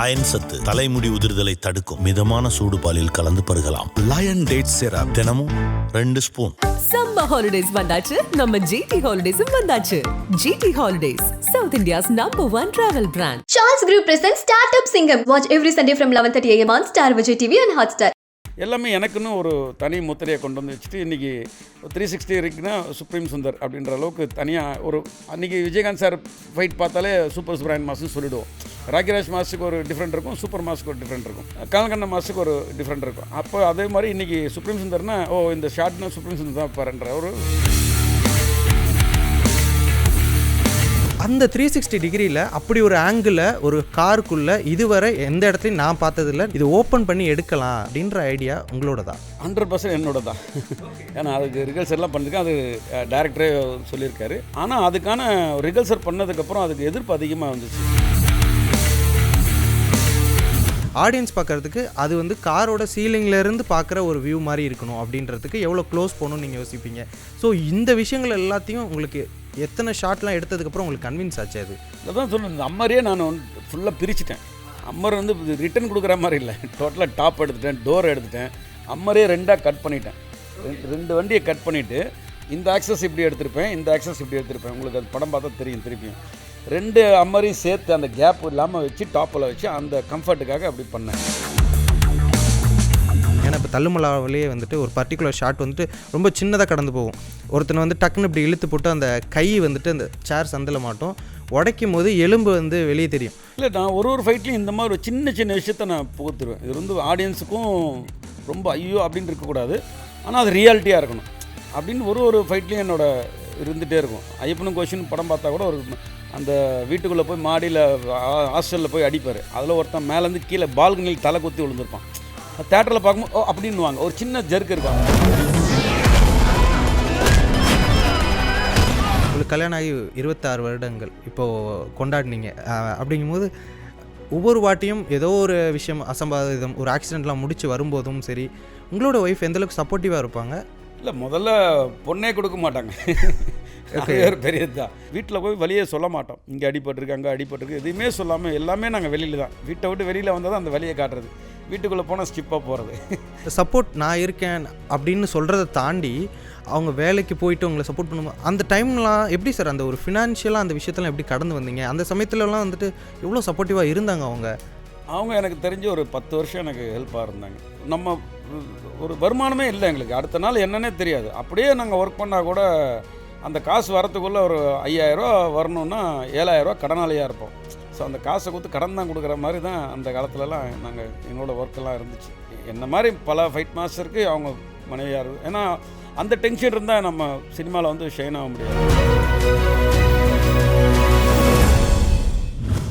Iron சத்து, தலைமுடி உதிர்தலை தடுக்கும். மிதமான சூடு பாலில் கலந்து பருகலாம். லயன் டேட் சிரப் தினமும் 2 ஸ்பூன். சம்மர் ஹாலிடேஸ் வந்தாச்சு, நம்ம ஜிடி ஹாலிடேஸும் வந்தாச்சு. GT holidays, South India's #1 travel brand. Charles Group presents Startup Singham. Watch every Sunday from 11:30 AM on Star Vijay TV and Hotstar. எல்லாமே எனக்குன்னு ஒரு தனி முத்திரையை கொண்டு வந்து வச்சுட்டு இன்றைக்கி 360 இருக்குன்னா சுப்ரீம் சுந்தர் அப்படின்ற அளவுக்கு தனியாக ஒரு அன்றைக்கி விஜயகாந்த் சார் ஃபைட் பார்த்தாலே சூப்பர் சுப்ராயன் மாஸ்ன்னு சொல்லிவிடுவோம். ராக்கிராஜ் மாஸுக்கு ஒரு டிஃப்ரெண்ட் இருக்கும், சூப்பர் மாஸுக்கு ஒரு டிஃப்ரெண்ட் இருக்கும், கனகண்ண மாஸுக்கு ஒரு டிஃப்ரெண்ட் இருக்கும். அப்போ அதே மாதிரி இன்றைக்கி சுப்ரீம் சுந்தர்னா இந்த ஷார்ட்னா சுப்ரீம் சுந்தர் தான் பாருன்ற ஒரு அந்த 360 டிகிரியில் அப்படி ஒரு ஆங்கிளில் ஒரு காருக்குள்ளே இதுவரை எந்த இடத்துலையும் நான் பார்த்ததில்ல. இது ஓப்பன் பண்ணி எடுக்கலாம் அப்படின்ற ஐடியா உங்களோட தான்? 100% என்னோட தான். ஏன்னா அதுக்கு ரிகல்சர் எல்லாம் பண்ணிருக்கேன், அது டைரக்டரே சொல்லியிருக்காரு. ஆனால் அதுக்கான ரிகல்சர் பண்ணதுக்கப்புறம் அதுக்கு எதிர்ப்பு அதிகமாக வந்துச்சு. ஆடியன்ஸ் பார்க்குறதுக்கு அது வந்து காரோட சீலிங்லேருந்து பார்க்குற ஒரு வியூ மாதிரி இருக்கணும் அப்படின்றதுக்கு எவ்வளோ க்ளோஸ் போகணும்னு நீங்கள் யோசிப்பீங்க. ஸோ இந்த விஷயங்கள் எல்லாத்தையும் உங்களுக்கு எத்தனை ஷாட்லாம் எடுத்ததுக்கப்புறம் உங்களுக்கு கன்வின்ஸ் ஆச்சு? அது அதான் சொன்னேன், இந்த அம்மரையே நான் ஃபுல்லாக பிரிச்சுட்டேன். அம்மர் வந்து ரிட்டன் கொடுக்குற மாதிரி இல்லை, டோட்டலாக டாப் எடுத்துட்டேன், டோர் எடுத்துட்டேன், அம்மரையே 2ஆக கட் பண்ணிட்டேன். 2 வண்டியை கட் பண்ணிவிட்டு இந்த ஆக்சஸ் இப்படி எடுத்திருப்பேன், இந்த ஆக்சஸ் இப்படி எடுத்திருப்பேன். உங்களுக்கு அது படம் பார்த்தா தெரியும். திருப்பியும் 2 அம்மரையும் சேர்த்து அந்த கேப் இல்லாமல் வச்சு டாப்பில் வச்சு அந்த கம்ஃபர்ட்டுக்காக அப்படி பண்ணேன். ஏன்னா இப்போ தள்ளுமலாவிலேயே வந்துட்டு ஒரு பர்டிகுலர் ஷாட் வந்துட்டு ரொம்ப சின்னதாக கடந்து போகும். ஒருத்தனை வந்து டக்குன்னு இப்படி இழுத்து போட்டு அந்த கை வந்துட்டு அந்த சேர் சந்தில் மாட்டோம், உடைக்கும் போது எலும்பு வந்து வெளியே தெரியும். இல்லை, நான் ஒரு ஃபைட்லையும் இந்த மாதிரி ஒரு சின்ன சின்ன விஷயத்த நான் புகுத்துருவேன். இது வந்து ஆடியன்ஸுக்கும் ரொம்ப ஐயோ அப்படின்னு இருக்கக்கூடாது, ஆனால் அது ரியாலிட்டியாக இருக்கணும் அப்படின்னு ஒரு ஃபைட்லேயும் என்னோட இருந்துகிட்டே இருக்கும். ஐயப்பனும் கோஷின் படம் பார்த்தா கூட ஒரு அந்த வீட்டுக்குள்ளே போய் மாடியில் ஹாஸ்டலில் போய் அடிப்பார். அதில் ஒருத்தன் மேலேருந்து கீழே பால்கனியில் தலை குத்தி விழுந்திருப்பான். தேட்டரில் பார்க்கும்போது அப்படின்னுவாங்க, ஒரு சின்ன ஜர்க்கு இருக்காங்க. உங்களுக்கு கல்யாணம் ஆகி 26 வருடங்கள் இப்போது கொண்டாடினீங்க. அப்படிங்கும்போது ஒவ்வொரு வாட்டியும் ஏதோ ஒரு விஷயம் அசம்பாவிதம், ஒரு ஆக்சிடெண்ட்லாம் முடிச்சு வரும்போதும் சரி, உங்களோட ஒய்ஃப் எந்தளவுக்கு சப்போர்ட்டிவாக இருப்பாங்க? இல்லை, முதல்ல பொண்ணே கொடுக்க மாட்டாங்க. பெரியது தான். வீட்டில் போய் வழியே சொல்ல மாட்டோம், இங்கே அடிபட்டிருக்கு அங்கே அடிபட்டிருக்கு எதுவுமே சொல்லாமல் எல்லாமே நாங்கள் வெளியில் தான். வீட்டை விட்டு வெளியில் வந்தால் தான் அந்த வழியை காட்டுறது, வீட்டுக்குள்ளே போனால் ஸ்கிப்பாக போகிறது. சப்போர்ட் நான் இருக்கேன் அப்படின்னு சொல்கிறத தாண்டி அவங்க வேலைக்கு போயிட்டு உங்களை சப்போர்ட் பண்ணும்போது அந்த டைம்லாம் எப்படி சார் அந்த ஒரு ஃபினான்ஷியலாக அந்த விஷயத்தெல்லாம் எப்படி கடந்து வந்தீங்க? அந்த சமயத்துலலாம் வந்துட்டு எவ்வளோ சப்போர்ட்டிவாக இருந்தாங்க அவங்க எனக்கு தெரிஞ்சு ஒரு 10 வருஷம் எனக்கு ஹெல்ப்பாக இருந்தாங்க. நம்ம ஒரு வருமானமே இல்லை எங்களுக்கு, அடுத்த நாள் என்னன்னே தெரியாது. அப்படியே நாங்கள் ஒர்க் பண்ணால் கூட அந்த காசு வரத்துக்குள்ளே ஒரு 5000 ரூபா வரணுன்னா 7000 ரூபா கடனாளியாக இருப்போம். ஸோ அந்த காசை கொடுத்து கடன் தான் கொடுக்குற மாதிரி தான் அந்த காலத்துலலாம் நாங்கள் எங்களோட ஒர்க்கெல்லாம் இருந்துச்சு. என்ன மாதிரி பல ஃபைட் மாஸ்டருக்கு அவங்க மனைவியாக இருக்குது. ஏன்னா அந்த டென்ஷன் இருந்தால் நம்ம சினிமாவில் வந்து ஷைன் ஆக முடியாது.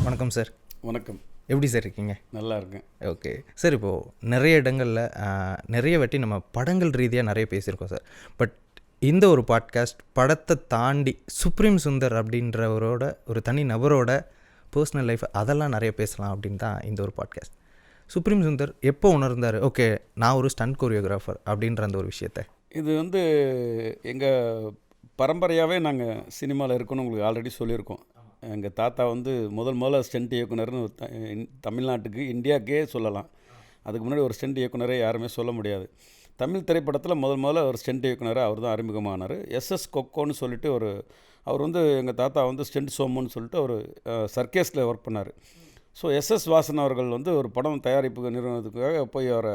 வணக்கம் சார். வணக்கம். எப்படி சார் இருக்கீங்க? நல்லா இருக்கேன். ஓகே சார், இப்போது நிறைய இடங்களில் நிறைய வாட்டி நம்ம படங்கள் ரீதியாக நிறைய பேசியிருக்கோம் சார். பட் இந்த ஒரு பாட்காஸ்ட் படத்தை தாண்டி சுப்ரீம் சுந்தர் அப்படின்றவரோட ஒரு தனி நபரோட பர்சனல் லைஃப் அதெல்லாம் நிறைய பேசலாம் அப்படின்னு தான் இந்த ஒரு பாட்காஸ்ட். சுப்ரீம் சுந்தர் எப்போ உணர்ந்தார் ஓகே நான் ஒரு ஸ்டண்ட் கோரியோகிராஃபர் அப்படின்ற அந்த ஒரு விஷயத்தை? இது வந்து எங்கள் பரம்பரையாகவே நாங்கள் சினிமாவில் இருக்கணும்னு உங்களுக்கு ஆல்ரெடி சொல்லியிருக்கோம். எங்கள் தாத்தா வந்து முதல்ல ஸ்டண்ட் இயக்குனர்னு தமிழ்நாட்டுக்கு இந்தியாவுக்கே சொல்லலாம். அதுக்கு முன்னாடி ஒரு ஸ்டண்ட் இயக்குனரே யாருமே சொல்ல முடியாது. தமிழ் திரைப்படத்தில் முதல்ல ஒரு ஸ்டண்ட் இயக்குனராக அவர் தான் அறிமுகமானார். எஸ்எஸ் கொக்கோன்னு சொல்லிட்டு அவர் வந்து எங்கள் தாத்தா வந்து ஸ்டண்ட் சோமுன்னு சொல்லிட்டு ஒரு சர்க்கேஸில் ஒர்க் பண்ணார். ஸோ எஸ்எஸ் வாசன் அவர்கள் வந்து ஒரு படம் தயாரிப்பு நிறுவனத்துக்காக போய் அவரை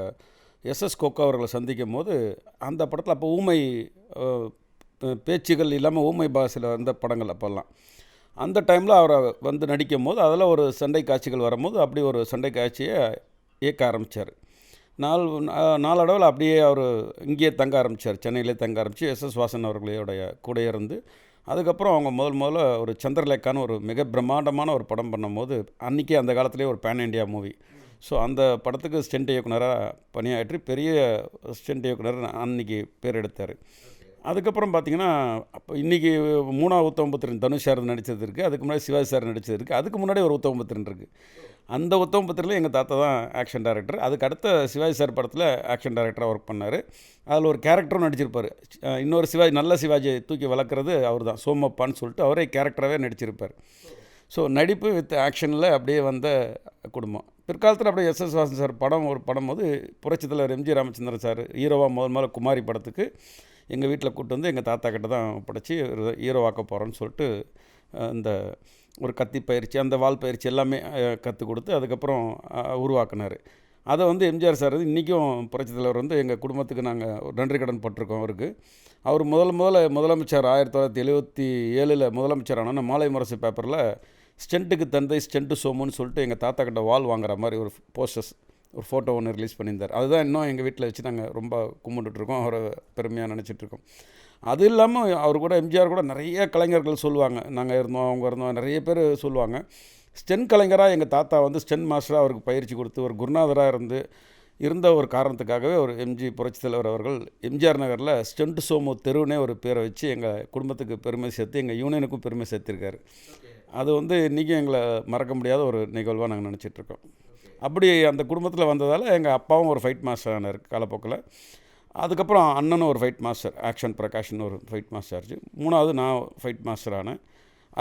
எஸ்எஸ் கொக்கோ அவர்களை சந்திக்கும் போது அந்த படத்தில் அப்போ ஊமை பேச்சுகள் இல்லாமல் ஊமை பாஷையில் வந்த படங்கள் அப்போல்லாம் அந்த டைமில் அவரை வந்து நடிக்கும் போது அதில் ஒரு சண்டை காட்சிகள் வரும்போது அப்படி ஒரு சண்டை காட்சியை இயக்க ஆரம்பித்தார். நாளடைவில் அப்படியே அவர் இங்கேயே தங்க ஆரம்பித்தார், சென்னையிலே தங்க ஆரம்பித்து எஸ்எஸ் வாசன் அவர்களுடைய கூட இருந்து அதுக்கப்புறம் அவங்க முதல்ல ஒரு சந்திரலேக்கான்னு ஒரு மிக பிரம்மாண்டமான ஒரு படம் பண்ணும்போது அன்றைக்கே அந்த காலத்துலேயே ஒரு பேன் இண்டியா மூவி. ஸோ அந்த படத்துக்கு ஸ்டெண்ட் இயக்குனராக பணியாற்றி பெரிய ஸ்டெண்ட் இயக்குனர் அன்றைக்கி பேர் எடுத்தார். அதுக்கப்புறம் பார்த்திங்கன்னா அப்போ இன்றைக்கி 3ஆவது உத்தமபுத்திரன் தனுஷ் சார் நடித்தது இருக்குது, அதுக்கு முன்னாடி சிவாஜி சார் நடித்தது இருக்குது, அதுக்கு முன்னாடி ஒரு உத்தமபுத்திரன் இருக்குது. அந்த உத்தமபுத்திரில் எங்கள் தாத்தா தான் ஆக்ஷன் டைரக்டர். அதுக்கு அடுத்த சிவாஜி சார் படத்தில் ஆக்ஷன் டைரக்டராக ஒர்க் பண்ணார். அதில் ஒரு கேரக்டரும் நடிச்சிருப்பார். இன்னொரு சிவாஜி, நல்ல சிவாஜியை தூக்கி வளர்க்குறது அவர் தான், சோமப்பான்னு சொல்லிட்டு அவரே கேரக்டராகவே நடிச்சிருப்பார். ஸோ நடிப்பு வித் ஆக்ஷனில் அப்படியே வந்த குடும்பம். பிற்காலத்தில் அப்படியே எஸ்எஸ் வாசன் சார் ஒரு படம் போது புரட்சித் தலைவர் எம்ஜி ராமச்சந்திரன் சார் ஹீரோவாக முதல்ல குமாரி படத்துக்கு எங்கள் வீட்டில் கூப்பிட்டு வந்து எங்கள் தாத்தா கிட்ட தான் படைச்சி ஹீரோவாக்க போகிறோன்னு சொல்லிட்டு இந்த ஒரு கத்தி பயிற்சி, அந்த வால் பயிற்சி எல்லாமே கற்றுக் கொடுத்து அதுக்கப்புறம் உருவாக்குனார். அதை வந்து எம்ஜிஆர் சார் இன்றைக்கும் புரட்சித் தலைவர் வந்து எங்கள் குடும்பத்துக்கு நாங்கள் நன்றி கடன் பட்டிருக்கோம் அவருக்கு. அவர் முதலமைச்சர் 1977 முதலமைச்சர் ஆனால் மாலை முரசு பேப்பரில் ஸ்டெண்ட்டுக்கு தந்தை ஸ்டெண்ட்டு சோமுன்னு சொல்லிட்டு எங்கள் தாத்தா கிட்ட வால் வாங்குற மாதிரி ஒரு போஸ்டர்ஸ், ஒரு ஃபோட்டோ ஒன்று ரிலீஸ் பண்ணியிருந்தார். அதுதான் இன்னும் எங்கள் வீட்டில் வச்சு நாங்கள் ரொம்ப கும்பிட்டுட்ருக்கோம், அவரை பெருமையாக நினச்சிட்ருக்கோம். அது இல்லாமல் அவர் கூட எம்ஜிஆர் கூட நிறைய கலைஞர்கள் சொல்லுவாங்க, நாங்கள் இருந்தோம் அவங்க இருந்தோம், நிறைய பேர் சொல்லுவாங்க. ஸ்டென் கலைஞராக எங்கள் தாத்தா வந்து ஸ்டென் மாஸ்டராக அவருக்கு பயிற்சி கொடுத்து ஒரு குருநாதராக இருந்த ஒரு காரணத்துக்காகவே ஒரு புரட்சித் தலைவர் அவர்கள் எம்ஜிஆர் நகரில் ஸ்டென்ட் சோமு தெருவுனே ஒரு பேரை வச்சு எங்கள் குடும்பத்துக்கு பெருமை சேர்த்து எங்கள் யூனியனுக்கும் பெருமை சேர்த்திருக்காரு. அது வந்து இன்றைக்கும் எங்களை மறக்க முடியாத ஒரு நிகழ்வாக நாங்கள் நினச்சிட்ருக்கோம். அப்படி அந்த குடும்பத்தில் வந்ததால் எங்கள் அப்பாவும் ஒரு ஃபைட் மாஸ்டர் ஆனார் காலப்போக்கில். அதுக்கப்புறம் அண்ணனும் ஒரு ஃபைட் மாஸ்டர், ஆக்ஷன் பிரகாஷ்னு ஒரு ஃபைட் மாஸ்டர் ஆச்சு. 3வது நான் ஃபைட் மாஸ்டர் ஆனேன்.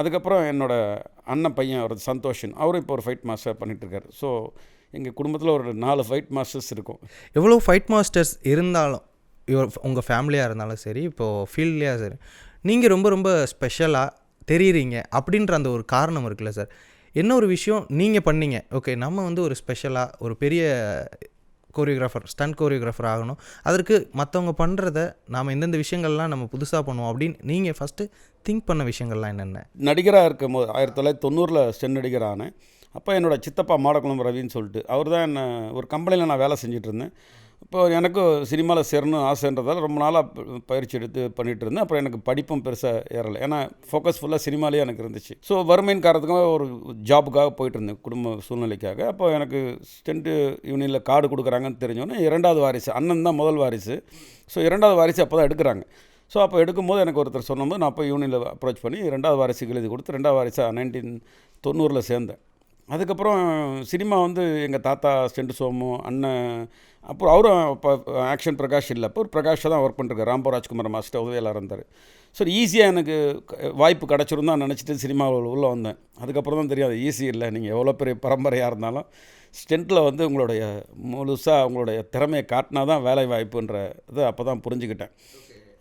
அதுக்கப்புறம் என்னோடய அண்ணன் பையன் ஒரு சந்தோஷன், அவரும் இப்போ ஒரு ஃபைட் மாஸ்டர் பண்ணிகிட்ருக்காரு. ஸோ எங்கள் குடும்பத்தில் ஒரு 4 ஃபைட் மாஸ்டர்ஸ் இருக்கும். எவ்வளோ ஃபைட் மாஸ்டர்ஸ் இருந்தாலும் உங்கள் ஃபேமிலியாக இருந்தாலும் சரி, இப்போது ஃபீல்ட்லேயா சரி, நீங்கள் ரொம்ப ரொம்ப ஸ்பெஷலாக தெரியுறீங்க அப்படின்ற அந்த ஒரு காரணம் இருக்குல்ல சார். என்ன ஒரு விஷயம் நீங்கள் பண்ணீங்க, ஓகே நம்ம வந்து ஒரு ஸ்பெஷலாக ஒரு பெரிய கோரியோகிராஃபர், ஸ்டண்ட் கோரியோகிராஃபர் ஆகணும், அதற்கு மற்றவங்க பண்ணுறத நாம் எந்தெந்த விஷயங்கள்லாம் நம்ம புதுசாக பண்ணுவோம் அப்படின்னு நீங்கள் ஃபஸ்ட்டு திங்க் பண்ண விஷயங்கள்லாம் என்னென்ன? நடிகராக இருக்கும் போது 1990 ஸ்டென் நடிகர் ஆனேன். அப்போ என்னோடய சித்தப்பா மாடக்குளம் ரவின்னு சொல்லிட்டு அவர் தான் என்ன ஒரு கம்பெனியில் நான் வேலை செஞ்சுட்டு இருந்தேன். இப்போ எனக்கும் சினிமாவில் சேரணும் ஆசைன்றதால ரொம்ப நாளாக பயிற்சி எடுத்து பண்ணிகிட்டு இருந்தேன். அப்புறம் எனக்கு படிப்பும் பெருசாக ஏறலை, ஏன்னா ஃபோக்கஸ் ஃபுல்லாக சினிமாலேயே எனக்கு இருந்துச்சு. ஸோ வறுமையின் காரணத்துக்காக ஒரு ஜாபுக்காக போயிட்டு இருந்தேன், குடும்ப சூழ்நிலைக்காக. அப்போ எனக்கு ஸ்டென்ட்டு யூனியனில் கார்டு கொடுக்குறாங்கன்னு தெரிஞ்சோன்னே 2வது வாரிசு, அண்ணன் தான் முதல் வாரிசு. ஸோ 2வது வாரிசு அப்போ தான் எடுக்கிறாங்க. ஸோ அப்போ எடுக்கும்போது எனக்கு ஒருத்தர் சொன்னபோது நான் போய் யூனியனில் அப்ரோச் பண்ணி 2வது வாரிசுக்கு எழுதி கொடுத்து 2வது வாரிசாக 1990 சேர்ந்தேன். அதுக்கப்புறம் சினிமா வந்து எங்கள் தாத்தா ஸ்டென்ட் சோமு அண்ணன், அப்புறம் அவரும் இப்போ ஆக்ஷன் பிரகாஷ் இல்லை, அப்போ ஒரு பிரகாஷை தான் ஒர்க் பண்ணிருக்காரு. ராம்போ ராஜ்குமார் மாஸ்டர் உதவியாளர் இருந்தார். ஸோ ஈஸியாக எனக்கு வாய்ப்பு கிடச்சிரும் தான் நினச்சிட்டு சினிமாவில் உள்ளே வந்தேன். அதுக்கப்புறம் தான் தெரியாது ஈஸி இல்லை, நீங்கள் எவ்வளோ பெரிய பரம்பரையாக இருந்தாலும் ஸ்டென்ட்டில் வந்து உங்களுடைய முழுசாக உங்களுடைய திறமையை காட்டினா தான் வேலை வாய்ப்புன்ற இதை அப்போ தான் புரிஞ்சுக்கிட்டேன்.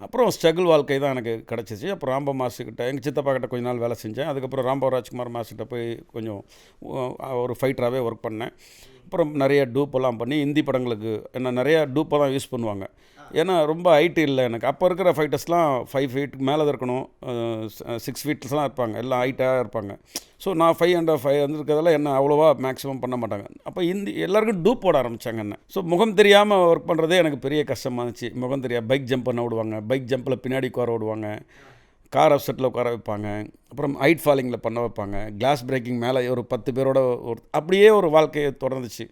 அப்புறம் ஸ்ட்ரகிள் வாழ்க்கை தான் எனக்கு கிடச்சிச்சு. அப்புறம் ராம்போ மாஸ்டர்கிட்ட எங்கள் சித்தப்பா கிட்ட கொஞ்ச நாள் வேலை செஞ்சேன். அதுக்கப்புறம் ராம்போ ராஜ்குமார் மாஸ்டர்கிட்ட போய் கொஞ்சம் ஒரு ஃபைட்டராகவே ஒர்க் பண்ணேன். அப்புறம் நிறைய டூப்பெல்லாம் பண்ணி ஹிந்தி படங்களுக்கு என்ன நிறையா டூப்பை தான் யூஸ் பண்ணுவாங்க. ஏன்னா ரொம்ப ஹைட்டு இல்லை எனக்கு. அப்போ இருக்கிற ஃபைட்டர்ஸ்லாம் 5 ஃபீட்டுக்கு மேலே இருக்கணும், 6 ஃபீட்ஸ்லாம் இருப்பாங்க, எல்லாம் ஹைட்டாக இருப்பாங்க. ஸோ நான் 5 and 5 வந்துருக்கிறதால என்ன அவ்வளோவா மேக்ஸிமம் பண்ண மாட்டாங்க. அப்போ எல்லாருக்கும் டூப் போட ஆரம்பித்தாங்க என்ன. ஸோ முகம் தெரியாமல் ஒர்க் பண்ணுறதே எனக்கு பெரிய கஷ்டமாக இருந்துச்சு. முகம் தெரியாது, பைக் ஜம்ப் பண்ண விடுவாங்க, பைக் ஜம்பில் பின்னாடி உட்கார விடுவாங்க, கார் அப்செட்டில் உட்கார வைப்பாங்க, அப்புறம் ஹைட் ஃபாலிங்கில் பண்ண வைப்பாங்க, கிளாஸ் பிரேக்கிங் மேலே ஒரு 10 பேரோட அப்படியே ஒரு வாழ்க்கையை தொடர்ந்துச்சு.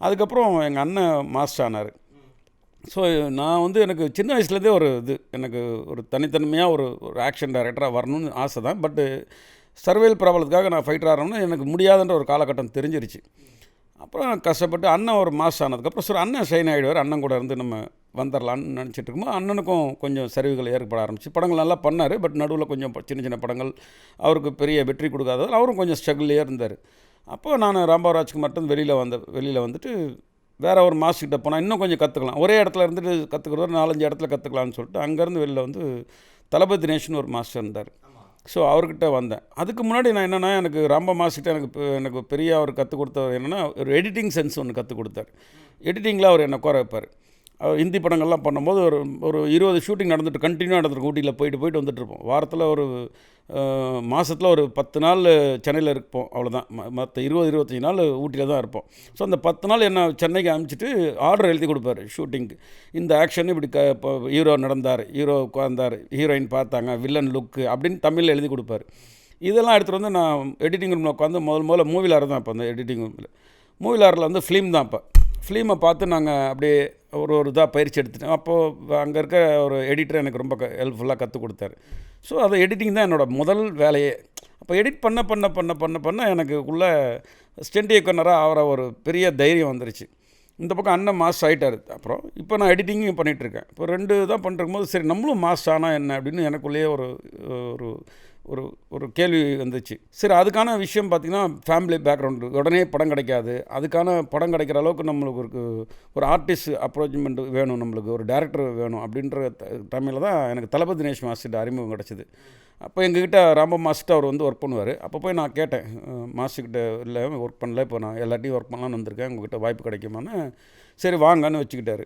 அதுக்கப்புறம் எங்கள் அண்ணன் மாஸ்டர் ஆனார். ஸோ நான் வந்து எனக்கு சின்ன வயசுலேருந்தே எனக்கு ஒரு தனித்தன்மையாக ஒரு ஆக்ஷன் டைரக்டராக வரணும்னு ஆசை தான். பட்டு சர்வேல் ப்ராப்ளத்துக்காக நான் ஃபைட்டர் ஆகணும்னு எனக்கு முடியாதுன்ற ஒரு காலகட்டம் தெரிஞ்சிருச்சு. அப்புறம் கஷ்டப்பட்டு அண்ணன் ஒரு மாஸ்டர் ஆனதுக்கப்புறம் சரி அண்ணன் ஷைன் ஆகிடுவார், அண்ணன் கூட இருந்து நம்ம வந்துடலான்னு நினச்சிட்டு இருக்கும்போது அண்ணனுக்கும் கொஞ்சம் சரிவுகள் ஏற்பட ஆரம்பிச்சு. படங்கள் நல்லா பண்ணார், பட் நடுவில் கொஞ்சம் சின்ன சின்ன படங்கள் அவருக்கு பெரிய வெற்றி கொடுக்காததால் அவரும் கொஞ்சம் ஸ்ட்ரகிள்லேயே இருந்தார். அப்போது நான் ராம்போ ராஜ்குமார்ட்டு வெளியில் வந்துட்டு வேறு ஒரு மாஸ்டர்கிட்ட போனால் இன்னும் கொஞ்சம் கற்றுக்கலாம், ஒரே இடத்துல இருந்துட்டு கற்றுக்கிறது 4-5 இடத்துல கற்றுக்கலான்னு சொல்லிட்டு அங்கேருந்து வெளியில் வந்து தளபதி தினேஷ்னு ஒரு மாஸ்டர் இருந்தார். ஸோ அவர்கிட்ட வந்தேன். அதுக்கு முன்னாடி நான் என்னென்னா எனக்கு ராம்போ மாஸ்டர்கிட்ட எனக்கு பெரிய அவர் கற்றுக் கொடுத்தவர் என்னென்னா ஒரு எடிட்டிங் சென்ஸ் ஒன்று கற்றுக் கொடுத்தார். எடிட்டிங்கில் அவர் என்னை உட்கார வைப்பார். அவர் ஹிந்தி படங்கள்லாம் பண்ணும்போது ஒரு 20 ஷூட்டிங் கண்டினியூ நடந்துட்டு ஊட்டியில் போயிட்டு வந்துட்டுருப்போம். வாரத்தில் ஒரு மாதத்தில் ஒரு 10 நாள் சென்னையில் இருப்போம், அவ்வளோதான். மற்ற 20-25 நாள் ஊட்டியில் தான் இருப்போம். ஸோ அந்த 10 நாள் என்ன சென்னைக்கு அனுப்பிச்சிட்டு ஆர்டர் எழுதி கொடுப்பார் ஷூட்டிங்க்கு. இந்த ஆக்ஷன் இப்படி இப்போ ஹீரோ நடந்தார், ஹீரோ உட்கார்ந்தார், ஹீரோயின் பார்த்தாங்க, வில்லன் லுக்கு அப்படின்னு தமிழில் எழுதி கொடுப்பார். இதெல்லாம் எடுத்துகிட்டு வந்து நான் எடிட்டிங் ரூமில் உட்காந்து முதல்ல மூவிலார் தான். இப்போ அந்த எடிட்டிங் ரூமில் மூவிலாரில் வந்து ஃபிலிம் தான். இப்போ ஃபிலிமை பார்த்து நாங்கள் அப்படியே ஒரு இதாக பயிற்சி எடுத்துட்டோம். அப்போது அங்கே இருக்க ஒரு எடிட்டர் எனக்கு ரொம்ப ஹெல்ப்ஃபுல்லாக கற்றுக் கொடுத்தாரு. ஸோ அது எடிட்டிங் தான் என்னோடய முதல் வேலையே. அப்போ எடிட் பண்ண எனக்கு உள்ள ஸ்டெண்ட் இயக்குனராக ஆகிற ஒரு பெரிய தைரியம் வந்துருச்சு. இந்த பக்கம் அண்ணன் மாஸ்டர் ஆகிட்டார். அப்புறம் இப்போ நான் எடிட்டிங்கும் பண்ணிகிட்ருக்கேன். இப்போ 2 தான் பண்ணிருக்கும்போது சரி நம்மளும் மாஸ்டர் ஆனால் என்ன அப்படின்னு எனக்குள்ளேயே ஒரு ஒரு ஒரு கேள்வி வந்துச்சு. சரி, அதுக்கான விஷயம் பார்த்திங்கன்னா ஃபேமிலி பேக்ரவுண்டு, உடனே படம் கிடைக்காது. அதுக்கான படம் கிடைக்கிற அளவுக்கு நம்மளுக்கு ஒரு ஆர்டிஸ்ட் அப்ரோச்மெண்ட் வேணும், நம்மளுக்கு ஒரு டேரக்டர் வேணும். அப்படின்ற டைமில் தான் எனக்கு தளபதி தினேஷ் மாஸ்டர் அறிமுகம் கிடச்சிது. அப்போ எங்ககிட்ட ராம்ப மாஸ்டர் அவர் வந்து ஒர்க் பண்ணுவார். அப்போ போய் நான் கேட்டேன், மாஸ்டர்கிட்ட இல்லை ஒர்க் பண்ணல, இப்போ நான் எல்லாத்தையும் ஒர்க் பண்ணலான்னு வந்திருக்கேன், உங்கள்கிட்ட வாய்ப்பு கிடைக்குமான்னு. சரி வாங்கன்னு வச்சுக்கிட்டாரு.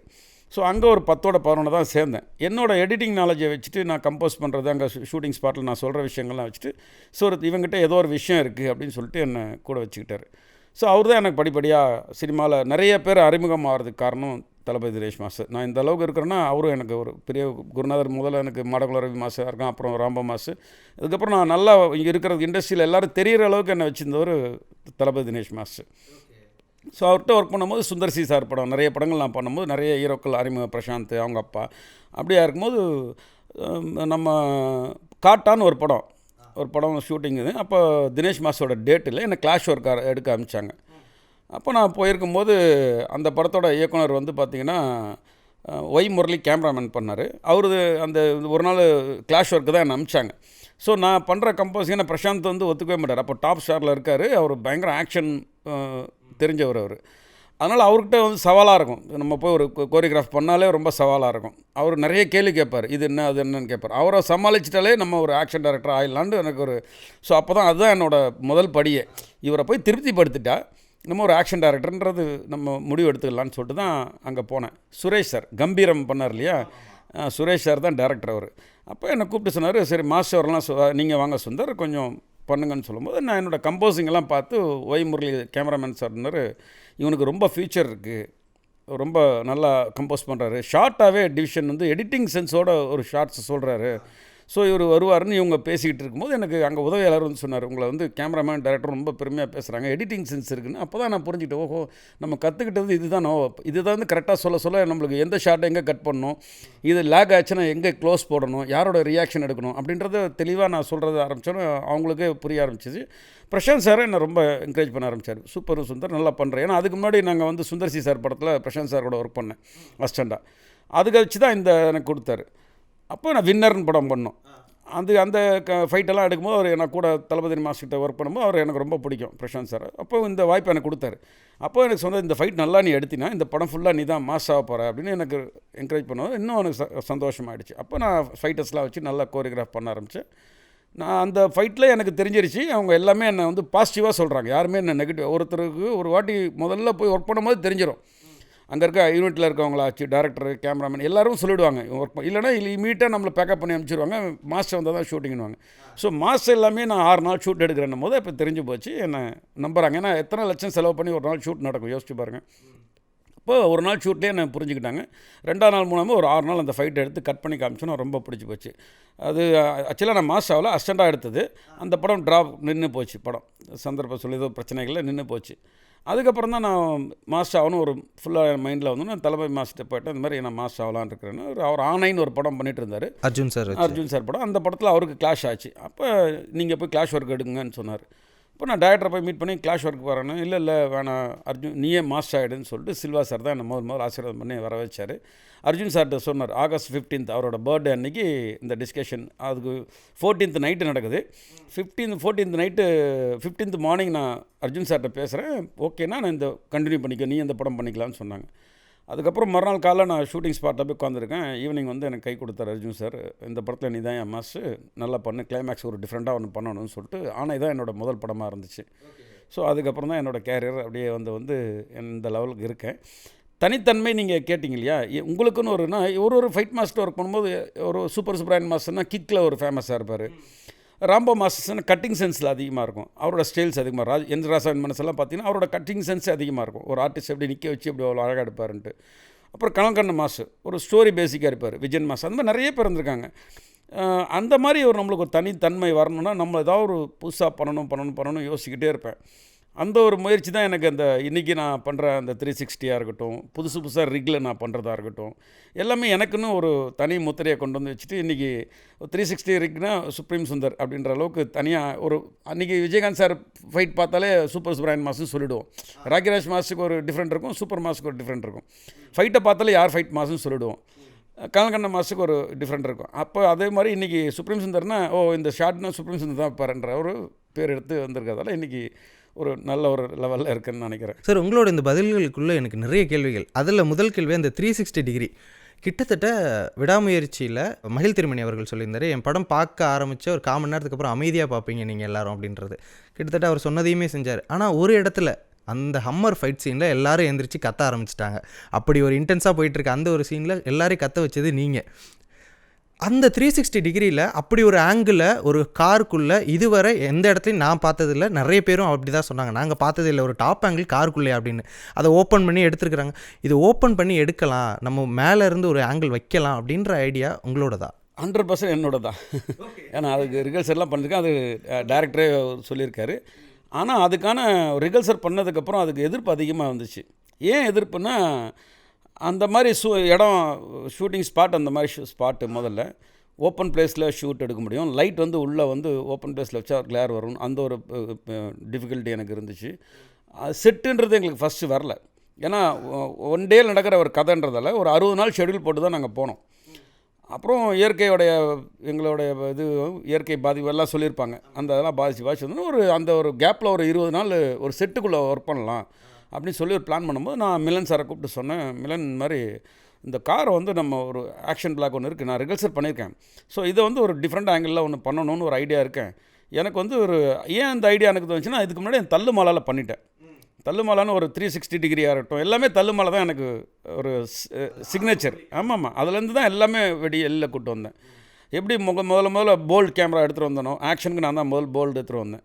ஸோ அங்கே ஒரு 10-11 தான் சேர்ந்தேன். என்னோடய எடிட்டிங் நாலேஜை வச்சுட்டு நான் கம்போஸ் பண்ணுறது, அங்கே ஷூட்டிங் ஸ்பாட்டில் நான் சொல்கிற விஷயங்கள்லாம் வச்சுட்டு, ஸோ இவங்ககிட்ட ஏதோ ஒரு விஷயம் இருக்குது அப்படின்னு சொல்லிட்டு என்னை கூட வச்சுக்கிட்டாரு. ஸோ அவர் தான் எனக்கு படிப்படியாக சினிமாவில் நிறைய பேர் அறிமுகம் ஆகிறதுக்கு காரணம் தளபதி தினேஷ் மாஸ்டர். நான் இந்த அளவுக்கு இருக்கிறேன்னா அவரும் எனக்கு ஒரு பெரிய குருநாதர். முதல்ல எனக்கு மாடகுல ரவி மாஸ்டராக இருக்கும், அப்புறம் ராம்ப மாஸ்டர். அதுக்கப்புறம் நான் நல்லா இங்கே இருக்கிற இண்டஸ்ட்ரியில் எல்லோரும் தெரிகிற அளவுக்கு என்னை வச்சுருந்தவர் தளபதி தினேஷ் மாஸ்டர். ஸோ அவர்கிட்ட ஒர்க் பண்ணும்போது சுந்தர் சி சார் படம், நிறைய படங்கள் நான் பண்ணும்போது நிறைய ஹீரோக்கள் அறிமுக, பிரசாந்த், அவங்க அப்பா, அப்படியா இருக்கும்போது நம்ம காட்டான்னு ஒரு படம் ஷூட்டிங் இது. அப்போ தினேஷ் மாஸ்டரோட டேட்டில் என்னை கிளாஷ் ஒர்க் எடுக்க ஆரம்பித்தாங்க. அப்போ நான் போயிருக்கும்போது அந்த படத்தோட இயக்குனர் வந்து பார்த்திங்கன்னா ஒய் முரளி கேமராமேன் பண்ணார். அவரு அந்த ஒரு நாள் கிளாஷ் ஒர்க்கு தான் என்னை அனுப்பிச்சாங்க. ஸோ நான் பண்ணுற கம்போசிங்கை பிரசாந்த் வந்து ஒத்துக்கவே மாட்டார். அப்போ டாப் ஸ்டாரில் இருக்கார், அவர் பயங்கர ஆக்ஷன் தெரிஞ்சவர் அவர். அதனால் அவர்கிட்ட வந்து சவாலாக இருக்கும். நம்ம போய் ஒரு கோரியோகிராஃப் பண்ணாலே ரொம்ப சவாலாக இருக்கும். அவர் நிறைய கேள்வி கேட்பார், இது என்ன அது என்னன்னு கேட்பார். அவரை சமாளிச்சிட்டாலே நம்ம ஒரு ஆக்ஷன் டைரக்டர் ஆயிடலான்னு எனக்கு ஒரு அப்போ தான் அதுதான் என்னோடய முதல் படியே. இவரை போய் திருப்திப்படுத்திட்டா நம்ம ஒரு ஆக்ஷன் டைரக்டர்ன்றது நம்ம முடிவு எடுத்துக்கலான்னு சொல்லிட்டு தான் அங்கே போனேன். சுரேஷ் சார் கம்பீரம் பண்ணார் இல்லையா, சுரேஷ் சார் தான் டேரக்டர் அவர். அப்போ என்னை கூப்பிட்டு சொன்னார், சரி மாஸ்டர்லாம் நீங்கள் வாங்க சுந்தர் கொஞ்சம் பண்ணுங்கன்னு சொல்லும்போது நான் என்னோடய கம்போசிங்கெல்லாம் பார்த்து ஒய் முரளி கேமராமேன் சார்னார், இவனுக்கு ரொம்ப ஃப்யூச்சர் இருக்குது, ரொம்ப நல்லா கம்போஸ் பண்ணுறாரு, ஷார்ட்டாகவே டிவிஷன் வந்து எடிட்டிங் சென்ஸோட ஒரு ஷார்ட்ஸ் சொல்கிறாரு. ஸோ இவர் வருவார்னு இவங்க பேசிக்கிட்டு இருக்கும்போது எனக்கு அங்கே உதவியாளர் வந்து சொன்னார், உங்களை வந்து கேமராமேன் டைரக்டர் ரொம்ப பெருமையாக பேசுகிறாங்க, எடிட்டிங் சென்ஸ் இருக்குன்னு. அப்போ தான் நான் புரிஞ்சுக்கிட்டேன், ஓஹோ நம்ம கற்றுக்கிட்டது இதுதான் வந்து கரெக்டாக சொல்ல நம்மளுக்கு எந்த ஷார்ட்டை எங்கே கட் பண்ணணும், இது லேக் ஆச்சுன்னா எங்கே க்ளோஸ் போடணும், யாரோட ரியாக்ஷன் எடுக்கணும் அப்படின்றத தெளிவாக நான் சொல்கிறது ஆரம்பித்தோன்னே அவங்களுக்கே புரிய ஆரம்பிச்சிச்சு. பிரசாந்த் சாரை என்னை ரொம்ப என்கரேஜ் பண்ண ஆரம்பித்தார், சூப்பர் சுந்தர் நல்லா பண்ணுறேன். ஏன்னா அதுக்கு முன்னாடி நாங்கள் வந்து சுந்தர் சி சார் படத்தில் பிரசாந்த் சார் கூட ஒர்க் பண்ணேன் அசிஸ்டண்டாக. அதுக்கு வச்சு தான் இந்த எனக்கு கொடுத்தாரு. அப்போ நான் வின்னர்னு படம் பண்ணோம். அந்த ஃபைட்டெல்லாம் எடுக்கும்போது அவர் எனக்கு கூட தளபதி மாஸ்டர்கிட்ட ஒர்க் பண்ணும்போது அவர் எனக்கு ரொம்ப பிடிக்கும் பிரசாந்த் சார். அப்போ இந்த வாய்ப்பு எனக்கு கொடுத்தாரு. அப்போ எனக்கு சொன்னது, இந்த ஃபைட் நல்லா நீ எடுத்தினா இந்த படம் ஃபுல்லாக நீ தான் மாஸ் ஆக போகிற அப்படின்னு எனக்கு என்கரேஜ் பண்ணுவது இன்னும் எனக்கு சந்தோஷமாகிடுச்சு. அப்போ நான் ஃபைட்டர்ஸ்லாம் வச்சு நல்லா கோரியோகிராஃப் பண்ண ஆரம்பித்தேன். நான் அந்த ஃபைட்டில் எனக்கு தெரிஞ்சிருச்சு, அவங்க எல்லாமே என்னை வந்து பாசிட்டிவாக சொல்கிறாங்க, யாருமே என்ன நெகட்டிவ். ஒருத்தருக்கு ஒரு வாட்டி முதல்ல போய் ஒர்க் பண்ணும்போது தெரிஞ்சிடும், அங்கே இருக்க யூனிட்டில் இருக்கவங்களாச்சு டேரக்டர் கேமராமேன் எல்லோரும் சொல்லிவிடுவாங்க ஒர்க் இல்லைனா இமீடியட்டாக நம்மளை பேக்கப் பண்ணி அனுப்பிச்சிடுவாங்க, மாஸ்டர் வந்தால் தான் ஷூட்டிங்னுவாங்க. ஸோ மாஸ்டர் எல்லாமே நான் 6 நாள் ஷூட் எடுக்கிறேன்னும் போது இப்போ தெரிஞ்சு போச்சு, என்னை நம்புகிறாங்க. ஏன்னா எத்தனை லட்சம் செலவு பண்ணி ஒரு நாள் ஷூட் நடக்கும் யோசிச்சு பாருங்கள். அப்போ ஒரு நாள் ஷூட்லேயே என்னை புரிஞ்சுக்கிட்டாங்க. 2ஆம் நாள் மூலமாக ஒரு 6 நாள் அந்த ஃபைட்டை எடுத்து கட் பண்ணி காமிச்சோன்னா ரொம்ப பிடிச்சி போச்சு. அது ஆக்சுவலாக நான் மாஸ்டரில் அசிஸ்டண்டாக எடுத்தது. அந்த படம் ட்ராப் நின்று போச்சு, படம் சந்தர்ப்பம் சொல்லி ஏதோ பிரச்சனைகளில் நின்று போச்சு. அதுக்கப்புறம் தான் நான் மாஸ்டர் ஆகணும் ஒரு ஃபுல்லாக என் மைண்டில் வந்து நான் தளபதி மாஸ்டர் போய்ட்டு இந்த மாதிரி நான் மாஸ்டர் ஆகலான்னு இருக்கிறேன்னு அவர் ஆனைன்னு ஒரு படம் பண்ணிட்டு இருந்தார், அர்ஜுன் சார் படம். அந்த படத்தில் அவருக்கு கிளாஷ் ஆச்சு. அப்போ நீங்கள் போய் கிளாஷ் ஒர்க் எடுங்கன்னு சொன்னார். இப்போ நான் டேரக்டரை போய் மீட் பண்ணி கிளாஷ் ஒர்க் வரேன்னு, இல்லை வேணாம் அர்ஜுன் நீயே மாஸ்டர் ஆகிடுன்னு சொல்லிட்டு சில்வா சார் தான் என்னை முதல் ஆசீர்வாதம் பண்ணி வர வச்சார். அர்ஜுன் சார்கிட்ட சொன்னார், ஆகஸ்ட் 15 அவரோட பர்த்டே அன்றைக்கி இந்த டிஸ்கஷன், அதுக்கு 14th நைட்டு நடக்குது. 14th நைட்டு 15th மார்னிங் நான் அர்ஜுன் சார்கிட்ட பேசுகிறேன், ஓகேனா நான் இந்த கண்டினியூ பண்ணிக்க, நீ இந்த படம் பண்ணிக்கலாம்னு சொன்னாங்க. அதுக்கப்புறம் மறுநாள் காலைல நான் ஷூட்டிங் ஸ்பாட்டில் போய் உட்காந்துருக்கேன். ஈவினிங் வந்து எனக்கு கை கொடுத்தார் அர்ஜுன் சார், இந்த படத்தில் நீ தான் என் மாஸ்டர், நல்லா பண்ணு, கிளைமேக்ஸ் ஒரு டிஃப்ரெண்ட்டாக ஒன்று பண்ணணும்னு சொல்லிட்டு. ஆனால் தான் என்னோடய முதல் படமாக இருந்துச்சு. ஸோ அதுக்கப்புறம் தான் என்னோடய கேரியர் அப்படியே வந்து இந்த லெவலுக்கு இருக்கேன். தனித்தன்மை நீங்கள் கேட்டிங்க இல்லையா, உங்களுக்குன்னு ஒரு ஃபைட் மாஸ்டர் ஒர்க் பண்ணும்போது ஒரு சூப்பர் சுப்ராயன் மாஸ்டர்னால் கிக்கில் ஒரு ஃபேமஸாக இருப்பார். ராம்போ மாஸ்டர்ஸ்னால் கட்டிங் சென்ஸில் அதிகமாக இருக்கும், அவரோட ஸ்டைல்ஸ் அதிகமாக என் ராசாவின் மனசெல்லாம் பார்த்தீங்கன்னா அவரோட கட்டிங் சென்ஸ் அதிகமாக இருக்கும். ஒரு ஆர்டிஸ்ட் எப்படி நிற்க வச்சு எப்படி அவ்வளோ அழகாக எடுப்பாருன்ட்டு. அப்புறம் கனல்கண்ண மாஸ்டர் ஒரு ஸ்டோரி பேசிக்காக இருப்பார். விஜயன் மாஸ்டர் அந்த மாதிரி நிறைய பேர் இருந்திருக்காங்க. அந்த மாதிரி நம்மளுக்கு ஒரு தனித்தன்மை வரணும்னா நம்ம ஏதாவது ஒரு புதுசாக பண்ணணும் யோசிக்கிட்டே இருப்பேன். அந்த ஒரு முயற்சி தான் எனக்கு அந்த இன்றைக்கி நான் பண்ணுற அந்த 360 இருக்கட்டும், புதுசாக ரிக்கில் நான் பண்ணுறதா இருக்கட்டும், எல்லாமே எனக்குன்னு ஒரு தனி முத்திரையை கொண்டு வந்து வச்சுட்டு இன்றைக்கி 360 ரிக்னா சுப்ரீம் சுந்தர் அப்படின்ற அளவுக்கு தனியாக ஒரு அன்றைக்கி விஜயகாந்த் சார் ஃபைட் பார்த்தாலே சூப்பர் சுப்ராயன் மாஸ்ன்னு சொல்லிவிடுவோம். ராக்கிராஜ் மாஸுக்கு ஒரு டிஃப்ரெண்ட் இருக்கும், சூப்பர் மாஸுக்கு ஒரு டிஃப்ரெண்ட் இருக்கும். ஃபைட்டை பார்த்தாலே யார் ஃபைட் மாஸ்ன்னு சொல்லிவிடுவோம். கமலக்கண்ணன் மாஸ்டருக்கு ஒரு டிஃப்ரெண்ட் இருக்கும். அப்போ அதே மாதிரி இன்றைக்கி சுப்ரீம் சுந்தர்னா இந்த ஷார்ட்னா சுப்ரீம் சுந்தர் தான் பாருன்ற ஒரு பேர் எடுத்து வந்திருக்கிறதால இன்றைக்கி ஒரு நல்ல ஒரு லெவலில் இருக்குதுன்னு நினைக்கிறேன். சார், உங்களோட இந்த பதில்களுக்குள்ளே எனக்கு நிறைய கேள்விகள். அதில் முதல் கேள்வி அந்த 360 டிகிரி கிட்டத்தட்ட விடாமுயற்சியில் மகிழ் திருமணி அவர்கள் சொல்லியிருந்தார், என் படம் பார்க்க ஆரம்பித்த ஒரு 1/4 மணி நேரத்துக்கு அப்புறம் அமைதியாக பார்ப்பீங்க நீங்கள் எல்லாரும் அப்படின்றது. கிட்டத்தட்ட அவர் சொன்னதையுமே செஞ்சார். ஆனால் ஒரு இடத்துல அந்த ஹம்மர் ஃபைட் சீனில் எல்லாரும் எழுந்திரிச்சு கத்த ஆரம்பிச்சிட்டாங்க. அப்படி ஒரு இன்டென்ஸாக போயிட்டுருக்கு அந்த ஒரு சீனில் எல்லாரையும் கத்த வச்சது நீங்கள். அந்த 360 டிகிரியில் அப்படி ஒரு ஆங்கிளில் ஒரு காருக்குள்ளே இதுவரை எந்த இடத்துலையும் நான் பார்த்ததில்ல, நிறைய பேரும் அப்படி தான் சொன்னாங்க, நாங்கள் பார்த்ததில்லை ஒரு டாப் ஆங்கிள் காருக்குள்ளே அப்படின்னு. அதை ஓப்பன் பண்ணி எடுத்துருக்குறாங்க. இது ஓப்பன் பண்ணி எடுக்கலாம், நம்ம மேலே இருந்து ஒரு ஆங்கிள் வைக்கலாம் அப்படின்ற ஐடியா உங்களோட தான்? 100% என்னோட தான். ஏன்னா அதுக்கு ரிகல்சர்லாம் பண்ணியிருக்கேன், அது டைரக்டரே சொல்லியிருக்காரு. ஆனால் அதுக்கான ரிகல்சர் பண்ணதுக்கப்புறம் அதுக்கு எதிர்ப்பு அதிகமாக வந்துச்சு. ஏன் எதிர்ப்புன்னா, அந்த மாதிரி இடம் ஷூட்டிங் ஸ்பாட் அந்த மாதிரி ஸ்பாட்டு முதல்ல ஓப்பன் பிளேஸில் ஷூட் எடுக்க முடியும். லைட் உள்ளே ஓப்பன் பிளேஸில் வச்சா கிளியர் வரும். அந்த ஒரு டிஃபிகல்ட்டி எனக்கு இருந்துச்சு. செட்டுன்றது எங்களுக்கு ஃபஸ்ட்டு வரல. ஏன்னா 1 டேயில் நடக்கிற ஒரு கதைன்றதால ஒரு 60 நாள் ஷெடியூல் போட்டு தான் நாங்கள் போனோம். அப்புறம் எங்களுடைய இயற்கை பாதிப்பு எல்லாம் சொல்லியிருப்பாங்க. அந்த இதெல்லாம் பாதிச்சு வந்து அந்த ஒரு கேப்பில் ஒரு 20 நாள் ஒரு செட்டுக்குள்ளே ஒர்க் பண்ணலாம் அப்படின்னு சொல்லி ஒரு பிளான் பண்ணும்போது நான் மிலன் சாரை கூப்பிட்டு சொன்னேன், மிலன் மாதிரி இந்த காரை நம்ம ஒரு ஆக்ஷன் பிளாக் ஒன்று இருக்குது, நான் ரிகல்சர் பண்ணியிருக்கேன். ஸோ இதை ஒரு டிஃப்ரெண்ட் ஆங்கிளில் ஒன்று பண்ணணும்னு ஒரு ஐடியா இருக்கேன். எனக்கு ஏன் அந்த ஐடியா எனக்கு தோணுச்சுன்னா, இதுக்கு முன்னாடி என் தள்ளு மாலால் பண்ணிட்டேன். தள்ளு மாலான்னு ஒரு 360 டிகிரி ஆகட்டும், எல்லாமே தள்ளு மாலை தான் எனக்கு ஒரு சிக்னேச்சர். ஆமாம்மா, அதுலேருந்து தான் எல்லாமே வெளியில் கூப்பிட்டு வந்தேன். எப்படி முதல்ல போல்டு கேமரா எடுத்துகிட்டு வந்தனோ, ஆக்ஷனுக்கு நான் தான் போல்டு எடுத்துகிட்டு வந்தேன்.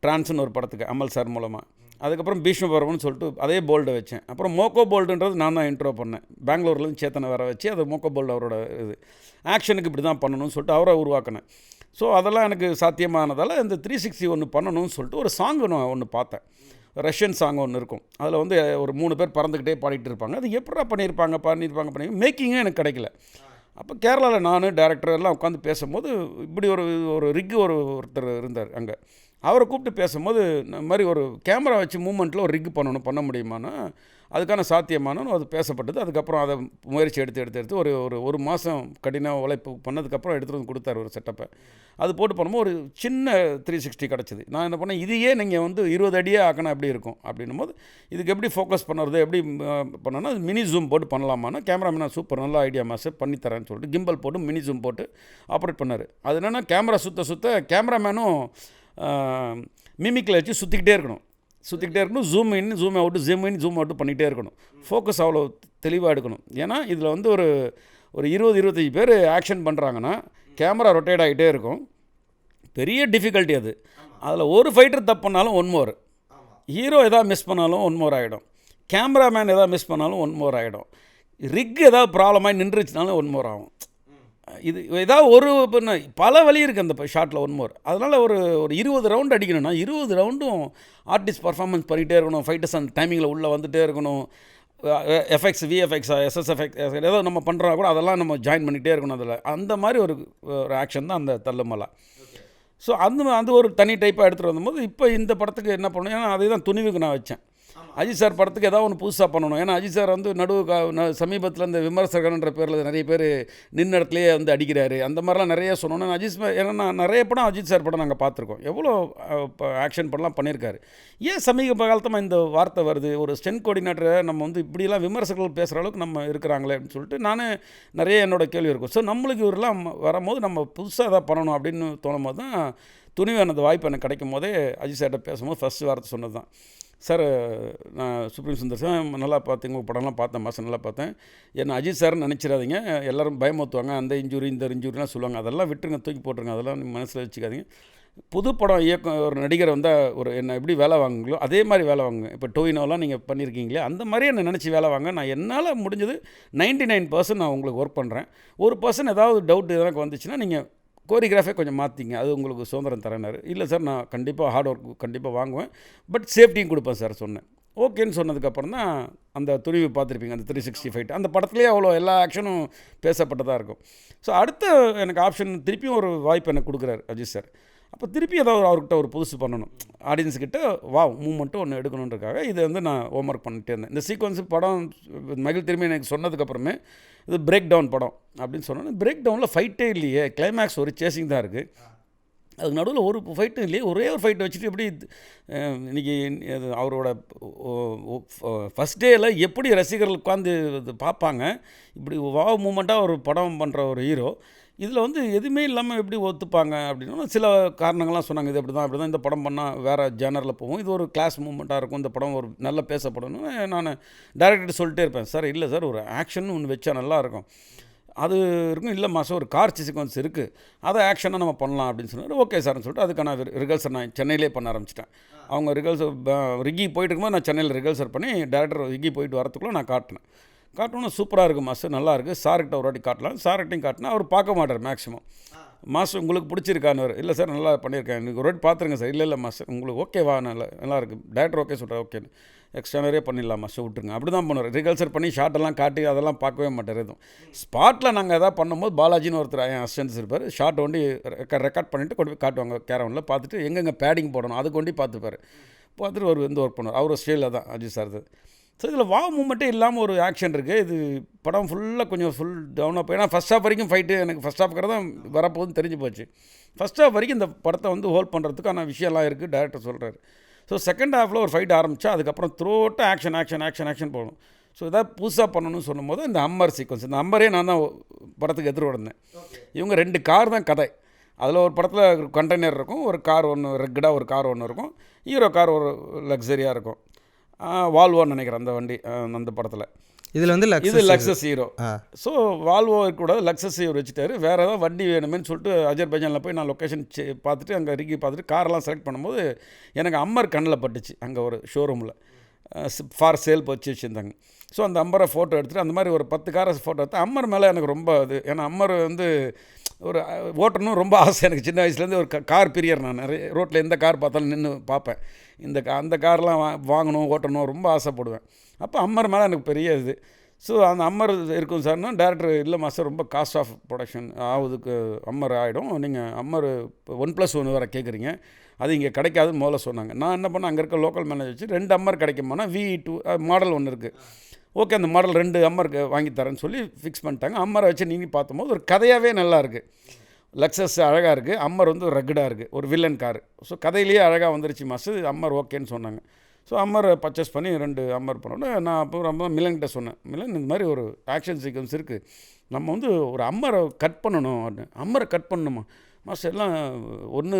ட்ரான்ஸ்னு ஒரு படத்துக்கு அமல் சார் மூலமாக. அதுக்கப்புறம் பீஷ்மபர்வம்னு சொல்லிட்டு அதே போல்டை வச்சேன். அப்புறம் மோக்கோ போல்டுன்றது நான் தான் இன்ட்ரோ பண்ணேன். பெங்களூர்லேருந்து சேத்தனை வர வச்சு அது மோக்கோ போல்டு அவரோட ஆக்ஷனுக்கு இப்படி தான் பண்ணணும்னு சொல்லிட்டு அவரை உருவாக்கினேன். ஸோ அதெல்லாம் எனக்கு சாத்தியமானதால் இந்த 360 ஒன்று பண்ணணும்னு சொல்லிட்டு ஒரு சாங் ஒன்று பார்த்தேன். ரஷ்யன் சாங் ஒன்று இருக்கும். அதில் ஒரு 3 பேர் பறந்துக்கிட்டே பாடிட்டு இருப்பாங்க. அது எப்படா பண்ணியிருப்பாங்க மேக்கிங்கே எனக்கு கிடைக்கல. அப்போ கேரளாவில் நான் டேரக்டர் எல்லாம் உட்காந்து பேசும்போது இப்படி ஒரு ரிக்கு ஒருத்தர் இருந்தார் அங்கே. அவரை கூப்பிட்டு பேசும்போது இந்த மாதிரி ஒரு கேமரா வச்சு மூமெண்ட்டில் ஒரு ரிக் பண்ண முடியுமானா அதுக்கான சாத்தியமானு அது பேசப்பட்டது. அதுக்கப்புறம் அதை முயற்சி எடுத்து ஒரு மாதம் கடின உழைப்பு பண்ணதுக்கப்புறம் எடுத்துகிட்டு வந்து கொடுத்தாரு ஒரு செட்டப்பை. அது போட்டு பண்ணும்போது ஒரு சின்ன 360 கிடச்சிது. நான் என்ன பண்ணேன், இதையே நீங்கள் 20 அடியே ஆக்கினா எப்படி இருக்கும் அப்படின்னும் போது இதுக்கு எப்படி ஃபோக்கஸ் பண்ணுறது, எப்படி பண்ணோன்னா மினி ஜூம் போட்டு பண்ணலாமான்னா கேமராமேனா சூப்பர் நல்ல ஐடியா மாஸ்டர் பண்ணித்தரேன்னு சொல்லிட்டு கிம்பல் போட்டு மினி ஜூம் போட்டு ஆப்ரேட் பண்ணார். அது என்னென்னா கேமரா சுற்ற கேமராமேனும் மிமிக்கில் வச்சு சுற்றிக்கிட்டே இருக்கணும், ஜூம் இன் ஜூம் அவுட்டு பண்ணிகிட்டே இருக்கணும். ஃபோக்கஸ் அவ்வளோ தெளிவாக எடுக்கணும். ஏன்னா இதில் ஒரு 20-25 பேர் ஆக்ஷன் பண்ணுறாங்கன்னா கேமரா ரொட்டேட் ஆகிட்டே இருக்கும். பெரிய டிஃபிகல்ட்டி அது. அதில் ஒரு ஃபைட்டர் தப்பு பண்ணாலும் 1 மோர், ஹீரோ எதாவது மிஸ் பண்ணாலும் 1 மோர் ஆகிடும், கேமராமேன் எதாவது மிஸ் பண்ணாலும் 1 மோர் ஆகிடும், ரிக் ஏதாவது ப்ராப்ளமாகி நின்றுச்சுனாலும் 1 மோர் ஆகும். இது ஏதாவது பல வழி இருக்குது அந்த ஷாட்டில் 1 மோர். அதனால் ஒரு 20 ரவுண்டு அடிக்கணும்னா 20 ரவுண்டும் ஆர்டிஸ்ட் பர்ஃபார்மன்ஸ் பண்ணிகிட்டே இருக்கணும். ஃபைட்டர்ஸ் அந்த டைமிங்கில் உள்ளே வந்துகிட்டே இருக்கணும். எஃப்எக்ஸ் விஎஃப்எக்ஸ் எஸ்எஸ்எஃப்எக்ஸ் ஏதோ நம்ம பண்ணுறா கூட அதெல்லாம் நம்ம ஜாயின் பண்ணிகிட்டே இருக்கணும். அதில் அந்த மாதிரி ஒரு ஆக்ஷன் தான் அந்த தள்ளுமலா. ஸோ அந்த ஒரு தனி டைப்பாக எடுத்துகிட்டு வந்தபோது இப்போ இந்த படத்துக்கு என்ன பண்ணணும், ஏன்னா அதே தான் துணிவுக்கு நான் வச்சேன். அஜித் சார் படத்துக்கு ஏதாவது ஒன்று புதுசாக பண்ணணும். ஏன்னா அஜித் சார் சமீபத்தில் இந்த விமர்சகர்ன்ற பேரில் நிறைய பேர் நின்ன இடத்துலையே அடிக்கிறாரு, அந்த மாதிரிலாம் நிறைய சொன்னோன்னா ஏன்னா நிறைய படம் அஜித் சார் படம் நாங்கள் பார்த்துருக்கோம். எவ்வளோ ஆக்ஷன் படம்லாம் பண்ணியிருக்காரு. ஏன் சமீப காலத்தமாக இந்த வார்த்தை வருது, ஒரு ஸ்டென்ட் கோஆர்டினேட்டரை நம்ம இப்படிலாம் விமர்சகர்கள் பேசுகிற அளவுக்கு நம்ம இருக்கிறாங்களே அப்படின்னு சொல்லிட்டு நானே நிறைய என்னோடய கேள்வி இருக்கும். ஸோ நம்மளுக்கு இவரெல்லாம் வரும்போது நம்ம புதுசாக எதாவது பண்ணணும் அப்படின்னு தோணும் போது தான் துணிவு அந்த வாய்ப்பு எனக்கு கிடைக்கும் போதே அஜித் சார்கிட்ட பேசும்போது ஃபஸ்ட்டு வார்த்தை சொன்னது தான், சார் நான் சுப்ரீம் சுந்தர் சார் நல்லா பார்த்தேன், உங்கள் படம்லாம் பார்த்தேன், மாதம் நல்லா பார்த்தேன், என்ன அஜித் சார்னு நினச்சிடாதீங்க, எல்லோரும் பயமுறுத்துவாங்க, அந்த இன்ஜுரி இந்த இன்ஜுரிலாம் சொல்லுவாங்க, அதெல்லாம் விட்டுருங்க, தூக்கி போட்டுருங்க, அதெல்லாம் நீங்கள் மனசில் வச்சுக்காதீங்க. புது படம் ஒரு நடிகர் வந்தால் என்ன எப்படி வேலை வாங்குங்களோ அதே மாதிரி வேலை வாங்குங்க. இப்போ டோயினோலாம் நீங்கள் பண்ணியிருக்கீங்களே அந்த மாதிரி என்னை நினச்சி வேலை வாங்க. நான் என்னால் முடிஞ்சது 99% நான் உங்களுக்கு ஒர்க் பண்ணுறேன். 1% ஏதாவது டவுட் எனக்கு வந்துச்சுன்னா நீங்கள் கோரியோகிராஃபே கொஞ்சம் மாற்றிங்க, அது உங்களுக்கு சுதந்திரம் தரேனாரு. இல்லை சார் நான் கண்டிப்பாக ஹார்ட் ஒர்க் கண்டிப்பாக வாங்குவேன், பட் சேஃப்டியும் கொடுப்பேன் சார் சொன்னேன். ஓகேன்னு சொன்னதுக்கப்புறம் தான் அந்த துணிவு பார்த்துருப்பீங்க, அந்த 360 ஃபைட் அந்த படத்துலேயே அவ்வளோ எல்லா ஆக்ஷனும் பேசப்பட்டதாக இருக்கும். ஸோ அடுத்த எனக்கு ஆப்ஷன் திருப்பியும் ஒரு வாய்ப்பு எனக்கு கொடுக்குறாரு அஜித் சார். அப்போ திருப்பி ஏதாவது அவர்கிட்ட ஒரு புதுசு பண்ணணும், ஆடியன்ஸுக்கிட்ட மூமெண்ட்டு ஒன்று எடுக்கணுன்றக்காக இதை வந்து நான் ஹோம்ஒர்க் பண்ணிகிட்டே இருந்தேன். இந்த சீக்வன்ஸு படம் மகிழ் திரும்பி எனக்கு சொன்னதுக்கப்புறமே இது பிரேக் டவுன் படம் அப்படின்னு சொன்னோன்னே, பிரேக் டவுனில் ஃபைட்டே இல்லையே, கிளைமேக்ஸ் ஒரு சேசிங் தான் இருக்குது, அதுக்கு நடுவில் ஒரு ஃபைட்டும் இல்லையே, ஒரே ஒரு ஃபைட்டை வச்சுட்டு எப்படி இன்றைக்கி அவரோட ஃபஸ்ட் டேயில் எப்படி ரசிகர்கள் உட்காந்து பார்ப்பாங்க, இப்படி மூமெண்ட்டாக ஒரு படம் பண்ணுற ஒரு ஹீரோ இதில் வந்து எதுவுமே இல்லாமல் எப்படி ஒத்துப்பாங்க அப்படின்னா சில காரணங்கள்லாம் சொன்னாங்க. இது அப்படி தான் இந்த படம் பண்ணால் வேறு ஜேனரில் போகும், இது ஒரு கிளாஸ் மூமெண்ட்டாக இருக்கும், இந்த படம் ஒரு நல்ல பேசப்படணும்னு நான் டேரக்டர்கிட்ட சொல்லிட்டே இருப்பேன். சார் இல்லை சார், ஒரு ஆக்ஷன் ஒன்று வச்சா நல்லாயிருக்கும், அது இருக்கும், இல்லை மாதம் ஒரு கார் சீக்வன்ஸ் இருக்குது, அதை ஆக்ஷனாக நம்ம பண்ணலாம் அப்படின்னு சொன்னார். ஓகே சார்னு சொல்லிட்டு அதுக்கான ரிகல்சர் நான் சென்னையிலே பண்ண ஆரம்பிச்சிட்டேன். அவங்க ரிகல்சர் ரிக்கி போயிட்டு இருக்கும்போது நான் சென்னையில் ரிகல்சர் பண்ணி டேரக்டர் ரிக்கி போயிட்டு வரத்துக்குள்ளே நான் காட்டணும் சூப்பராக இருக்குது மாஸ்டர், நல்லா இருக்குது, சார்கிட்ட ஒரு வாட்டி காட்டலாம், சார்கிட்டையும் காட்டினா அவர் பார்க்க மாட்டார் மேக்ஸிமம். மாஸ்டர் உங்களுக்கு பிடிச்சிருக்கான்னு, இல்லை சார் நல்லா பண்ணியிருக்கேன், எனக்கு ஒரு வாட்டி பார்த்துருங்க சார், இல்லை மாஸ்டர் உங்களுக்கு ஓகேவா, நல்லா இருக்குது, டேரக்டர் ஓகே சொல்கிறார், ஓகேன்னு எக்ஸ்ட்ரா நிறைய பண்ணிடலாம் மாஸ்டர் விட்டுருங்க, அப்படி தான் பண்ணுவார். ரிகல்சர் பண்ணி ஷார்ட்டெல்லாம் காட்டி அதெல்லாம் பார்க்கவே மாட்டார். எதுவும் ஸ்பாட்டில் நாங்கள் எதாவது பண்ணும்போது பாலாஜின்னு ஒருத்தர் என் அசிஸ்டன்ஸ் இருப்பார், ஷார்ட் ஒண்டி ரெக்கார்ட் பண்ணிவிட்டு கொண்டு போய் காட்டுவாங்க கேரவனில், பார்த்துட்டு எங்கெங்கே பேடிங் போடணும் அது கொண்டு பார்த்துப்பார், பார்த்துட்டு ஒரு ஒர்க் பண்ணுவார். அவர் ஸ்டைலில் தான் அஜித் சார். ஸோ இதில் மூமெண்ட்டே இல்லாமல் ஒரு ஆக்ஷன் இருக்குது. இது படம் ஃபுல்லாக கொஞ்சம் ஃபுல் டவுனாக போய், ஏன்னா ஃபஸ்ட் ஹாஃப் வரைக்கும் ஃபைட்டு எனக்கு ஃபஸ்ட் ஹாஃப்க்கு தான் வரப்போகுதுன்னு தெரிஞ்சு போச்சு. ஃபஸ்ட் ஹாஃப் வரைக்கும் இந்த படத்தை வந்து ஹோல்ட் பண்ணுறதுக்கான விஷயம்லாம் இருக்குது, டேரக்டர் சொல்கிறார். ஸோ செகண்ட் ஹாஃபில் ஒரு ஃபைட் ஆரம்பித்தா அதுக்கப்புறம் த்ரோட்டாக ஆக்ஷன் போகணும். ஸோ எதாவது புதுசாக பண்ணணும்னு சொல்லும்போது இந்த அம்மர் சீக்வன்ஸ், இந்த அம்மரே நான் தான் படத்துக்கு எடுத்துகிட்டு வந்தேன். இவங்க 2 கார் தான் கதை. அதில் ஒரு படத்தில் கண்டெய்னர் இருக்கும், ஒரு கார் ஒன்று ரெக்கடாக ஒரு கார் ஒன்று இருக்கும், ஹீரோ கார் ஒரு லக்ஸரியாக இருக்கும், வால்வோன்னு நினைக்கிறேன் அந்த வண்டி அந்த படத்தில். இதில் வந்து இது லக்ஸஸ் ஹீரோ. ஸோ வால்வோ இருக்கக்கூடாது, லக்ஸஸ் ஹீரோ வச்சுட்டாரு. வேறு ஏதாவது வண்டி வேணுமேன்னு சொல்லிட்டு அஜர்பைஜானில் போய் நான் லொக்கேஷன் பார்த்துட்டு அங்கே ரிக்கி பார்த்துட்டு காரெல்லாம் செலக்ட் பண்ணும்போது எனக்கு அம்மர் கண்ணில் பட்டுச்சு. அங்கே ஒரு ஷோரூமில் ஃபார் சேல் வச்சு வச்சுருந்தாங்க. ஸோ அந்த அம்மரை ஃபோட்டோ எடுத்துகிட்டு அந்த மாதிரி ஒரு 10 காரை ஃபோட்டோ எடுத்து அம்மர் மேலே எனக்கு ரொம்ப இது, ஏன்னா அம்மர் வந்து ஒரு ஓட்டணும் ரொம்ப ஆசை எனக்கு சின்ன வயசுலேருந்து. ஒரு கார் பிரியர், நான் நிறைய ரோட்டில் எந்த கார் பார்த்தாலும் நின்று பார்ப்பேன், அந்த கார்லாம் வாங்கணும் ஓட்டணும் ரொம்ப ஆசைப்படுவேன். அப்போ அம்மர் மேலே எனக்கு பெரிய இது. ஸோ அந்த அம்மர் இருக்கும் சார்னா டேரக்டர், இல்லை மாஸ்டர் ரொம்ப காஸ்ட் ஆஃப் ப்ரொடக்ஷன் ஆகுதுக்கு அம்மர் ஆகிடும், நீங்கள் அம்மர் 1+1 வேறு கேட்குறீங்க, அது இங்கே கிடைக்காதுன்னு முதல்ல சொன்னாங்க. நான் என்ன பண்ணேன், அங்கே இருக்க லோக்கல் மேனேஜர் வச்சு 2 அம்மர் கிடைக்குமானா V2 மாடல் ஒன்று இருக்குது, ஓகே அந்த மாடல் 2 அம்மருக்கு வாங்கி தரேன்னு சொல்லி ஃபிக்ஸ் பண்ணிட்டாங்க. அம்மரை வச்சு நீங்கள் பார்த்தம்போது ஒரு கதையாகவே நல்லா இருக்குது. லக்ஸஸ் அழகாக இருக்குது, அம்மர் வந்து ரக்கடாக இருக்குது, ஒரு வில்லன் காரு. ஸோ கதையிலேயே அழகாக வந்துருச்சு மாஸ்டர், அம்மர் ஓகேன்னு சொன்னாங்க. ஸோ அம்மரை பர்ச்சேஸ் பண்ணி 2 அம்மர் பண்ணோன்னே நான் அப்போ ரொம்ப மிலன்கிட்ட சொன்னேன், மிலன் இந்த மாதிரி ஒரு ஆக்ஷன் சீக்வன்ஸ் இருக்குது, நம்ம வந்து ஒரு அம்மரை கட் பண்ணணும். அம்மரை கட் பண்ணணுமா மாஸ்டர், எல்லாம் ஒன்று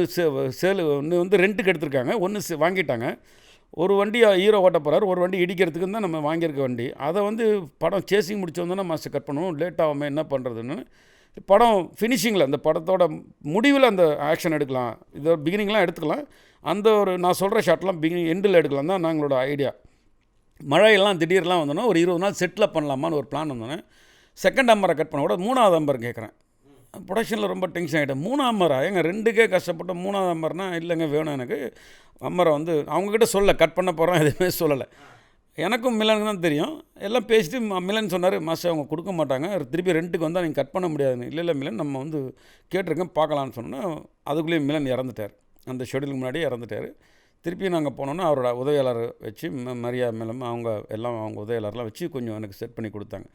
ஒன்று வந்து ரெண்ட்டுக்கு எடுத்திருக்காங்க, ஒன்று வாங்கிட்டாங்க, ஒரு வண்டி ஹீரோ ஓட்ட போகிறார், ஒரு வண்டி இடிக்கிறதுக்கு தான் நம்ம வாங்கியிருக்க வண்டி, அதை வந்து படம் சேசிங் முடிச்சு வந்தோன்னா மாஸ்டர் கட் பண்ணணும், லேட் ஆகாமல் என்ன பண்ணுறதுன்னு. படம் ஃபினிஷிங்கில் அந்த படத்தோட முடிவில் அந்த ஆக்ஷன் எடுக்கலாம், இதோட பிகினிங்லாம் எடுத்துக்கலாம், அந்த ஒரு நான் சொல்கிற ஷாட்லாம் எண்டில் எடுக்கலாம் தான் நாங்களோட ஐடியா. மழையெல்லாம் திடீர்லாம் வந்தோன்னா ஒரு 20 நாள் செட்டில் பண்ணலாமான்னு ஒரு பிளான் வந்தோன்னே செகண்ட் அம்மரை கட் பண்ண கூட 3வது அம்மர் கேட்குறேன். ப்ரொடக்ஷனில் ரொம்ப டென்ஷன் ஆகிட்டேன். 3 அம்மரா எங்க 2க்கே கஷ்டப்பட்ட 3வது அம்மர்னா இல்லைங்க வேணும் எனக்கு. அம்மரை வந்து அவங்கக்கிட்ட சொல்ல கட் பண்ண போகிறோம் எதுவுமே சொல்லலை. எனக்கும் மிலனுக்கு தான் தெரியும். எல்லாம் பேசிட்டு மிலன் சொன்னார், மாஸ்டர் அவங்க கொடுக்க மாட்டாங்க, திருப்பி ரெண்ட்டுக்கு வந்தால் நீங்கள் கட் பண்ண முடியாதுன்னு. இல்லை மிலன் நம்ம வந்து கேட்டிருக்கேன் பார்க்கலான்னு சொன்னோன்னா அதுக்குள்ளேயே மிலன் இறந்துட்டார், அந்த ஷெடியூலுக்கு முன்னாடியே இறந்துட்டார். திருப்பி நாங்கள் போனோன்னா அவரோட உதவியாளர் வச்சு மரியா மேலம் அவங்க எல்லாம் அவங்க உதவியாளர்லாம் வச்சு கொஞ்சம் எனக்கு செட் பண்ணி கொடுத்தாங்க.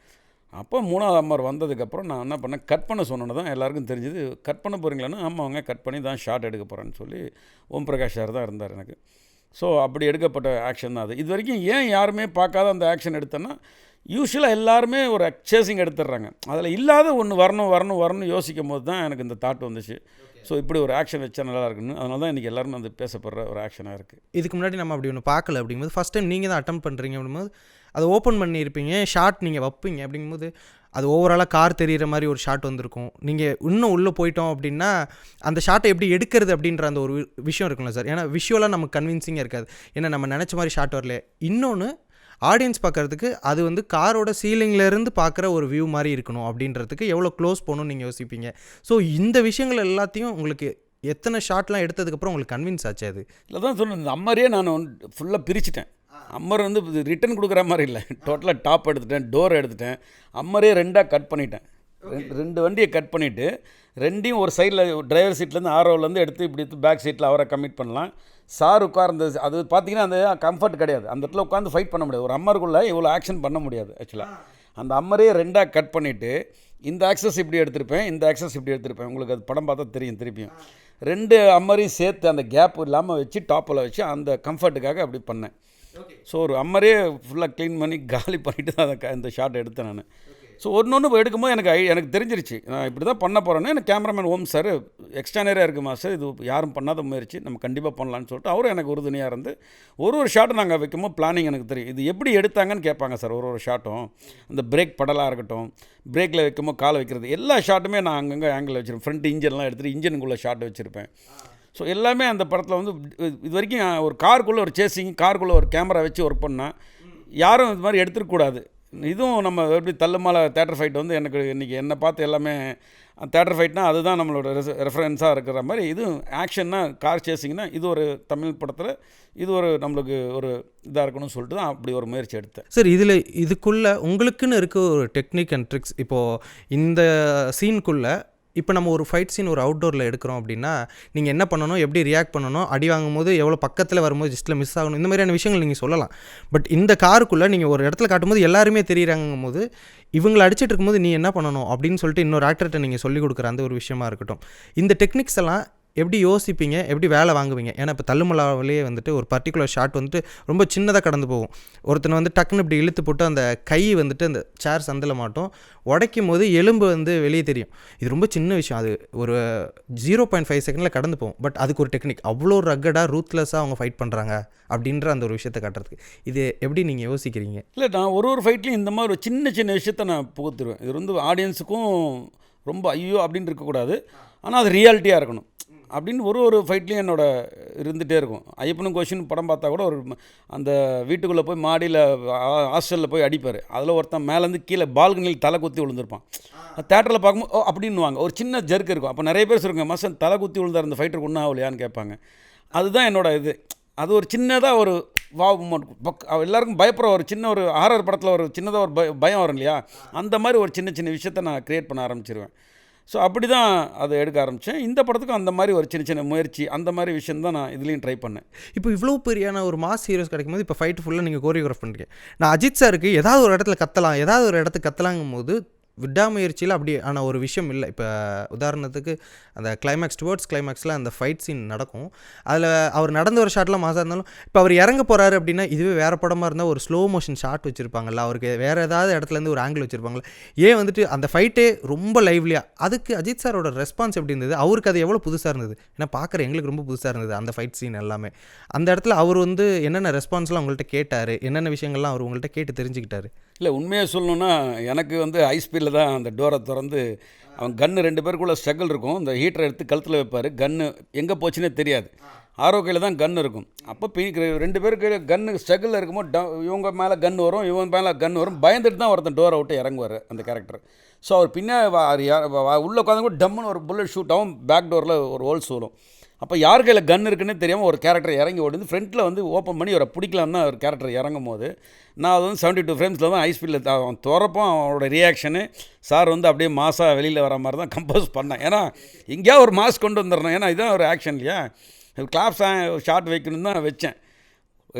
அப்போ 3வது அம்மர் வந்ததுக்கப்புறம் நான் என்ன பண்ணேன், கட் பண்ண சொன்னோன்னு தான் எல்லாருக்கும் தெரிஞ்சுது. கட் பண்ண போகிறீங்களான்னா ஆமாம் அவங்க கட் பண்ணி தான் ஷார்ட் எடுக்க போகிறேன்னு சொல்லி ஓம் பிரகாஷ் சார் தான் இருந்தார் எனக்கு. ஸோ அப்படி எடுக்கப்பட்ட ஆக்ஷன் தான் அது. இது வரைக்கும் ஏன் யாருமே பார்க்காத அந்த ஆக்ஷன் எடுத்தேன்னா, யூஸ்வலாக எல்லாருமே ஒரு சேசிங் எடுத்துடுறாங்க, அதில் இல்லாத ஒன்று வரணும் யோசிக்கும் போது தான் எனக்கு இந்த தாட் வந்துச்சு. ஸோ இப்படி ஒரு ஆக்ஷன் வச்சா நல்லா இருக்குன்னு, அதனால தான் இன்றைக்கி எல்லாருமே வந்து பேசப்படுற ஒரு ஆக்ஷனாக இருக்குது. இதுக்கு முன்னாடி நம்ம அப்படி ஒன்று பார்க்கல அப்படிங்கும்போது ஃபஸ்ட் டைம் நீங்கள் தான் அட்டம் பண்ணுறீங்க அப்படிங்கும்போது அதை ஓப்பன் பண்ணியிருப்பீங்க, ஷார்ட் நீங்கள் வைப்பீங்க அப்படிங்கும்போது அது ஓவராலாக கார் தெரிகிற மாதிரி ஒரு ஷாட் வந்திருக்கும். நீங்கள் இன்னும் உள்ளே போயிட்டோம் அப்படின்னா அந்த ஷாட்டை எப்படி எடுக்கிறது அப்படின்ற அந்த ஒரு விஷயம் இருக்குல்ல சார். ஏன்னா விஷுவலாக நமக்கு கன்வின்சிங்காக இருக்காது, ஏன்னா நம்ம நினச்ச மாதிரி ஷாட் வரல. இன்னொன்று ஆடியன்ஸ் பார்க்குறதுக்கு அது வந்து காரோட சீலிங்லேருந்து பார்க்குற ஒரு வியூ மாதிரி இருக்கணும் அப்படின்றதுக்கு எவ்வளோ க்ளோஸ் போகணும்னு நீங்கள் யோசிப்பீங்க. ஸோ இந்த விஷயங்கள் எல்லாத்தையும் உங்களுக்கு எத்தனை ஷாட்லாம் எடுத்ததுக்கப்புறம் உங்களுக்கு கன்வின்ஸ் ஆச்சு? அது இல்லை தான் சொன்னேன், இந்த அம்மரையே நான் ஃபுல்லாக பிரிச்சுட்டேன். அம்மர் வந்து ரிட்டன் கொடுக்குற மாதிரி இல்லை, டோட்டலாக டாப் எடுத்துட்டேன், டோர் எடுத்துட்டேன், அம்மரே 2ஆக கட் பண்ணிட்டேன். ரெண்டு வண்டியை கட் பண்ணிவிட்டு ரெண்டையும் ஒரு சைடில் டிரைவர் சீட்லேருந்து ஆரோவிலேருந்து எடுத்து இப்படி பேக் சீட்டில் அவரை கமிட் பண்ணலாம். சார் உட்கார்ந்து அது பார்த்தீங்கன்னா அந்த கம்ஃபர்ட் கிடையாது, அந்த இடத்துல உட்காந்து ஃபைட் பண்ண முடியாது. ஒரு அம்மருக்குள்ளே இவ்வளோ ஆக்ஷன் பண்ண முடியாது ஆக்சுவலாக. அந்த அம்மரே ரெண்டாக கட் பண்ணிவிட்டு இந்த ஆக்சஸ் இப்படி எடுத்திருப்பேன், இந்த ஆக்சஸ் இப்படி எடுத்திருப்பேன். உங்களுக்கு அது படம் பார்த்தா தெரியும். திருப்பியும் ரெண்டு அம்மரையும் சேர்த்து அந்த கேப் இல்லாமல் வச்சு டாப்பில் வச்சு அந்த கம்ஃபர்ட்டுக்காக அப்படி பண்ணேன். ஸோ ஒரு அம்மரே ஃபுல்லாக க்ளீன் பண்ணி காலி பண்ணிவிட்டு தான் அந்த ஷாட் எடுத்தேன் நான். ஸோ ஒன்று எடுக்கும்போது எனக்கு தெரிஞ்சிருச்சு நான் இப்படி தான் பண்ண போகிறேன்னு. எனக்கு கேமராமேன் ஓம் சார் எக்ஸ்ட்ரானரியாக இருக்குது மாஸ்டர், இது யாரும் பண்ணாத முயற்சி, நம்ம கண்டிப்பாக பண்ணலான்னு சொல்லிட்டு அவரும் எனக்கு உறுதுணையாக இருந்து ஒரு ஷாட்டும் நாங்கள் வைக்கும்போது பிளானிங் எனக்கு தெரியும். இது எப்படி எடுத்தாங்கன்னு கேட்பாங்க சார். ஒரு ஷாட்டும் அந்த பிரேக் படலாக இருக்கட்டும், பிரேக்கில் வைக்கும்போது காலை வைக்கிறது, எல்லா ஷாட்டுமே நான் அங்கங்கே ஆங்கிள் வச்சுருப்பேன். ஃப்ரண்ட் இன்ஜின்லாம் எடுத்துகிட்டு இன்ஜினுக்குள்ளே ஷாட் வச்சுருப்பேன். ஸோ எல்லாமே அந்த படத்தில் வந்து இது வரைக்கும் ஒரு காருக்குள்ளே ஒரு சேசிங், காருக்குள்ளே ஒரு கேமரா வச்சு ஒர்க் பண்ணால் யாரும் இது மாதிரி எடுத்துருக்கூடாது. இதுவும் நம்ம எப்படி தள்ளுமால தேட்டர் ஃபைட் வந்து எனக்கு இன்றைக்கி என்னை பார்த்து எல்லாமே தேட்டர் ஃபைட்னால் அதுதான் நம்மளோட ரெஃபரன்ஸாக இருக்கிற மாதிரி, இதுவும் ஆக்ஷன்னா கார் சேசிங்னா இது ஒரு தமிழ் படத்தில் இது ஒரு நம்மளுக்கு ஒரு இதாக இருக்கணும்னு சொல்லிட்டு தான் அப்படி ஒரு முயற்சி எடுத்தேன். சார் இதில் இதுக்குள்ளே உங்களுக்குன்னு இருக்க ஒரு டெக்னிக் அண்ட் ட்ரிக்ஸ், இப்போது இந்த சீனுக்குள்ளே இப்போ நம்ம ஒரு ஃபைட் சீன் ஒரு அவுட்டோரில் எடுக்கிறோம் அப்படின்னா நீங்கள் என்ன பண்ணணும், எப்படி ரியாக்ட் பண்ணணும், அடி வாங்கும் போது எவ்வளோ பக்கத்தில் வரும்போது ஜஸ்ட்டில் மிஸ் ஆகணும், இந்த மாதிரியான விஷயங்கள் நீங்கள் சொல்லலாம். பட் இந்த காருக்குள்ளே நீங்கள் ஒரு இடத்துல காட்டும்போது எல்லாருமே தெரியுறாங்கும் போது இவங்களை அடிச்சிட்டு இருக்கும்போது நீ என்ன பண்ணணும் அப்படின்னு சொல்லிட்டு இன்னொரு ஆக்டர்கிட்ட நீங்கள் சொல்லிக் கொடுக்குற அந்த ஒரு விஷயமா இருக்கட்டும். இந்த டெக்னிக்ஸ் எல்லாம் எப்படி யோசிப்பீங்க, எப்படி வேலை வாங்குவீங்க? ஏன்னா இப்போ தள்ளுமலாவிலேயே வந்துட்டு ஒரு பர்டிகுலர் ஷாட் வந்துட்டு ரொம்ப சின்னதாக கடந்து போகும். ஒருத்தனை வந்து டக்குன்னு இப்படி இழுத்து போட்டு அந்த கை வந்துட்டு அந்த சேர் சந்தில் மாட்டோம், உடைக்கும் போது எலும்பு வந்து வெளியே தெரியும். இது ரொம்ப சின்ன விஷயம், அது ஒரு 0.5 செகண்டில் கடந்து போகும். பட் அதுக்கு ஒரு டெக்னிக், அவ்வளோ ரக்கடாக ரூத்லெஸ்ஸாக அவங்க ஃபைட் பண்ணுறாங்க அப்படின்ற அந்த ஒரு விஷயத்தை காட்டுறதுக்கு இது எப்படி நீங்கள் யோசிக்கிறீங்க? இல்லை, நான் ஒரு ஃபைட்லையும் இந்த மாதிரி ஒரு சின்ன சின்ன விஷயத்தை நான் புகுத்துருவேன். இது வந்து ஆடியன்ஸுக்கும் ரொம்ப ஐயோ அப்படின்னு இருக்கக்கூடாது, ஆனால் அது ரியாலிட்டியாக இருக்கணும் அப்படின்னு ஒரு ஃபைட்லேயும் என்னோட இருந்துகிட்டே இருக்கும். ஐயப்பனும் கோஷின் படம் பார்த்தா கூட ஒரு அந்த வீட்டுக்குள்ளே போய் மாடியில் ஹாஸ்டலில் போய் அடிப்பார். அதில் ஒருத்தன் மேலேருந்து கீழே பால்கனியில் தலை குத்தி விழுந்திருப்பான். தேட்டரில் பார்க்கும்போது அப்படின்னுவாங்க, ஒரு சின்ன ஜர்க்கு இருக்கும். அப்போ நிறைய பேர் சொல்லுங்க, மாசம் தலை குத்தி விழுந்தார் அந்த ஃபைட்டருக்கு ஒன்றும் ஆகலையான்னு கேட்பாங்க. அதுதான் என்னோட இது. அது ஒரு சின்னதாக ஒரு எல்லாருக்கும் பயப்படுற ஒரு சின்ன ஒரு ஹாரர் படத்தில் ஒரு சின்னதாக ஒரு பயம் வரும் இல்லையா, அந்த மாதிரி ஒரு சின்ன சின்ன விஷயத்தை நான் க்ரியேட் பண்ண ஆரம்பிச்சிருவேன். ஸோ அப்படி தான் அதை எடுக்க ஆரம்பித்தேன். இந்த படத்துக்கும் அந்த மாதிரி ஒரு சின்ன சின்ன முயற்சி, அந்த மாதிரி விஷயம் தான் நான் இதுலேயும் ட்ரை பண்ணேன். இப்போ இவ்வளோ பெரியான ஒரு மாஸ் ஹீரோஸ் கிடைக்கும்போது இப்போ ஃபைட் ஃபுல்லாக நீங்கள் கோரியோகிராஃப் பண்ணுறீங்க. நான் அஜித் சாருக்கு ஏதாவது ஒரு இடத்துல கத்தலாம், ஏதாவது ஒரு இடத்துக்கு கத்தலாங்கும் போது விடாமுயற்சியில் அப்படி ஆனால் ஒரு விஷயம் இல்லை. இப்போ உதாரணத்துக்கு அந்த கிளைமேக்ஸ் டுவர்ட்ஸ் கிளைமேக்ஸில் அந்த ஃபைட் சீன் நடக்கும். அதில் அவர் நடந்த ஒரு ஷாட்லாம் மாசாக இருந்தாலும் இப்போ அவர் இறங்க போகிறாரு அப்படின்னா இதுவே வேறு படமாக இருந்தால் ஒரு ஸ்லோ மோஷன் ஷாட் வச்சுருப்பாங்கல்ல, அவருக்கு வேறு ஏதாவது இடத்துலேருந்து ஒரு ஆங்கிள் வச்சுருப்பாங்களே, ஏன் வந்துட்டு அந்த ஃபைட்டே ரொம்ப லைவ்லியாக. அதுக்கு அஜித் சாரோட ரெஸ்பான்ஸ் எப்படி இருந்தது? அவருக்கு அது எவ்வளோ புதுசாக இருந்தது? ஏன்னா பார்க்குற எங்களுக்கு ரொம்ப புதுசாக இருந்தது அந்த ஃபைட் சீன் எல்லாமே. அந்த இடத்துல அவர் வந்து என்னென்ன ரெஸ்பான்ஸ்லாம் உங்கள்கிட்ட கேட்டார், என்னென்ன விஷயங்கள்லாம் அவர் உங்கள்கிட்ட கேட்டு தெரிஞ்சுக்கிட்டாரு? இல்லை, உண்மையாக சொல்லணுன்னா எனக்கு வந்து ஹை ஸ்பீடில் தான் அந்த டோரை திறந்து அவன் கன்று 2 பேருக்குள்ளே ஸ்ட்ரகிள் இருக்கும். இந்த ஹீட்டரை எடுத்து கழுத்தில் வைப்பார், கன்று எங்கே போச்சுன்னே தெரியாது. ஆரோக்கியில் தான் கன்று இருக்கும். அப்போ 2 பேருக்கு கன்று ஸ்ட்ரகிளில் இருக்கும்போது இவங்க மேலே கன்று வரும், இவங்க மேலே கன்று வரும், பயந்துட்டு தான் ஒருத்தன் டோரை விட்டு இறங்குவார் அந்த கேரக்டர். ஸோ அவர் பின்னாடி உள்ளே உட்காந்து கூட டம்முன்னு ஒரு புல்லட் ஷூட் ஆகும், பேக் டோரில் ஒரு ஹோல்ஸ் வரும். அப்போ யார் கையில் கன் இருக்குன்னு தெரியாமல் ஒரு கேரக்டர் இறங்கி ஓடுது. ஃப்ரண்ட்டில் வந்து ஓப்பன் பண்ணி அவரை பிடிக்கலான்னு தான் ஒரு கேரக்டர் இறங்கும் போது நான் அது வந்து 72 ஃப்ரேம்ஸில் தான் ஹை ஸ்பீடில் அவன் திறப்போம், அவனோட ரியாக்ஷனு சார் வந்து அப்படியே மாசாக வெளியில் வர மாதிரி தான் கம்போஸ் பண்ணேன். ஏன்னா எங்கேயா ஒரு மாஸ் கொண்டு வந்துடணும், ஏன்னா இதுதான் ஒரு ஆக்ஷன் இல்லையா, கிளாப்ஸ் ஷார்ட் வைக்கணும்னு தான் வச்சேன்.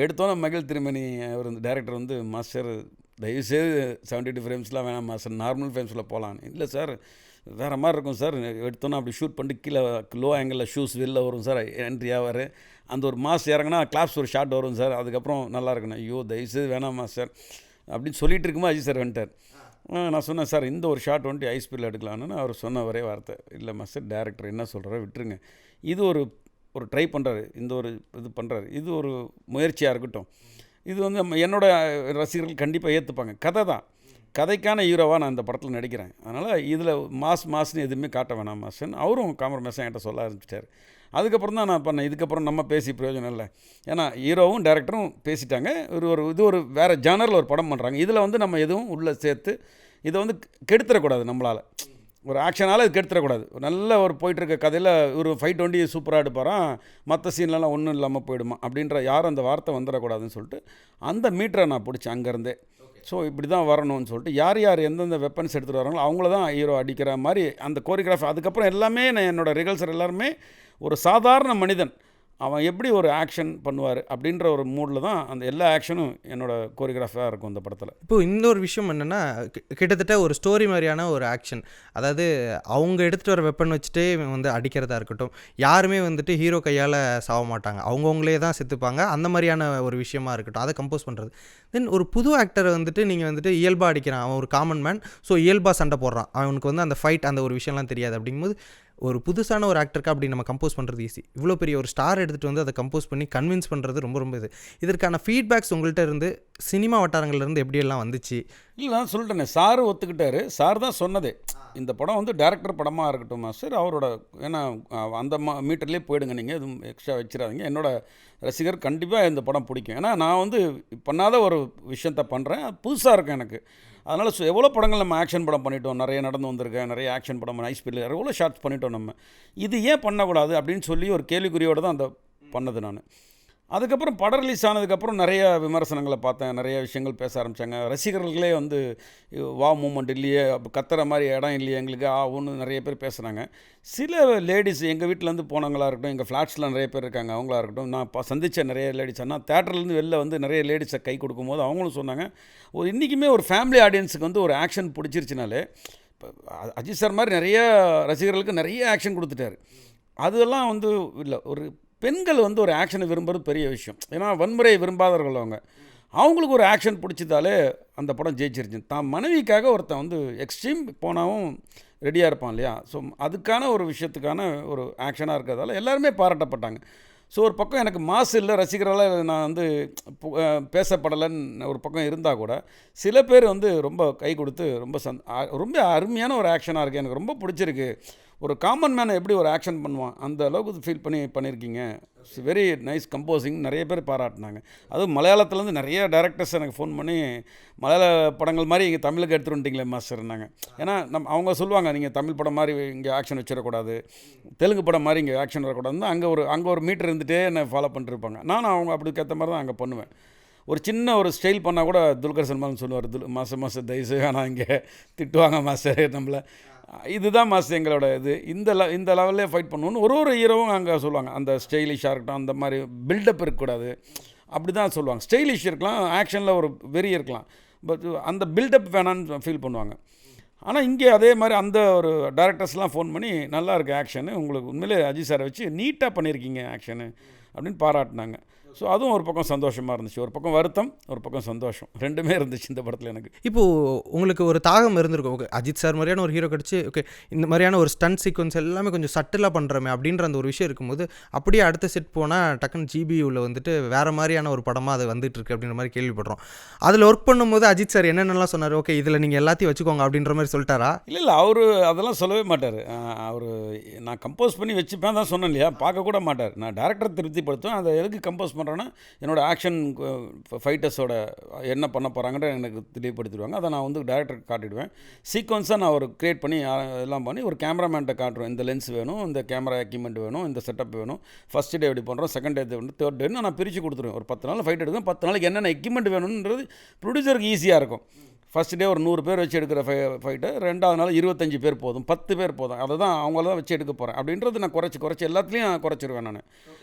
எடுத்தோன்னே மகிழ் திருமணி அவர் இந்த டேரக்டர் வந்து மாஸ்டர் தயவுசெய்து 72 ஃப்ரேம்ஸ்லாம் வேணாம் மாஸ்டர், நார்மல் ஃப்ரேம்ஸில் போகலான்னு. இல்லை சார் வேறு மாதிரி இருக்கும் சார், எடுத்தோன்னா அப்படி ஷூட் பண்ணிட்டு கீழே லோ ஆங்கிளில் ஷூஸ் வெளில வரும் சார், என்ட்ரி ஆவார், அந்த ஒரு மாஸ் இறங்கினா கிளாப்ஸ் ஒரு ஷாட் வரும் சார், அதுக்கப்புறம் நல்லா இருக்கணும். ஐயோ தயவுசெய்து வேணாம் மாஸ்டர் அப்படின்னு சொல்லிட்டு இருக்கும்போது அஜித் சார் வந்துட்டார். நான் சொன்னேன் சார் இந்த ஒரு ஷாட் வந்துட்டு ஹை ஸ்பீடில் எடுக்கலான்னு. அவர் சொன்ன ஒரே வார்த்தை, இல்லை மாஸ்டர் டேரக்டர் என்ன சொல்கிறாரோ விட்டுருங்க, இது ஒரு ட்ரை பண்ணுறாரு, இந்த ஒரு இது பண்ணுறாரு, இது ஒரு முயற்சியாக இருக்கட்டும், இது வந்து என்னோட ரசிகர்கள் கண்டிப்பாக ஏற்றுப்பாங்க. கதை தான், கதைக்கான ஹீரோவாக நான் இந்த படத்தில் நடிக்கிறேன், அதனால் இதில் மாஸ்னு எதுவுமே காட்ட வேணாம் மாஸ்ன்னு அவரும் காம்ப்ரமைஸாக என்கிட்ட சொல்ல ஆரம்பிச்சிட்டார். அதுக்கப்புறம் தான் நான் பண்ணேன், இதுக்கப்புறம் நம்ம பேசி பிரயோஜனம் இல்லை, ஏன்னா ஹீரோவும் டேரக்டரும் பேசிட்டாங்க, இது ஒரு வேறு ஜானரில் ஒரு படம் பண்ணுறாங்க, இதில் வந்து நம்ம எதுவும் உள்ளே சேர்த்து இதை வந்து கெடுத்துடக்கூடாது, நம்மளால் ஒரு ஆக்ஷனால் இது கெடுத்துடக்கூடாது. நல்ல ஒரு போயிட்டுருக்க கதையில் ஒரு ஃபைட் வண்டி சூப்பராக எடுப்பாரான், மற்ற சீன்லலாம் ஒன்றும் இல்லாமல் போயிடுமா அப்படின்ற யாரும் அந்த வார்த்தை வந்துடக்கூடாதுன்னு சொல்லிட்டு அந்த மீட்டரை நான் பிடிச்சேன் அங்கேருந்தே. ஸோ இப்படி தான் வரணும்னு சொல்லிட்டு யார் யார் எந்தெந்த வெப்பன்ஸ் எடுத்துகிட்டு வராங்களோ அவங்கள தான் ஹீரோ அடிக்கிற மாதிரி அந்த கோரியோகிராஃபி. அதுக்கப்புறம் எல்லாமே நான் என்னோடய ரிகல்சர் எல்லாருமே ஒரு சாதாரண மனிதன் அவன் எப்படி ஒரு ஆக்ஷன் பண்ணுவார் அப்படின்ற ஒரு மூடில் தான் அந்த எல்லா ஆக்ஷனும் என்னோடய கோரியோகிராஃபியாக இருக்கும் இந்த படத்தில். இப்போது இன்னொரு விஷயம் என்னென்னா, கிட்டத்தட்ட ஒரு ஸ்டோரி மாதிரியான ஒரு ஆக்ஷன். அதாவது அவங்க எடுத்துகிட்டு வர வெப்பன் வச்சுட்டே வந்து அடிக்கிறதா இருக்கட்டும், யாருமே வந்துட்டு ஹீரோ கையால் சாக மாட்டாங்க, அவங்கவுங்களே தான் செத்துப்பாங்க. அந்த மாதிரியான ஒரு விஷயமா இருக்கட்டும், அதை கம்போஸ் பண்ணுறது. தென் ஒரு புது ஆக்டரை வந்துட்டு நீங்கள் வந்துட்டு இயல்பாக அடிக்கிறான், அவன் ஒரு காமன் மேன், ஸோ இயல்பாக சண்டை போடுறான், அவனுக்கு வந்து அந்த ஃபைட் அந்த ஒரு விஷயம்லாம் தெரியாது. அப்படிங்கும்போது ஒரு புதுசான ஒரு ஆக்டருக்கு அப்படி நம்ம கம்போஸ் பண்ணுறது ஈஸி. இவ்வளோ பெரிய ஒரு ஸ்டார் எடுத்துகிட்டு வந்து அதை கம்போஸ் பண்ணி கன்வின்ஸ் பண்ணுறது ரொம்ப ரொம்ப இதற்கான ஃபீட்பேக்ஸ் உங்கள்கிட்ட இருந்து சினிமா வட்டாரங்கள்லேருந்து எப்படியெல்லாம் வந்துச்சு? இல்லை, நான் சொல்லிட்டேனே, சார் ஒத்துக்கிட்டாரு. சார் தான் சொன்னதே, இந்த படம் வந்து டேரக்டர் படமாக இருக்கட்டும் மாஸ்டர், அவரோட ஏன்னா அந்த மீட்டர்லேயே போயிடுங்க, நீங்கள் எதுவும் எக்ஸ்ட்ரா வச்சிடாதீங்க, என்னோடய ரசிகர் கண்டிப்பாக இந்த படம் பிடிக்கும். ஏன்னா நான் வந்து பண்ணாத ஒரு விஷயத்த பண்ணுறேன், அது புதுசாக இருக்கும் எனக்கு. அதனால் எவ்வளோ படங்கள் நம்ம ஆக்ஷன் படம் பண்ணிட்டோம், நிறைய நடந்து வந்திருக்கேன், நிறைய ஆக்ஷன் படம் நைஸ் ஸ்பீடில் எவ்வளோ ஷார்ட்ஸ் பண்ணிட்டோம் நம்ம, இது ஏன் பண்ணக்கூடாது அப்படின்னு சொல்லி ஒரு கேள்விக்குறியோடு தான் அந்த பண்ணது நான். அதுக்கப்புறம் படம் ரிலீஸ் ஆனதுக்கப்புறம் நிறைய விமர்சனங்களை பார்த்தேன், நிறைய விஷயங்கள் பேச ஆரம்பித்தாங்க. ரசிகர்களே வந்து வா மூமெண்ட் இல்லையே, கத்துற மாதிரி இடம் இல்லையே எங்களுக்கு ஒன்று நிறைய பேர் பேசுகிறாங்க. சில லேடிஸ் எங்கள் வீட்டிலேருந்து போனவங்களாக இருக்கட்டும், எங்கள் ஃப்ளாட்ஸில் நிறைய பேர் இருக்காங்க, அவங்களா இருக்கட்டும், நான் சந்தித்த நிறைய லேடிஸ், ஆனால் தேட்டர்லேருந்து வெளில வந்து நிறைய லேடிஸை கை கொடுக்கும்போது அவங்களும் சொன்னாங்க, இன்றைக்குமே ஒரு ஃபேமிலி ஆடியன்ஸுக்கு வந்து ஒரு ஆக்ஷன் பிடிச்சிருச்சுனாலே, இப்போ அஜித் சார் மாதிரி நிறைய ரசிகர்களுக்கு நிறைய ஆக்ஷன் கொடுத்துட்டாரு. அதெல்லாம் வந்து இல்லை, ஒரு பெண்கள் வந்து ஒரு ஆக்ஷனை விரும்புகிறது பெரிய விஷயம். ஏன்னா வன்முறையை விரும்பாதவர்கள் அவங்களுக்கு ஒரு ஆக்ஷன் பிடிச்சதாலே அந்த படம் ஜெயிச்சிருச்சு. தான் மனைவிக்காக ஒருத்தன் வந்து எக்ஸ்ட்ரீம் போனாவும் ரெடியாக இருப்பான் இல்லையா, ஸோ அதுக்கான ஒரு விஷயத்துக்கான ஒரு ஆக்ஷனாக இருக்கிறதால எல்லாருமே பாராட்டப்பட்டாங்க. ஸோ ஒரு பக்கம் எனக்கு மாசு இல்லை, ரசிகர்களால் நான் வந்து பேசப்படலைன்னு ஒரு பக்கம் இருந்தால் கூட சில பேர் வந்து ரொம்ப கை கொடுத்து ரொம்ப அருமையான ஒரு ஆக்ஷனாக இருக்குது, எனக்கு ரொம்ப பிடிச்சிருக்கு, ஒரு காமன் மேனை எப்படி ஒரு ஆக்ஷன் பண்ணுவான் அந்த அளவுக்கு ஃபீல் பண்ணியிருக்கீங்க, வெரி நைஸ் கம்போசிங், நிறைய பேர் பாராட்டினாங்க. அதுவும் மலையாளத்துலேருந்து நிறைய டேரக்டர்ஸ் எனக்கு ஃபோன் பண்ணி மலையாள படங்கள் மாதிரி இங்கே தமிழுக்கு எடுத்துகிட்டு வந்துட்டீங்களே மாஸ்டர்னாங்க. ஏன்னா அவங்க சொல்லுவாங்க, நீங்கள் தமிழ் படம் மாதிரி இங்கே ஆக்ஷன் வச்சிடக்கூடாது, தெலுங்கு படம் மாதிரி இங்கே ஆக்ஷன் வரக்கூடாதுன்னு அங்கே ஒரு மீட்டர் இருந்துகிட்டே என்னை ஃபாலோ பண்ணிட்டுருப்பாங்க. நானும் அவங்க அதுக்கேற்ற மாதிரி தான் அங்கே பண்ணுவேன். ஒரு சின்ன ஒரு ஸ்டைல் பண்ணால் கூட துல்கர் சல்மான் சொல்லுவார், மாதம் தயசு, ஆனால் இங்கே திட்டுவாங்க மாஸ்டர் நம்மளை, இதுதான் மாஸ்டர் எங்களோட இது, இந்த லெவல்லே ஃபைட் பண்ணணும்னு ஒரு ஹீரோவும் அங்கே சொல்லுவாங்க. அந்த ஸ்டைலிஷாக இருக்கட்டும், அந்த மாதிரி பில்டப் இருக்கக்கூடாது, அப்படி தான் சொல்லுவாங்க. ஸ்டைலிஷ் இருக்கலாம், ஆக்ஷனில் ஒரு வெறி இருக்கலாம், பட் அந்த பில்டப் வேணான்னு ஃபீல் பண்ணுவாங்க. ஆனால் இங்கே அதே மாதிரி அந்த ஒரு டேரக்டர்ஸ்லாம் ஃபோன் பண்ணி நல்லா இருக்குது ஆக்ஷனு, உங்களுக்கு உண்மையிலே அஜித் சாரை வச்சு நீட்டாக பண்ணியிருக்கீங்க ஆக்ஷனு அப்படின்னு பாராட்டினாங்க. ஸோ அதுவும் ஒரு பக்கம் சந்தோஷமாக இருந்துச்சு, ஒரு பக்கம் வருத்தம், ஒரு பக்கம் சந்தோஷம், ரெண்டுமே இருந்துச்சு இந்த படத்தில் எனக்கு. இப்போது உங்களுக்கு ஒரு தாகம் இருந்திருக்கும், ஓகே அஜித் சார் மாதிரியான ஒரு ஹீரோ கிடச்சி, ஓகே இந்த மாதிரியான ஒரு ஸ்டண்ட் சீக்வன்ஸ் எல்லாமே கொஞ்சம் சட்டிலாக பண்ணுறமே அப்படின்ற அந்த ஒரு விஷயம் இருக்கும்போது, அப்படியே அடுத்த செட் போனால் டக்குன்னு ஜிபியூவில் வந்துட்டு வேறு மாதிரியான ஒரு படமாக அது வந்துட்டுருக்கு அப்படின்ற மாதிரி கேள்விப்படுறோம். அதில் ஒர்க் பண்ணும்போது அஜித் சார் என்னென்னலாம் சொன்னார், ஓகே இதில் நீங்கள் எல்லாத்தையும் வச்சுக்கோங்க அப்படின்ற மாதிரி சொல்லிட்டாரா? இல்லை அவர் அதெல்லாம் சொல்லவே மாட்டார். அவர் நான் கம்போஸ் பண்ணி வச்சுப்பேன் தான் சொன்னேன் இல்லையா, பார்க்கக்கூட மாட்டார். நான் டேரக்டரை திருப்திப்படுத்துவேன், அதை எதுக்கு கம்போஸ் பண்ணுறேன்னா என்னோடய ஆக்ஷன் ஃபைட்டர்ஸோட என்ன பண்ண போகிறாங்கன்ற எனக்கு தெளிவுபடுத்திடுவாங்க. அதை நான் வந்து டேரக்டருக்கு காட்டிடுவேன். சீக்வன்ஸாக நான் ஒரு க்ரியேட் பண்ணி எல்லாம் பண்ணி ஒரு கேமராமேன்ட்ட காட்டுறோம், இந்த லென்ஸ் வேணும், இந்த கேமரா எக்யூப்மெண்ட் வேணும், இந்த செட்டப் வேணும், ஃபஸ்ட் டே எப்படி பண்ணுறோம், செகண்ட் டே வந்து தேர்ட் டே நான் பிரித்து கொடுத்துருவேன். ஒரு 10 நாள் ஃபைட் எடுக்கும், 10 நாளைக்கு என்னென்ன எக்யூப்மெண்ட் வேணுன்றது ப்ரொடியூசருக்கு ஈஸியாக இருக்கும். ஃபஸ்ட் டே ஒரு 100 பேர் வச்சு எடுக்கிற ஃபைட்டு, 2வது நாள் 25 பேர் போதும், 10 பேர் போதும், அதை தான் அவங்கள தான் வச்சு எடுக்க போகிறேன் அப்படின்றது நான் குறைச்சி எல்லாத்துலேயும் குறைச்சிருவேன் நான்.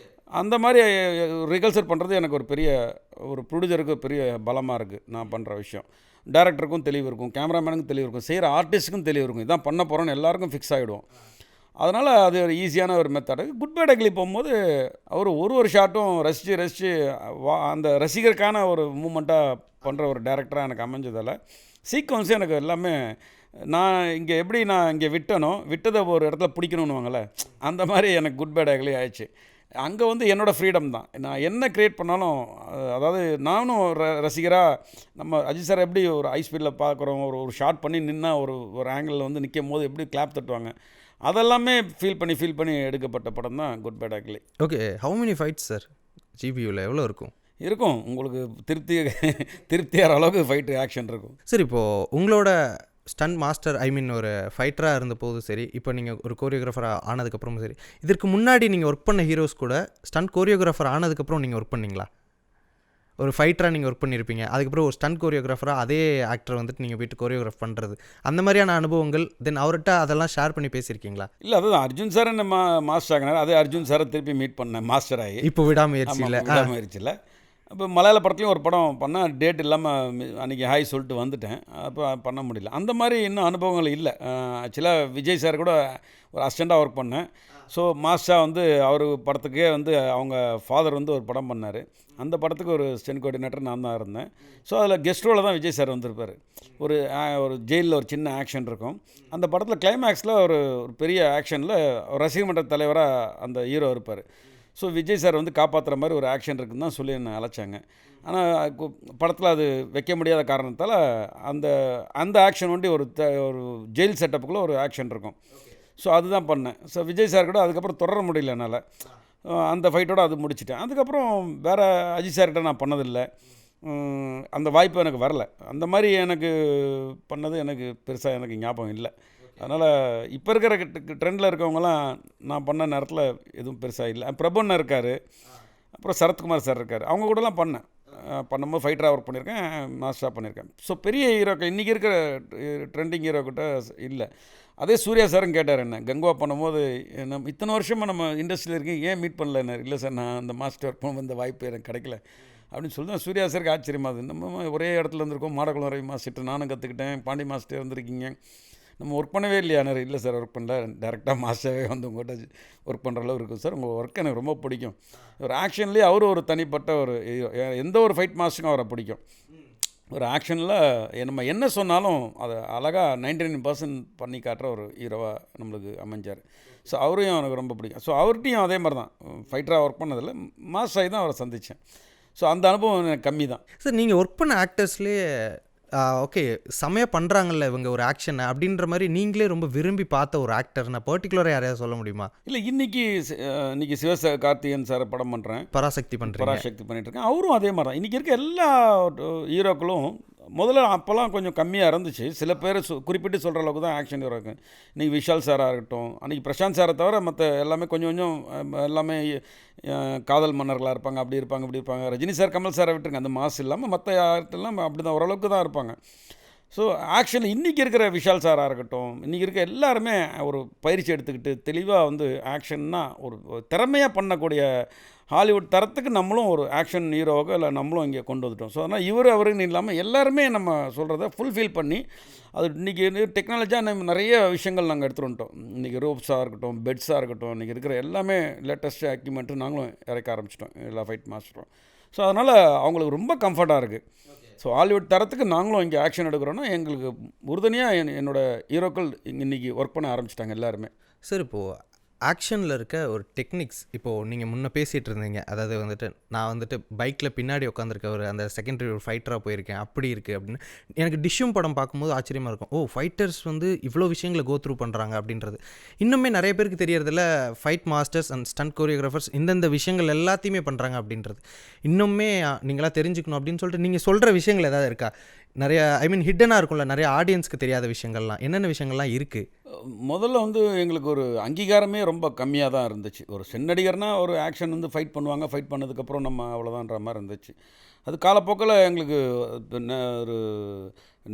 அந்த மாதிரி ரிகல்சர் பண்ணுறது எனக்கு ஒரு ப்ரொடியூசருக்கு பெரிய பலமாக இருக்குது. நான் பண்ணுற விஷயம் டேரக்டருக்கும் தெளிவு இருக்கும், கேமராமேனுக்கும் தெளிவு இருக்கும், செய்கிற ஆர்டிஸ்ட்டுக்கும் தெளிவு இருக்கும், இதான் பண்ண போகிறோன்னு எல்லாருக்கும் ஃபிக்ஸ் ஆகிடுவோம். அதனால் அது ஒரு ஈஸியான ஒரு மெத்தடு. குட் பை டக்லி போகும்போது அவர் ஒரு ஷாட்டும் ரசித்து அந்த ரசிகருக்கான ஒரு மூமெண்ட்டாக பண்ணுற ஒரு டேரக்டராக எனக்கு அமைஞ்சதால் சீக்வன்ஸே எனக்கு எல்லாமே நான் இங்கே விட்டதை ஒரு இடத்துல பிடிக்கணுன்னுவாங்கள்ல, அந்த மாதிரி எனக்கு குட் பை டக்லி ஆயிடுச்சு. அங்கே வந்து என்னோடய ஃப்ரீடம் தான், நான் என்ன க்ரியேட் பண்ணாலும், அதாவது நானும் ரசிகராக நம்ம அஜித் சார் எப்படி ஒரு ஹை ஸ்பீடில் பார்க்குறோம், ஒரு ஷார்ட் பண்ணி நின்னா ஒரு ஆங்கிளில் வந்து நிற்கும் போது எப்படி கிளாப் தட்டுவாங்க, அதெல்லாமே ஃபீல் பண்ணி எடுக்கப்பட்ட படம் தான் குட் பை டக்லி. Okay, how many fights sir ஜிபியூவில் எவ்வளோ இருக்கும்? உங்களுக்கு திருப்தியாகிற அளவுக்கு ஃபைட்டு ஆக்ஷன் இருக்கும். சரி, இப்போது உங்களோட ஸ்டண்ட் மாஸ்டர், ஐ மீன் ஒரு ஃபைட்டராக இருந்த போதும் சரி, இப்போ நீங்கள் ஒரு கோரியோகிராஃபராக ஆனதுக்கப்புறமும் சரி, இதற்கு முன்னாடி நீங்கள் ஒர்க் பண்ண ஹீரோஸ் கூட ஸ்டண்ட் கோரியோகிராஃபர் ஆனதுக்கப்புறம் நீங்கள் ஒர்க் பண்ணிங்களா? ஒரு ஃபைட்டராக நீங்கள் ஒர்க் பண்ணியிருப்பீங்க, அதுக்கப்புறம் ஒரு ஸ்டண்ட் கோரியோகிராஃபராக அதே ஆக்டர் வந்துட்டு நீங்கள் போயிட்டு கோரியோகிராஃப் பண்ணுறது, அந்த மாதிரியான அனுபவங்கள் தென் அவர்கிட்ட அதெல்லாம் ஷேர் பண்ணி பேசியிருக்கீங்களா? இல்லை, அதுதான் அர்ஜுன் சார் என்ன மாஸ்டர் ஆகினார். அதே அர்ஜுன் சாரை திருப்பி மீட் பண்ணேன் மாஸ்டர் ஆகி. இப்போ விடாமுயற்சியில் விடாமுயற்சியில் இப்போ மலையாள படத்துலையும் ஒரு படம் பண்ணால் டேட் இல்லாமல் அன்றைக்கி ஹாய் சொல்லிட்டு வந்துட்டேன். அப்போ பண்ண முடியல. அந்த மாதிரி இன்னும் அனுபவங்கள் இல்லை. ஆக்சுவலாக விஜய் சார் கூட ஒரு அசிஸ்டண்ட்டாக ஒர்க் பண்ணேன். ஸோ மாஸ்டராக வந்து அவர் படத்துக்கே வந்து அவங்க ஃபாதர் வந்து ஒரு படம் பண்ணார். அந்த படத்துக்கு ஒரு ஸ்டென்ட் கோஆர்டினேட்டர் நான் தான் இருந்தேன். ஸோ அதில் கெஸ்ட் ரோவில் தான் விஜய் சார் வந்திருப்பார். ஒரு ஜெயிலில் ஒரு சின்ன ஆக்ஷன் இருக்கும். அந்த படத்தில் கிளைமேக்ஸில் ஒரு பெரிய ஆக்ஷனில் ரசிகர் மன்ற தலைவராக அந்த ஹீரோ இருப்பார். ஸோ விஜய் சார் வந்து காப்பாற்றுற மாதிரி ஒரு ஆக்ஷன் இருக்குன்னு தான் சொல்லி என்னை அழைச்சாங்க. ஆனால் படத்தில் அது வைக்க முடியாத காரணத்தால் அந்த ஆக்ஷன் ஒண்டி ஒரு ஜெயில் செட்டப்புக்குள்ளே ஒரு ஆக்ஷன் இருக்கும். ஸோ அதுதான் பண்ணேன். ஸோ விஜய் சார் கூட அதுக்கப்புறம் தொடர முடியல என்னால். அந்த ஃபைட்டோடு அது முடிச்சிட்டேன். அதுக்கப்புறம் வேறு அஜித் சார்கிட்ட நான் பண்ணதில்லை. அந்த வாய்ப்பு எனக்கு வரல. அந்த மாதிரி எனக்கு பண்ணது எனக்கு பெருசாக எனக்கு ஞாபகம் இல்லை. அதனால் இப்போ இருக்கிற ட்ரெண்டில் இருக்கவங்களாம் நான் பண்ண நேரத்தில் எதுவும் பெருசாக இல்லை. பிரபுன்னு இருக்கார், அப்புறம் சரத்குமார் சார் இருக்கார். அவங்க கூடலாம் பண்ணும்போது ஃபைட்டராக ஒர்க் பண்ணியிருக்கேன், மாஸ்டராக பண்ணியிருக்கேன். ஸோ பெரிய ஹீரோக்கள் இன்றைக்கி இருக்கிற ட்ரெண்டிங் ஹீரோக்கிட்ட இல்லை. அதே சூர்யா சாரும் கேட்டார் என்ன கங்குவா பண்ணும்போது, நம்ம இத்தனை வருஷமாக நம்ம இண்டஸ்ட்ரியில் இருக்கேன், ஏன் மீட் பண்ணல என்ன? இல்லை சார், நான் அந்த மாஸ்டர் ஒர்க் பண்ணும்போது இந்த வாய்ப்பு எனக்கு கிடைக்கல அப்படின்னு சொல்லி தான். சூர்யா சாருக்கு ஆச்சரியமாக அது, நம்ம ஒரே இடத்துல இருந்திருக்கோம், மாடக்குளம் ரவி மாஸ்டர் நானும் கற்றுக்கிட்டேன், பாண்டி மாஸ்டர் இருந்திருக்கீங்க, நம்ம ஒர்க் பண்ணவே இல்லையா? இல்லை சார், ஒர்க் பண்ணல, டேரெக்டாக மாஸ்டரே வந்து உங்கள்கிட்ட ஒர்க் பண்ணுற அளவு இருக்கும் சார், உங்கள் ஒர்க் எனக்கு ரொம்ப பிடிக்கும். ஒரு ஆக்ஷன்லேயே அவரு ஒரு தனிப்பட்ட ஒரு எந்த ஒரு ஃபைட் மாஸ்டருக்கும் அவரை பிடிக்கும். ஒரு ஆக்ஷனில் நம்ம என்ன சொன்னாலும் அதை அழகாக 99% பண்ணி காட்டுற ஒரு ஹீரோவாக நம்மளுக்கு அமைஞ்சார். ஸோ அவரையும் எனக்கு ரொம்ப பிடிக்கும். ஸோ அவர்கிட்டையும் அதே மாதிரி தான் ஃபைட்டராக ஒர்க் பண்ணதில்லை, மாஸ்டர் ஆகி தான் அவரை சந்தித்தேன். ஸோ அந்த அனுபவம் எனக்கு கம்மி தான். சார், நீங்கள் ஒர்க் பண்ண ஆக்டர்ஸ்லேயே ஓகே செமையாக பண்ணுறாங்கல்ல இவங்க ஒரு ஆக்ஷனை அப்படின்ற மாதிரி நீங்களே ரொம்ப விரும்பி பார்த்த ஒரு ஆக்டர் நான் பர்டிகுலராக யாரையாவது சொல்ல முடியுமா? இல்லை, இன்றைக்கி கார்த்திகேயன் சார் படம் பண்ணுறேன், பராசக்தி பண்ணிட்டுருக்கேன். அவரும் அதே மாதிரி தான். இன்றைக்கி இருக்க எல்லா ஹீரோக்களும் முதல்ல அப்போல்லாம் கொஞ்சம் கம்மியாக இருந்துச்சு. சில பேர் குறிப்பிட்டு சொல்கிற அளவுக்கு தான் ஆக்ஷன் ஹீரோ இருக்குது. இன்றைக்கி விஷால் சாராக இருக்கட்டும், அன்றைக்கி பிரசாந்த் சாரை தவிர மற்ற எல்லாமே கொஞ்சம் கொஞ்சம் எல்லாமே காதல் மன்னர்களாக இருப்பாங்க, அப்படி இருப்பாங்க இப்படி இருப்பாங்க. ரஜினி சார் கமல் சாரை விட்டுருங்க, அந்த மாஸ் இல்லாமல் மற்ற யார்ட்டெல்லாம் அப்படி தான் ஓரளவுக்கு தான் இருப்பாங்க. ஸோ ஆக்ஷன் இன்றைக்கி இருக்கிற விஷால் சாராக இருக்கட்டும், இன்றைக்கி இருக்க எல்லாருமே ஒரு பயிற்சி எடுத்துக்கிட்டு தெளிவாக வந்து ஆக்ஷன்னா ஒரு திறமையாக பண்ணக்கூடிய ஹாலிவுட் தரத்துக்கு நம்மளும் ஒரு ஆக்ஷன் ஹீரோவாக இல்லை நம்மளும் இங்கே கொண்டு வந்துட்டோம். ஸோ அதனால் அவருன்னு இல்லாமல் எல்லாருமே நம்ம சொல்கிறத ஃபுல்ஃபில் பண்ணி அது இன்றைக்கி டெக்னாலஜியாக நம்ம நிறைய விஷயங்கள் நாங்கள் எடுத்துகிட்டு வந்துட்டோம். இன்றைக்கி ரோப்ஸாக இருக்கட்டும், பெட்ஸாக இருக்கட்டும், இன்றைக்கி இருக்கிற எல்லாமே லேட்டஸ்ட் எக்யூப்மெண்ட்டு நாங்களும் இறக்க ஆரம்பிச்சிட்டோம், எல்லா ஃபைட் மாஸ்டரும். ஸோ அதனால் அவங்களுக்கு ரொம்ப கம்ஃபர்ட்டாக இருக்குது. ஸோ ஹாலிவுட் தரத்துக்கு நாங்களும் இங்கே ஆக்ஷன் எடுக்கிறோன்னா எங்களுக்கு உறுதுணையாக என்னோடய ஹீரோக்கள் இன்றைக்கி ஒர்க் பண்ண ஆரம்பிச்சிட்டாங்க எல்லாருமே. சார், இப்போது ஆக்ஷனில் இருக்க ஒரு டெக்னிக்ஸ், இப்போது நீங்கள் முன்னே பேசிகிட்டு இருந்தீங்க, அதாவது வந்துட்டு நான் வந்துட்டு பைக்கில் பின்னாடி உட்காந்துருக்க ஒரு அந்த செகண்டரி ஒரு ஃபைட்டராக போயிருக்கேன் அப்படி இருக்குது அப்படின்னு. எனக்கு டிஷ்யூம் படம் பார்க்கும்போது ஆச்சரியமாக இருக்கும், ஓ ஃபைட்டர்ஸ் வந்து இவ்வளோ விஷயங்களை கோ த்ரூ பண்ணுறாங்க அப்படின்றது. இன்னுமே நிறைய பேருக்கு தெரியறதில்ல fight masters and stunt choreographers இந்தந்த விஷயங்கள் எல்லாத்தையுமே பண்ணுறாங்க அப்படின்றது. இன்னுமே நீங்களாம் தெரிஞ்சுக்கணும் அப்படின்னு சொல்லிட்டு நீங்கள் சொல்கிற விஷயங்கள் ஏதாவது இருக்கா? நிறைய ஹிட்டனாக இருக்கும்ல, நிறைய ஆடியன்ஸ்க்கு தெரியாத விஷயங்கள்லாம் என்னென்ன விஷயங்கள்லாம் இருக்குது? முதல்ல வந்து எங்களுக்கு ஒரு அங்கீகாரமே ரொம்ப கம்மியாக தான் இருந்துச்சு. ஒரு நடிகர்னால் ஒரு ஆக்ஷன் வந்து ஃபைட் பண்ணுவாங்க, ஃபைட் பண்ணதுக்கப்புறம் நம்ம அவ்வளோதான்ற மாதிரி இருந்துச்சு. அது காலப்போக்கில் எங்களுக்கு ஒரு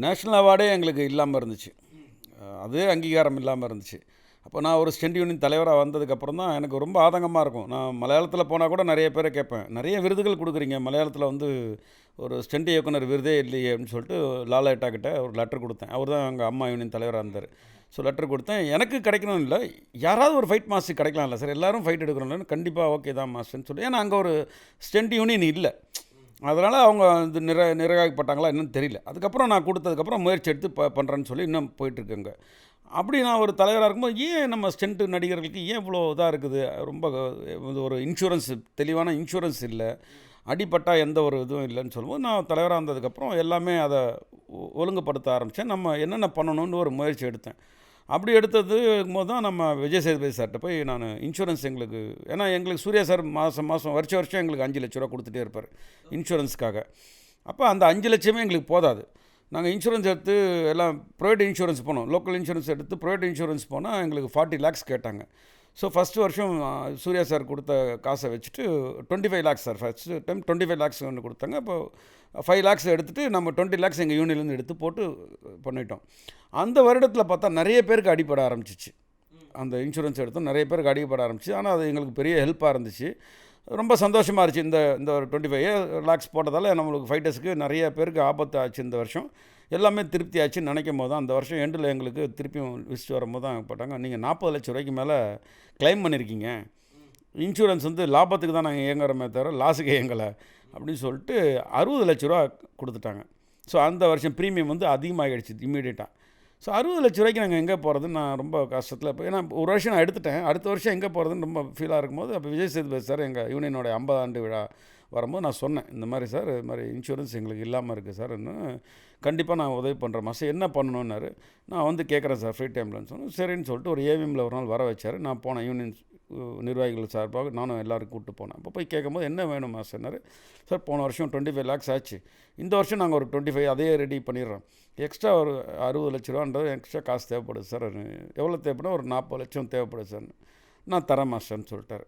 நேஷ்னல் அவார்டே எங்களுக்கு இல்லாமல் இருந்துச்சு, அதே அங்கீகாரம் இல்லாமல் இருந்துச்சு. அப்போ நான் ஒரு ஸ்டண்ட் யூனியன் தலைவராக வந்ததுக்கப்புறம் தான் எனக்கு ரொம்ப ஆதங்கமாக இருக்கும். நான் மலையாளத்தில் போனால் கூட நிறைய பேரை கேட்பேன், நிறைய விருதுகள் கொடுக்குறீங்க, மலையாளத்தில் வந்து ஒரு ஸ்டண்ட் இயக்குனர் விருதே இல்லையே அப்படின்னு சொல்லிட்டு லாலேட்டா கிட்ட ஒரு லெட்டர் கொடுத்தேன். அவர் தான் எங்கள் அம்மா யூனியன் தலைவராக இருந்தார். ஸோ லெட்டர் கொடுத்தேன், எனக்கு கிடைக்கணும் இல்லை, யாராவது ஒரு ஃபைட் மாஸ்டர் கிடைக்கலாம்ல சார், எல்லோரும் ஃபைட் எடுக்கிறோம்ல, கண்டிப்பாக ஓகே தான் மாஸ்டர்னு சொல்லி. ஏன்னா அங்கே ஒரு ஸ்டண்ட் யூனியன் இல்லை, அதனால் அவங்க இது நிராகரிக்கப்பட்டாங்களா என்னன்னு தெரியல. அதுக்கப்புறம் நான் கொடுத்ததுக்கப்புறம் முயற்சி எடுத்து பண்ணுறேன்னு சொல்லி இன்னும் போயிட்டுருக்குங்க. அப்படி நான் ஒரு தலைவராக இருக்கும்போது ஏன் நம்ம ஸ்டண்ட்டு நடிகர்களுக்கு ஏன் இவ்வளோ இதாக இருக்குது, ரொம்ப ஒரு இன்சூரன்ஸ் தெளிவான இன்சூரன்ஸ் இல்லை, அடிப்பட்டால் எந்த ஒரு இதுவும் இல்லைன்னு சொல்லும்போது நான் தலைவராக இருந்ததுக்கப்புறம் எல்லாமே அதை ஒழுங்குபடுத்த ஆரம்பித்தேன். நம்ம என்னென்ன பண்ணணும்னு ஒரு முயற்சி எடுத்தேன். அப்படி எடுத்தது போது தான் நம்ம விஜய் சேதுபதி சார்கிட்ட போய் நான் இன்சூரன்ஸ் எங்களுக்கு, ஏன்னா எங்களுக்கு சூர்யா சார் மாதம் வருஷம் எங்களுக்கு 5 லட்ச ரூபா கொடுத்துட்டே இருப்பார் இன்சூரன்ஸ்க்காக. அப்போ அந்த 5 லட்சமே எங்களுக்கு போதாது. நாங்கள் இன்சூரன்ஸ் எடுத்து எல்லாம் ப்ரைவேட் இன்சூரன்ஸ் போனோம், லோக்கல் இன்சூரன்ஸ் எடுத்து ப்ரைவேட் இன்சூரன்ஸ் போனால் எங்களுக்கு 40 lakhs கேட்டாங்க. ஸோ ஃபஸ்ட்டு வருஷம் சூர்யா சார் கொடுத்த காசை வச்சுட்டு 25 lakhs sir first time 25 lakhs ஒன்று கொடுத்தாங்க. அப்போ 5 lakhs எடுத்துகிட்டு நம்ம 20 lakhs எங்கள் யூனியன்லேருந்து எடுத்து போட்டு பண்ணிட்டோம். அந்த வருடத்தில் பார்த்தா நிறைய பேருக்கு அடிப்பட ஆரம்பிச்சிச்சு. அந்த இன்சூரன்ஸ் எடுத்தோம், நிறைய பேருக்கு அடிப்பட ஆரம்பிச்சு. ஆனால் அது எங்களுக்கு பெரிய ஹெல்ப்பாக இருந்துச்சு, ரொம்ப சந்தோஷமாக இருந்துச்சு. இந்த ஒரு 25 lakhs போட்டதால் நம்மளுக்கு ஃபைட்டர்ஸுக்கு நிறைய பேருக்கு ஆபத்து ஆச்சு. இந்த வருஷம் எல்லாமே திருப்தி ஆச்சுன்னு நினைக்கும் போது தான் அந்த வருஷம் எண்டில் எங்களுக்கு திருப்பியும் லிஸ்ட் வரும்போது தான் போட்டாங்க, நீங்கள் 40 லட்சம் ரூபாய்க்கு மேலே கிளைம் பண்ணியிருக்கீங்க, இன்சூரன்ஸ் வந்து லாபத்துக்கு தான் நாங்கள் இயங்குறோமே தவிர லாஸுக்கு இயங்கலை அப்படின்னு சொல்லிட்டு 60 லட்ச ரூபா கொடுத்துட்டாங்க. ஸோ அந்த வருஷம் ப்ரீமியம் வந்து அதிகமாகிடுச்சு இம்மீடியட்டாக. ஸோ 60 லட்ச ரூபாய்க்கு நாங்கள் எங்கே போகிறதுன்னு நான் ரொம்ப கஷ்டத்தில் இப்போ, ஏன்னா ஒரு வருஷம் நான் எடுத்துட்டேன், அடுத்த வருஷம் எங்கே போகிறதுன்னு ரொம்ப ஃபீலாக இருக்கும்போது அப்போ விஜய் சேதுபதி சார் எங்கள் யூனியனோட 50 ஆண்டு விழா வரும்போது நான் சொன்னேன், இந்த மாதிரி சார் இது மாதிரி இன்சூரன்ஸ் எங்களுக்கு இல்லாமல் இருக்குது சார், இன்னும் கண்டிப்பாக நான் உதவி பண்ணுறேன் மாதம், என்ன பண்ணணுன்னாரு. நான் வந்து கேட்குறேன் சார் ஃப்ரீ டைம்லன்னு சொன்னேன். சரின்னு சொல்லிட்டு ஒரு ஏவிஎம்மில் ஒரு நாள் வர வச்சார். நான் போனேன், யூனியன் நிர்வாகிகள் சார்பாக நானும் எல்லோரும் கூப்பிட்டு போனேன். அப்போ போய் கேட்கும்போது என்ன வேணும் மாஸ்டர்னாரு. சார் போன வருஷம் 25 lakhs ஆச்சு, இந்த வருஷம் நாங்கள் ஒரு 25 அதே ரெடி பண்ணிடுறோம், எக்ஸ்ட்ரா ஒரு 60 லட்ச ரூபான்றது எக்ஸ்ட்ரா காசு தேவைப்படுது சார், எவ்வளோ தேவைப்படுனா ஒரு 40 லட்சம் தேவைப்படுது சார், நான் தரேன் மாஸ்டர்னு சொல்லிட்டாரு.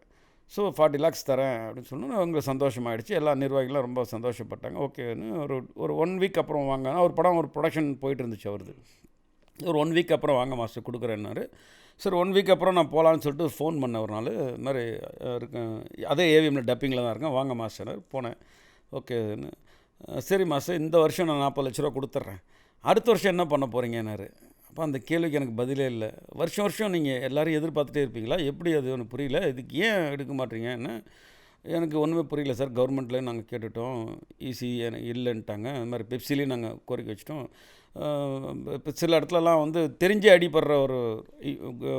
ஸோ 40 lakhs தரேன் அப்படின்னு சொன்னோன்னா அவங்களுக்கு சந்தோஷமாகிடுச்சு. எல்லா நிர்வாகிகளும் ரொம்ப சந்தோஷப்பட்டாங்க. ஓகேன்னு ஒரு 1 வீக் அப்புறம் வாங்க, ஒரு படம் ஒரு ப்ரொடக்ஷன் போயிட்டு இருந்துச்சு அவரது. ஒரு 1 வீக் அப்புறம் வாங்க மாஸ்டர் கொடுக்குறேன்னாரு. சரி 1 வீக் அப்புறம் நான் போகலான்னு சொல்லிட்டு ஃபோன் பண்ணேன் ஒரு நாள், இது மாதிரி இருக்கேன், அதே ஏவிஎம்மில் டப்பிங்கில் தான் இருக்கேன், வாங்க மாஸ்டர் போனேன். ஓகேன்னு சரி மாஸ்டர் இந்த வருஷம் நான் 40 லட்ச ரூபா கொடுத்துட்றேன், அடுத்த வருஷம் என்ன பண்ண போகிறீங்கன்னாரு. அப்போ அந்த கேள்விக்கு எனக்கு பதிலே இல்லை. வருஷம் நீங்கள் எல்லோரும் எதிர்பார்த்துட்டே இருப்பீங்களா, எப்படி அது எனக்கு புரியல, இதுக்கு ஏன் எடுக்க மாட்டீங்கன்னா எனக்கு ஒன்றுமே புரியல சார், கவர்மெண்ட்லேயும் நாங்கள் கேட்டுட்டோம், ஈசி எனக்கு இல்லைன்ட்டாங்க, அது மாதிரி பெப்சிலையும் நாங்கள் கோரிக்கை வச்சிட்டோம், இப்போ சில இடத்துலலாம் வந்து தெரிஞ்சு அடிப்படுற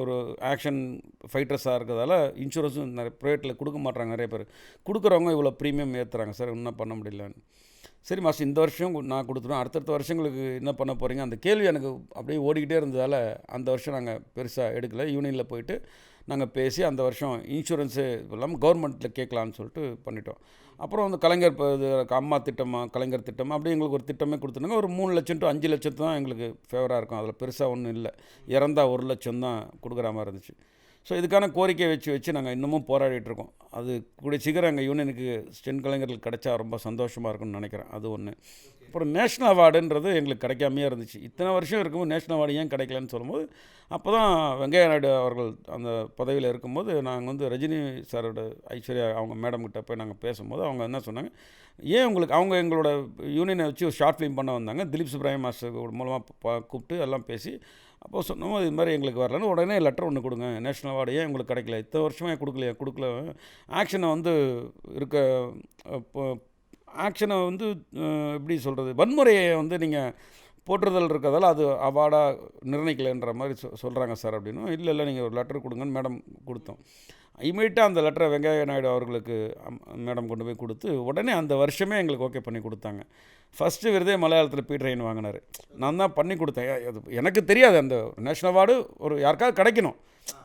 ஒரு ஆக்ஷன் ஃபைட்டர்ஸாக இருக்கிறதால இன்சூரன்ஸும் நிறைய ப்ரைவேட்டில் கொடுக்க மாட்றாங்க, நிறைய பேர் கொடுக்குறவங்க இவ்வளோ ப்ரீமியம் ஏற்றுறாங்க சார், இன்னும் பண்ண முடியலன்னு. சரி மாஸ்டர் இந்த வருஷம் நான் கொடுத்துருவோம், அடுத்தடுத்த வருஷங்களுக்கு என்ன பண்ண போகிறீங்க, அந்த கேள்வி எனக்கு அப்படியே ஓடிக்கிட்டே இருந்ததால் அந்த வருஷம் நாங்கள் பெருசாக எடுக்கலை. யூனியனில் போயிட்டு நாங்கள் பேசி அந்த வருஷம் இன்சூரன்ஸு இல்லாமல் கவர்மெண்ட்டில் கேட்கலான்னு சொல்லிட்டு பண்ணிட்டோம். அப்புறம் வந்து கலைஞர் இது அம்மா திட்டமா கலைஞர் திட்டமா அப்படி எங்களுக்கு ஒரு திட்டமே கொடுத்துருங்க. ஒரு 3 லட்சம் டு 5 லட்சத்து தான் எங்களுக்கு ஃபேவராக இருக்கும், அதில் பெருசாக ஒன்றும் இல்லை, இறந்தா 1 லட்சம் தான் கொடுக்குற மாதிரி இருந்துச்சு. ஸோ இதுக்கான கோரிக்கையை வச்சு நாங்கள் இன்னமும் போராடிட்டுருக்கோம். அது கூடிய சீக்கிரம் எங்கள் யூனியனுக்கு ஸ்டென் கலைஞர்கள் கிடைச்சா ரொம்ப சந்தோஷமாக இருக்கும்னு நினைக்கிறேன், அது ஒன்று. அப்புறம் நேஷ்னல் அவார்டுன்றது எங்களுக்கு கிடைக்காமையே இருந்துச்சு. இத்தனை வருஷம் இருக்கும்போது நேஷ்னல் அவார்டு ஏன் கிடைக்கலன்னு சொல்லும்போது அப்போ தான் வெங்கையா நாயுடு அவர்கள் அந்த பதவியில் இருக்கும்போது நாங்கள் வந்து ரஜினி சாரோட ஐஸ்வர்யா அவங்க மேடம்கிட்ட போய் நாங்கள் பேசும்போது அவங்க என்ன சொன்னாங்க, ஏன் உங்களுக்கு அவங்க எங்களோட யூனியனை வச்சு ஒரு ஷார்ட் ஃபிலிம் பண்ண வந்தாங்க, திலீப் சுப்ராயம் மாஸ்டர் மூலமாக கூப்பிட்டு எல்லாம் பேசி அப்போ சொன்னோம் இது மாதிரி எங்களுக்கு வரலன்னு, உடனே லெட்டர் ஒன்று கொடுங்க, நேஷ்னல் அவார்டு ஏன் உங்களுக்கு கிடைக்கல, இத்தனை வருஷமே கொடுக்கல, ஆக்ஷனை வந்து இருக்க ஆக்ஷனை வந்து எப்படி சொல்கிறது, வன்முறையை வந்து நீங்கள் போற்றுதல் இருக்கிறதால அது அவார்டாக நிர்ணயிக்கலைன்ற மாதிரி சொல்கிறாங்க சார் அப்படின்னு. இல்லை நீங்கள் ஒரு லெட்டர் கொடுங்கன்னு மேடம் கொடுத்தோம். இமீடியட்டாக அந்த லெட்டரை வெங்கையா நாயுடு அவர்களுக்கு மேடம் கொண்டு போய் கொடுத்து உடனே அந்த வருஷமே எங்களுக்கு ஓகே பண்ணி கொடுத்தாங்க. ஃபஸ்ட்டு விருதே மலையாளத்தில் பீட்ரைன் வாங்கினார், நான் தான் பண்ணி கொடுத்தேன். அது எனக்கு தெரியாது, அந்த நேஷ்னல் அவார்டு ஒரு யாருக்காவது கிடைக்கணும்,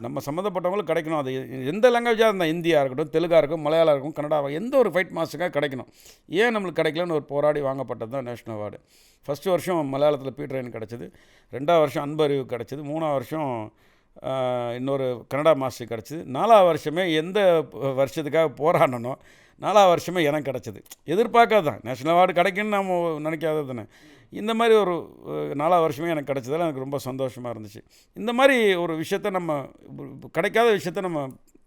நம்ம சம்மந்தப்பட்டவங்களுக்கு கிடைக்கணும், அது எந்த லாங்குவேஜாக இருந்தால் இந்தியா இருக்கட்டும், தெலுங்காக இருக்கும், மலையாளம் இருக்கும், கன்னடாவாக எந்த ஒரு ஃபைட் மாஸ்டருக்காக கிடைக்கணும், ஏன் நம்மளுக்கு கிடைக்கலன்னு ஒரு போராடி வாங்கப்பட்டது தான் நேஷ்னல் அவார்டு. ஃபஸ்ட்டு வருஷம் மலையாளத்தில் பீட்ரைன் கிடச்சிது, 2வது வருஷம் அன்பறிவு கிடச்சிது, 3வது வருஷம் இன்னொரு கன்னடா மாஸ்டர் கிடச்சிது, 4வது வருஷமே எந்த வருஷத்துக்காக போராடணும் 4வது வருஷமே எனக்கு கிடச்சிது. எதிர்பார்க்காது தான் நேஷ்னல் அவார்டு கிடைக்குன்னு நம்ம நினைக்காதது தானே. இந்த மாதிரி ஒரு 4வது வருஷமே எனக்கு கிடச்சதால் எனக்கு ரொம்ப சந்தோஷமாக இருந்துச்சு. இந்த மாதிரி ஒரு விஷயத்த நம்ம கிடைக்காத விஷயத்த நம்ம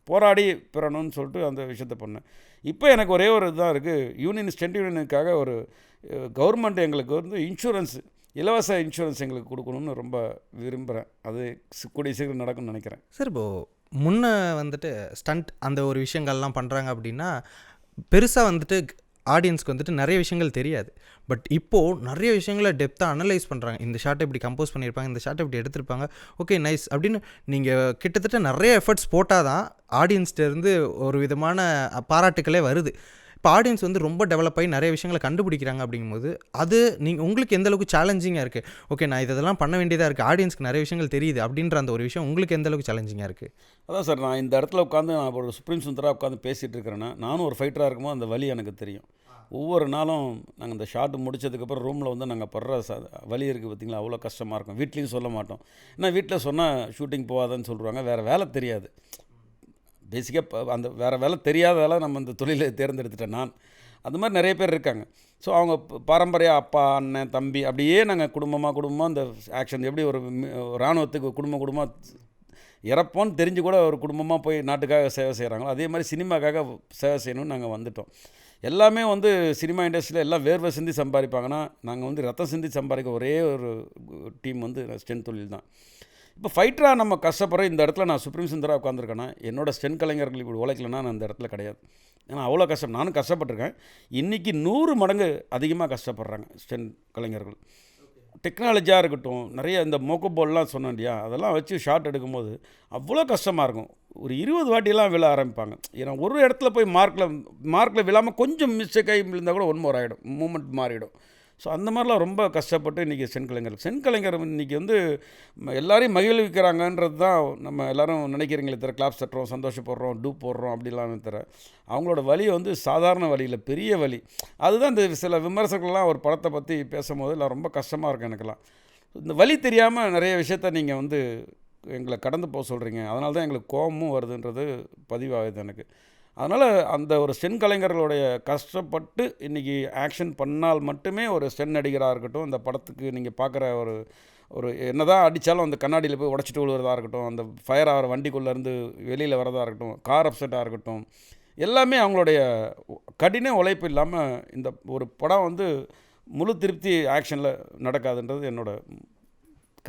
போராடி பெறணும்னு சொல்லிட்டு அந்த விஷயத்த பண்ணேன். இப்போ எனக்கு ஒரே ஒரு இதுதான் இருக்குது, யூனியன் ஸ்டென்ட் யூனியனுக்காக ஒரு கவர்மெண்ட் எங்களுக்கு வந்து இன்சூரன்ஸ் இலவச இன்சூரன்ஸ் எங்களுக்கு கொடுக்கணும்னு ரொம்ப விரும்புகிறேன். அது கூடிய சீக்கிரம் நடக்கும்னு நினைக்கிறேன் சார். இப்போது முன்னே வந்துட்டு ஸ்டண்ட் அந்த ஒரு விஷயங்கள்லாம் பண்ணுறாங்க அப்படின்னா பெருசாக வந்துட்டு ஆடியன்ஸ்க்கு வந்துட்டு நிறைய விஷயங்கள் தெரியாது. பட் இப்போது நிறைய விஷயங்களை டெப்த்தாக அனலைஸ் பண்ணுறாங்க. இந்த ஷார்ட்டை இப்படி கம்போஸ் பண்ணியிருப்பாங்க, இந்த ஷார்ட்டை இப்படி எடுத்திருப்பாங்க, ஓகே நைஸ் அப்படின்னு நீங்கள் கிட்டத்தட்ட நிறைய எஃபர்ட்ஸ் போட்டால் தான் ஆடியன்ஸ்டேருந்து ஒரு விதமான பாராட்டுக்களே வருது. இப்போ ஆடியன்ஸ் வந்து ரொம்ப டெவலப் ஆகி நிறைய விஷயங்களை கண்டுபிடிக்கிறாங்க. அப்படிங்கும்போது அது உங்களுக்கு எந்தளவுக்கு சேலஞ்சிங்காக இருக்குது, ஓகே நான் இதெல்லாம் பண்ண வேண்டியதாக இருக்குது, ஆடியன்ஸ்க்கு நிறைய விஷயங்கள் தெரியுது அப்படின்ற அந்த ஒரு விஷயம் உங்களுக்கு எந்தளவுக்கு சேலஞ்சிங்காக இருக்குது? அதான் சார், நான் இந்த இடத்துல உட்காந்து நான் ஒரு சுப்ரீம் சுந்தராக உட்காந்து பேசிகிட்டு இருக்கிறேன்னா நானும் ஒரு ஃபைட்டராக இருக்கும்போது அந்த வலி எனக்கு தெரியும். ஒவ்வொரு நாளும் நாங்கள் இந்த ஷார்ட் முடித்ததுக்கப்புறம் ரூமில் வந்து நாங்கள் படுற வலி இருக்குது பார்த்திங்களா, அவ்வளோ கஷ்டமாக இருக்கும். வீட்லேயும் சொல்ல மாட்டோம், ஏன்னா வீட்டில் சொன்னால் ஷூட்டிங் போகாதன்னு சொல்லுவாங்க, வேறு வேலை தெரியாது. பேசிக்காக அந்த வேறு வேலை தெரியாததால் நம்ம இந்த தொழிலை தேர்ந்தெடுத்துட்டேன் நான். அந்த மாதிரி நிறைய பேர் இருக்காங்க. ஸோ அவங்க பாரம்பரிய அப்பா, அண்ணன், தம்பி அப்படியே நாங்கள் குடும்பமாக இந்த ஆக்ஷன் எப்படி ஒரு இராணுவத்துக்கு குடும்பமாக இறப்போன்னு தெரிஞ்சு கூட ஒரு குடும்பமாக போய் நாட்டுக்காக சேவை செய்கிறாங்களோ அதே மாதிரி சினிமாக்காக சேவை செய்யணும்னு நாங்கள் வந்துட்டோம். எல்லாமே வந்து சினிமா இண்டஸ்ட்ரியில் எல்லாம் வேர்வை சிந்தி சம்பாதிப்பாங்கன்னா நாங்கள் வந்து ரத்தம் சிந்தி சம்பாதிக்க ஒரே ஒரு டீம் வந்து ஸ்டென்ட் தொழில் தான். இப்போ ஃபைட்டராக நம்ம கஷ்டப்படுற இந்த இடத்துல நான் சுப்ரீம் சுந்தராக உட்காந்துருக்கேன்னா என்னோட ஸ்டென்ட் கலைஞர்கள் இப்படி உழைக்கலன்னா நான் அந்த இடத்துல கிடையாது. ஏன்னா அவ்வளோ கஷ்டம், நானும் கஷ்டப்பட்டிருக்கேன். இன்றைக்கி 100 மடங்கு அதிகமாக கஷ்டப்படுறாங்க ஸ்டென்ட் கலைஞர்கள். டெக்னாலஜியாக இருக்கட்டும், நிறைய இந்த மோக்கோபோல்லாம் சொன்னேன் இல்லையா, அதெல்லாம் வச்சு ஷாட் எடுக்கும்போது அவ்வளோ கஷ்டமாக இருக்கும். ஒரு 20 வாட்டியெல்லாம் விழ ஆரம்பிப்பாங்க. ஏன்னா ஒரு இடத்துல போய் மார்க்கில் விழாமல் கொஞ்சம் மிஸ்டேக் ஆகி விழுந்தால் கூட 1 மோர் ஆகிடும், மூமெண்ட் மாறிடும். ஸோ அந்த மாதிரிலாம் ரொம்ப கஷ்டப்பட்டு இன்றைக்கி சென் கலைஞர் இன்றைக்கி வந்து எல்லாரையும் மகிழ்விக்கிறாங்கன்றது தான் நம்ம எல்லோரும் நினைக்கிறீங்களே தவிர, கிளாப்ஸ் தட்டுறோம், சந்தோஷப்படுறோம், டூப் போடுறோம் அப்படிலாம் தவிர அவங்களோட வலி வந்து சாதாரண வழியில் பெரிய வலி. அதுதான் இந்த சில விமர்சகர்கள்லாம் ஒரு படத்தை பற்றி பேசும்போது இல்லை ரொம்ப கஷ்டமாக இருக்கும் எனக்கெல்லாம். இந்த வலி தெரியாமல் நிறைய விஷயத்த நீங்கள் வந்து எங்களை கடந்து போக சொல்கிறீங்க, அதனால தான் எங்களுக்கு கோபமும் வருதுன்றது பதிவாகுது எனக்கு. அதனால் அந்த ஒரு ஸ்டென் கலைஞர்களுடைய கஷ்டப்பட்டு இன்றைக்கி ஆக்ஷன் பண்ணால் மட்டுமே ஒரு ஸ்டென் நடிகராக இருக்கட்டும், இந்த படத்துக்கு நீங்கள் பார்க்குற ஒரு என்ன தான் அடித்தாலும் அந்த கண்ணாடியில் போய் உடச்சிட்டு விழுவதாக இருக்கட்டும், அந்த ஃபயர் ஆகிற வண்டிக்குள்ளேருந்து வெளியில் வரதாக இருக்கட்டும், கார் அப்செட்டாக இருக்கட்டும், எல்லாமே அவங்களுடைய கடின உழைப்பு இல்லாமல் இந்த ஒரு படம் வந்து முழு திருப்தி ஆக்ஷனில் நடக்காதுன்றது என்னோட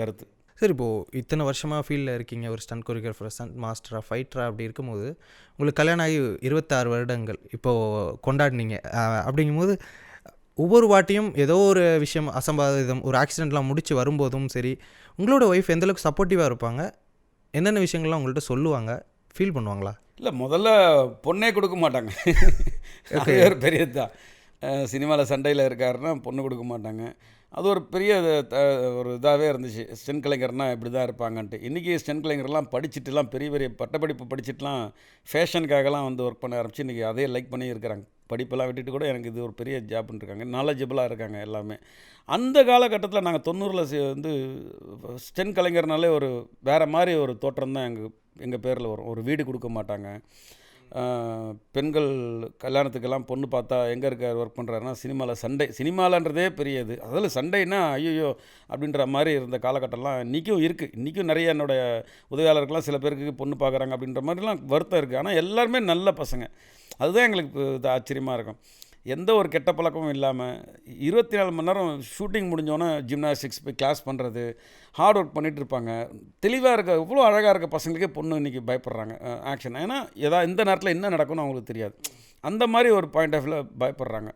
கருத்து. சார், இப்போது இத்தனை வருஷமாக ஃபீல்டில் இருக்கீங்க, ஒரு ஸ்டண்ட் கொரியோகிராஃபர், ஸ்டண்ட் மாஸ்டராக, ஃபைட்டராக அப்படி இருக்கும்போது உங்களுக்கு கல்யாணம் ஆகி 26 வருடங்கள் இப்போது கொண்டாடினீங்க. அப்படிங்கும்போது ஒவ்வொரு வாட்டியும் ஏதோ ஒரு விஷயம் அசம்பாவிதம், ஒரு ஆக்சிடெண்ட்லாம் முடிச்சு வரும்போதும் சரி, உங்களோட ஒய்ஃப் எந்தளவுக்கு சப்போர்ட்டிவாக இருப்பாங்க, என்னென்ன விஷயங்கள்லாம் உங்கள்கிட்ட சொல்லுவாங்க, ஃபீல் பண்ணுவாங்களா? இல்லை, முதல்ல பொண்ணே கொடுக்க மாட்டாங்க. அது ஒரு பெரியது தான். சினிமாவில் சண்டையில் இருக்காருன்னா பொண்ணு கொடுக்க மாட்டாங்க. அது ஒரு பெரிய ஒரு இதாகவே இருந்துச்சு. ஸ்டென் கலைஞர்னால் இப்படி தான் இருப்பாங்கன்ட்டு. இன்றைக்கி ஸ்டென் கலைஞர்லாம் படிச்சுட்டுலாம் பெரிய பெரிய பட்டப்படிப்பு படிச்சுட்டுலாம் ஃபேஷனுக்காகலாம் வந்து ஒர்க் பண்ண ஆரம்பிச்சு இன்றைக்கி அதே லைக் பண்ணி இருக்கிறாங்க. படிப்பெல்லாம் விட்டுட்டு கூட எனக்கு இது ஒரு பெரிய ஜாப்னு இருக்காங்க, நாலேஜபிளாக இருக்காங்க எல்லாமே. அந்த காலகட்டத்தில் நாங்கள் 90ல் வந்து ஸ்டென் கலைஞர்னாலே ஒரு வேறு மாதிரி ஒரு தோற்றம் தான் எங்கள் பேரில் வரும். ஒரு வீடு கொடுக்க மாட்டாங்க. பெண்கள் கல்யாணத்துக்கெல்லாம் பொண்ணு பார்த்தா எங்கே இருக்கார் ஒர்க் பண்ணுறாருன்னா சினிமாலன்றதே பெரிய இது. அதில் சண்டைன்னா ஐயோ அப்படின்ற மாதிரி இருந்த காலகட்டம்லாம் இன்றைக்கும் இருக்குது. இன்றைக்கும் நிறைய என்னுடைய உதவியாளர்கள்லாம் சில பேருக்கு பொண்ணு பார்க்குறாங்க அப்படின்ற மாதிரிலாம் வருத்தம் இருக்குது. ஆனால் எல்லாருமே நல்ல பசங்க. அதுதான் எங்களுக்கு இது ஆச்சரியமாக இருக்கும். எந்த ஒரு கெட்ட பழக்கமும் இல்லாமல் 24 மணி நேரம் ஷூட்டிங் முடிஞ்சோன்னே ஜிம்னாஸ்டிக்ஸ் போய் கிளாஸ் பண்ணுறது, ஹார்ட் ஒர்க் பண்ணிகிட்டு இருப்பாங்க. தெளிவாக இருக்க இவ்வளோ அழகாக இருக்க பசங்களுக்கே பொண்ணு இன்றைக்கி பயப்படுறாங்க ஆக்ஷன். ஏன்னா இந்த நேரத்தில் என்ன நடக்கும்னு அவங்களுக்கு தெரியாது. அந்த மாதிரி ஒரு பாயிண்ட் ஆஃப் வியூவில் பயப்படுறாங்க.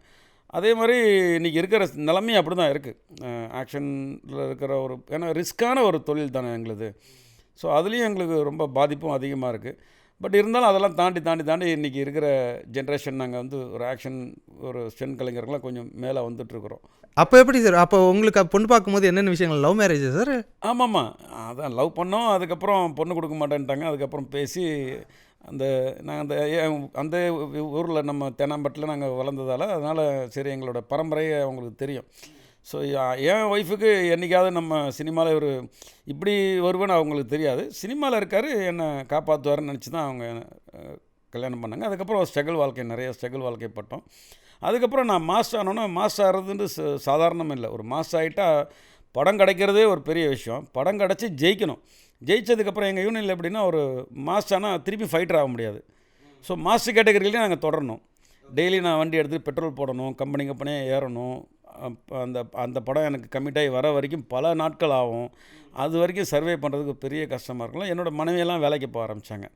அதே மாதிரி இன்றைக்கி இருக்கிற நிலைமையும் அப்படி தான் இருக்குது. ஆக்ஷனில் இருக்கிற ஏன்னா ரிஸ்க்கான ஒரு தொழில் தானே எங்களுது. ஸோ அதுலேயும் எங்களுக்கு ரொம்ப பாதிப்பும் அதிகமாக இருக்குது. பட் இருந்தாலும் அதெல்லாம் தாண்டி இன்றைக்கி இருக்கிற ஜென்ரேஷன் நாங்கள் வந்து ஒரு ஆக்ஷன் ஒரு ஸ்டென் கலைஞர்கள்லாம் கொஞ்சம் மேலே வந்துட்டுருக்குறோம். அப்போ எப்படி சார், அப்போ உங்களுக்கு பொண்ணு பார்க்கும்போது என்னென்ன விஷயங்கள், லவ் மேரேஜ் சார்? ஆமாம்மா, அதான் லவ் பண்ணோம். அதுக்கப்புறம் பொண்ணு கொடுக்க மாட்டேன்ட்டாங்க. அதுக்கப்புறம் பேசி நாங்கள் அந்த ஊரில் நம்ம தேனாம்பட்டில் நாங்கள் வளர்ந்ததால் அதனால் சரி எங்களோட பரம்பரையை அவங்களுக்கு தெரியும். ஸோ என் ஒய்ஃபுக்கு என்றைக்காவது நம்ம சினிமாவில் இப்படி வருவேன்னு அவங்களுக்கு தெரியாது. சினிமாவில் இருக்கார், என்னை காப்பாற்றுவார்னு நினச்சி தான் அவங்க கல்யாணம் பண்ணாங்க. அதுக்கப்புறம் நிறைய ஸ்ட்ரகிள் வாழ்க்கைப்பட்டோம். அதுக்கப்புறம் நான் மாஸ்டர் ஆனோன்னா, மாஸ்டர் ஆகிறதுன்னு சாதாரணம் இல்லை. ஒரு மாஸ்டர் ஆகிட்டா படம் கிடைக்கிறதே ஒரு பெரிய விஷயம். படம் கிடச்சி ஜெயிக்கணும். ஜெயித்ததுக்கப்புறம் எங்கள் யூனியனில் எப்படின்னா, ஒரு மாஸ்டர் ஆனால் திருப்பி ஃபைட்டர் ஆக முடியாது. ஸோ மாஸ்டர் கேட்டகரியிலேயே நாங்கள் தொடரணும். டெய்லி நான் வண்டி எடுத்து பெட்ரோல் போடணும், கம்பெனியாக ஏறணும். அந்த படம் எனக்கு கமிட்டாகி வர வரைக்கும் பல நாட்கள் ஆகும். அது வரைக்கும் சர்வே பண்ணுறதுக்கு பெரிய கஷ்டமாக இருக்கலாம். என்னோடய மனைவியெல்லாம் வேலைக்கு போக ஆரம்பித்தாங்க.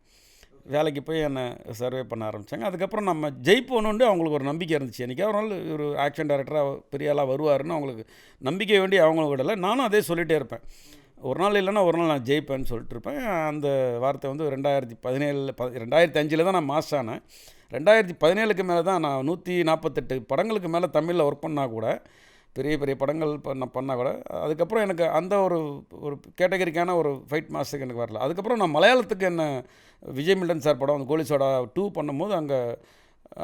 வேலைக்கு போய் என்னை சர்வே பண்ண ஆரம்பித்தாங்க. அதுக்கப்புறம் நம்ம ஜெயிப்போன்னு அவங்களுக்கு ஒரு நம்பிக்கை இருந்துச்சு. என்றைக்கா ஒரு நாள் ஒரு ஆக்ஷன் டைரக்டராக பெரிய ஆளாக வருவாருன்னு அவங்களுக்கு நம்பிக்கை வேண்டி அவங்களுக்கு விடலை. நானும் அதே சொல்லிகிட்டே இருப்பேன். ஒரு நாள் இல்லைன்னா ஒரு நாள் நான் ஜெயிப்பேன்னு சொல்லிட்டு இருப்பேன். அந்த வார்த்தை வந்து 2005 தான் நான் மாஸ்டர் ஆனேன். 2017க்கு மேலே தான் நான் 148 படங்களுக்கு மேலே தமிழில் ஒர்க் பண்ணால் கூட, பெரிய பெரிய படங்கள் நான் பண்ணால் கூட, அதுக்கப்புறம் எனக்கு அந்த ஒரு கேட்டகரிக்கான ஒரு ஃபைட் மாஸ்டருக்கு எனக்கு வரல. அதுக்கப்புறம் நான் மலையாளத்துக்கு விஜய் மில்டன் சார் படம் அந்த கோலி சோடா 2 பண்ணும்போது அங்கே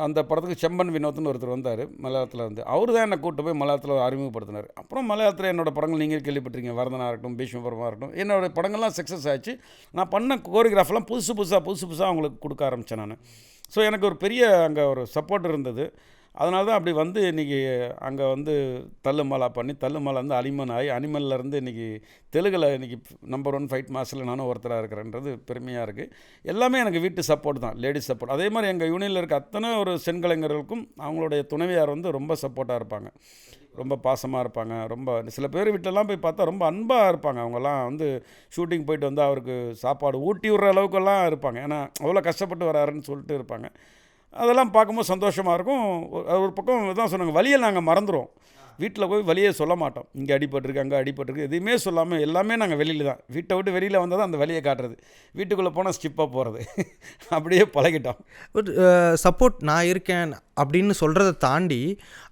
அந்த படத்துக்கு செம்பன் வினோத்னு ஒருத்தர் வந்தார் மலையாளத்தில் வந்து. அவர் தான் என்னை கூப்பிட்டு போய் மலையாளத்தில் அறிமுகப்படுத்தினார். அப்புறம் மலையாளத்தில் என்னோடய படங்கள் நீங்கள் கேள்விப்பட்டிருக்கீங்க, வரதனாக இருக்கட்டும், பீஷ்மபுரமாக இருக்கட்டும், என்னோடய படங்கள்லாம் சக்ஸஸ் ஆச்சு. நான் பண்ண கோரியோகிராஃபெல்லாம் புதுசு புதுசாக அவங்களுக்கு கொடுக்க ஆரம்பித்தேன் நான். ஸோ எனக்கு ஒரு பெரிய அங்கே ஒரு சப்போர்ட் இருந்தது. அதனால தான் அப்படி வந்து இன்றைக்கி அங்கே வந்து தள்ளுமாலா பண்ணி, தள்ளுமாலா வந்து அனிமன் ஆகி, அனிமல்லேருந்து இன்றைக்கி தெலுங்கில் இன்றைக்கி நம்பர் 1 ஃபைட் மாஸ்டரில் நானும் ஒருத்தராக இருக்கிறேன்றது பெருமையாக இருக்குது. எல்லாமே எனக்கு வீட்டு சப்போர்ட் தான், லேடிஸ் சப்போர்ட். அதே மாதிரி எங்கள் யூனியனில் இருக்க அத்தனை ஒரு செண்கலைஞர்களுக்கும் அவங்களுடைய துணைவியார் வந்து ரொம்ப சப்போர்ட்டாக இருப்பாங்க, ரொம்ப பாசமாக இருப்பாங்க. ரொம்ப சில பேர் வீட்டிலலாம் போய் பார்த்தா ரொம்ப அன்பாக இருப்பாங்க. அவங்கெல்லாம் வந்து ஷூட்டிங் போயிட்டு வந்து அவருக்கு சாப்பாடு ஊட்டி விடுற அளவுக்கெல்லாம் இருப்பாங்க. ஏன்னா அவ்வளோ கஷ்டப்பட்டு வராருன்னு சொல்லிட்டு இருப்பாங்க. அதெல்லாம் பார்க்கும்போது சந்தோஷமாக இருக்கும். ஒரு பக்கம் தான் சொன்னாங்க, வலியை நாங்கள் மறந்துடுவோம். வீட்டில் போய் வலியே சொல்ல மாட்டோம். இங்கே அடிபட்டிருக்கு, அங்கே அடிபட்டிருக்கு, எதுவுமே சொல்லாமல் எல்லாமே நாங்கள் வெளியில் தான். வீட்டை விட்டு வெளியில் வந்தால் தான் அந்த வலியை காட்டுறது. வீட்டுக்குள்ளே போனால் ஸ்கிப்பாக போகிறது. அப்படியே பழகிட்டோம். பட் சப்போர்ட் நான் இருக்கேன் அப்படின்னு சொல்கிறத தாண்டி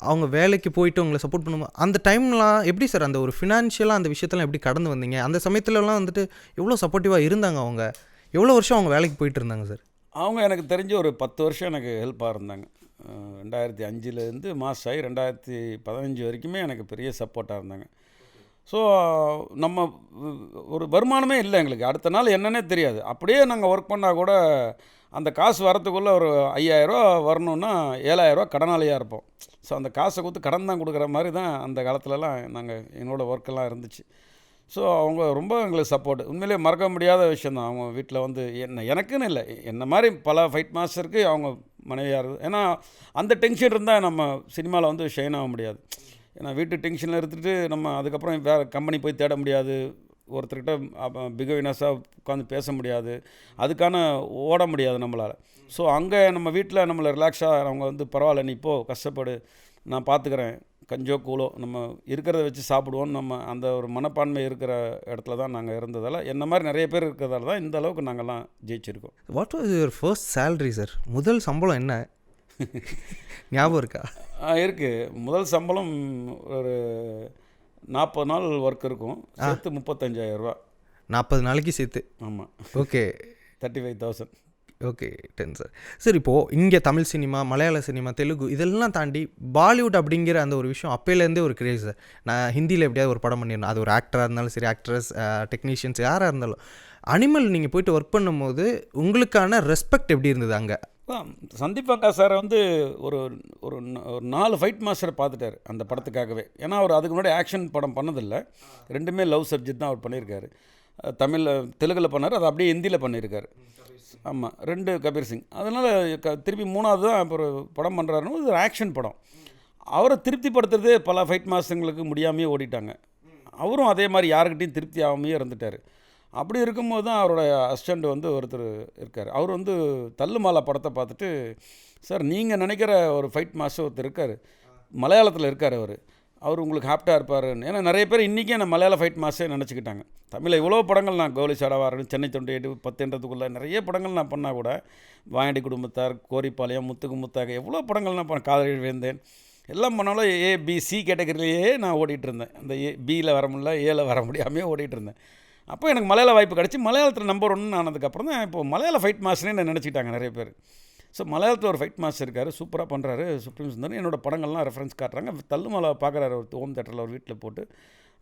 அவங்க வேலைக்கு போயிட்டு உங்களை சப்போர்ட் பண்ணும்போது அந்த டைம்லாம் எப்படி சார் அந்த ஒரு ஃபினான்ஷியலாக அந்த விஷயத்தெல்லாம் எப்படி கடந்து வந்தீங்க? அந்த சமயத்துலலாம் வந்துட்டு எவ்வளோ சப்போர்ட்டிவாக இருந்தாங்க அவங்க? எவ்வளோ வருஷம் அவங்க வேலைக்கு போயிட்டு இருந்தாங்க சார்? அவங்க எனக்கு தெரிஞ்சு ஒரு 10 வருஷம் எனக்கு ஹெல்ப்பாக இருந்தாங்க. 2005லேருந்து மாஸ் ஆகி 2015 வரைக்குமே எனக்கு பெரிய சப்போர்ட்டாக இருந்தாங்க. ஸோ நம்ம ஒரு வருமானமே இல்லை எங்களுக்கு. அடுத்த நாள் என்னன்னே தெரியாது. அப்படியே நாங்கள் ஒர்க் பண்ணால் கூட அந்த காசு வரத்துக்குள்ளே ஒரு 5000 வரணுன்னா 7000 கடனாளியாக இருப்போம். ஸோ அந்த காசை கொடுத்து கடன் தான் கொடுக்குற மாதிரி தான் அந்த காலத்துலலாம் நாங்கள் என்னோடய ஒர்க்கெல்லாம் இருந்துச்சு. ஸோ அவங்க ரொம்ப எங்களுக்கு சப்போர்ட். உண்மையிலே மறக்க முடியாத விஷயந்தான். அவங்க வீட்டில் வந்து எனக்குன்னு இல்லை, என்ன மாதிரி பல ஃபைட் மாஸ்டருக்கு அவங்க மனைவியாக இருக்குது. ஏன்னா அந்த டென்ஷன் இருந்தால் நம்ம சினிமாவில் வந்து ஷைன் ஆக முடியாது. ஏன்னா வீட்டு டென்ஷனில் எடுத்துகிட்டு நம்ம அதுக்கப்புறம் வேறு கம்பெனி போய் தேட முடியாது, ஒருத்தர்கிட்ட பிகவினஸாக உட்காந்து பேச முடியாது, அதுக்கான ஓட முடியாது நம்மளால். ஸோ அங்கே நம்ம வீட்டில் நம்மளை ரிலாக்ஸாக அவங்க வந்து பரவாயில்ல நீ போ கஷ்டப்படு நான் பார்த்துக்கிறேன், கஞ்சோ கூலோ நம்ம இருக்கிறத வச்சு சாப்பிடுவோம், நம்ம அந்த ஒரு மனப்பான்மை இருக்கிற இடத்துல தான் நாங்கள் இருந்ததால், என்ன மாதிரி நிறைய பேர் இருக்கிறதால தான் இந்த அளவுக்கு நாங்கள்லாம் ஜெயிச்சிருக்கோம். What was your first salary sir? முதல் சம்பளம் என்ன ஞாபகம் இருக்கா? இருக்குது. முதல் சம்பளம் ஒரு 40 நாள் ஒர்க் இருக்கும், சேர்த்து 35,000 ரூபா. 40 நாளைக்கு சேர்த்து? ஆமாம். ஓகே. 35,000. Okay 10 sir. சார் இப்போது இங்கே தமிழ் சினிமா, மலையாள சினிமா, தெலுங்கு இதெல்லாம் தாண்டி பாலிவுட் அப்படிங்கிற அந்த ஒரு விஷயம் அப்போலேருந்தே ஒரு கிரேஸ் சார். நான் ஹிந்தியில் எப்படியாவது ஒரு படம் பண்ணிடணும், அது ஒரு ஆக்டராக இருந்தாலும் சரி, ஆக்ட்ரஸ், டெக்னீஷியன்ஸ் யாராக இருந்தாலும். அனிமல் நீங்கள் போயிட்டு ஒர்க் பண்ணும்போது உங்களுக்கான ரெஸ்பெக்ட் எப்படி இருந்தது அங்கே? சந்தீப் அக்கா சார் வந்து ஒரு ஒரு 4 ஃபைட் மாஸ்டரை பார்த்துட்டார் அந்த படத்துக்காகவே. ஏன்னா அவர் அதுக்கு முன்னாடி ஆக்ஷன் படம் பண்ணதில்லை, ரெண்டுமே லவ் சப்ஜெக்ட் தான் அவர் பண்ணியிருக்காரு. தமிழில் தெலுங்கில் பண்ணார், அது அப்படியே ஹிந்தியில் பண்ணியிருக்காரு. ஆமாம், 2 கபீர் சிங். அதனால் திருப்பி 3வது தான் இப்போ ஒரு படம் பண்ணுறாருன்னு, இது ஒரு ஆக்ஷன் படம். அவரை திருப்திப்படுத்துறதே பல ஃபைட் மாஸ்டர்களுக்கு முடியாமையே ஓடிட்டாங்க. அவரும் அதே மாதிரி யாருக்கிட்டையும் திருப்தி ஆகாமையே இருந்துட்டார். அப்படி இருக்கும்போது தான் அவரோட அசிஸ்டண்ட் வந்து ஒருத்தர் இருக்கார். அவர் வந்து தள்ளுமாலா படத்தை பார்த்துட்டு, சார் நீங்கள் நினைக்கிற ஒரு ஃபைட் மாஸ்டர் ஒருத்தர் இருக்கார், மலையாளத்தில் இருக்கார், அவர் உங்களுக்கு ஹாப்டாக இருப்பாருன்னு. ஏன்னா நிறைய பேர் இன்றைக்கே நான் மலையாள ஃபைட் மாஸ்டரே நினச்சிக்கிட்டாங்க. தமிழில் இவ்வளோ படங்கள் நான் கோலி சாடாவாரன், சென்னை 28, 10ன்றதுக்குள்ளே நிறைய படங்கள் நான் பண்ணால் கூட, வாயண்டி குடும்பத்தார், கோரிப்பாளையம், முத்துக்கு முத்தாக எவ்வளோ படங்கள் நான் காதலில் வேந்தேன் எல்லாம் பண்ணாலும் ABC கேட்டகரியிலேயே நான் ஓடிட்டு இருந்தேன். அந்த பியில் வர முடியல, ஏல வர முடியாமே ஓடிட்டு இருந்தேன். அப்போ எனக்கு மலையாள வாய்ப்பு கிடச்சி மலையாளத்தில் நம்பர் 1 ஆனதுக்கப்புறம் தான் இப்போது மலையாள ஃபைட் மாஸ்டர்னே நான் நினச்சிக்கிட்டாங்க நிறைய பேர். ஸோ மலையாளத்தில் ஒரு ஃபைட் மாஸ்டர் இருக்கார், சூப்பராக பண்ணுறாரு சுப்ரீம் சுந்தர். என்னோடய படங்கள்லாம் ரெஃபரன்ஸ் காட்டுறாங்க. தள்ளுமலை பார்க்குறாரு ஒரு ஹோம் தேட்டரில் ஒரு வீட்டில் போட்டு,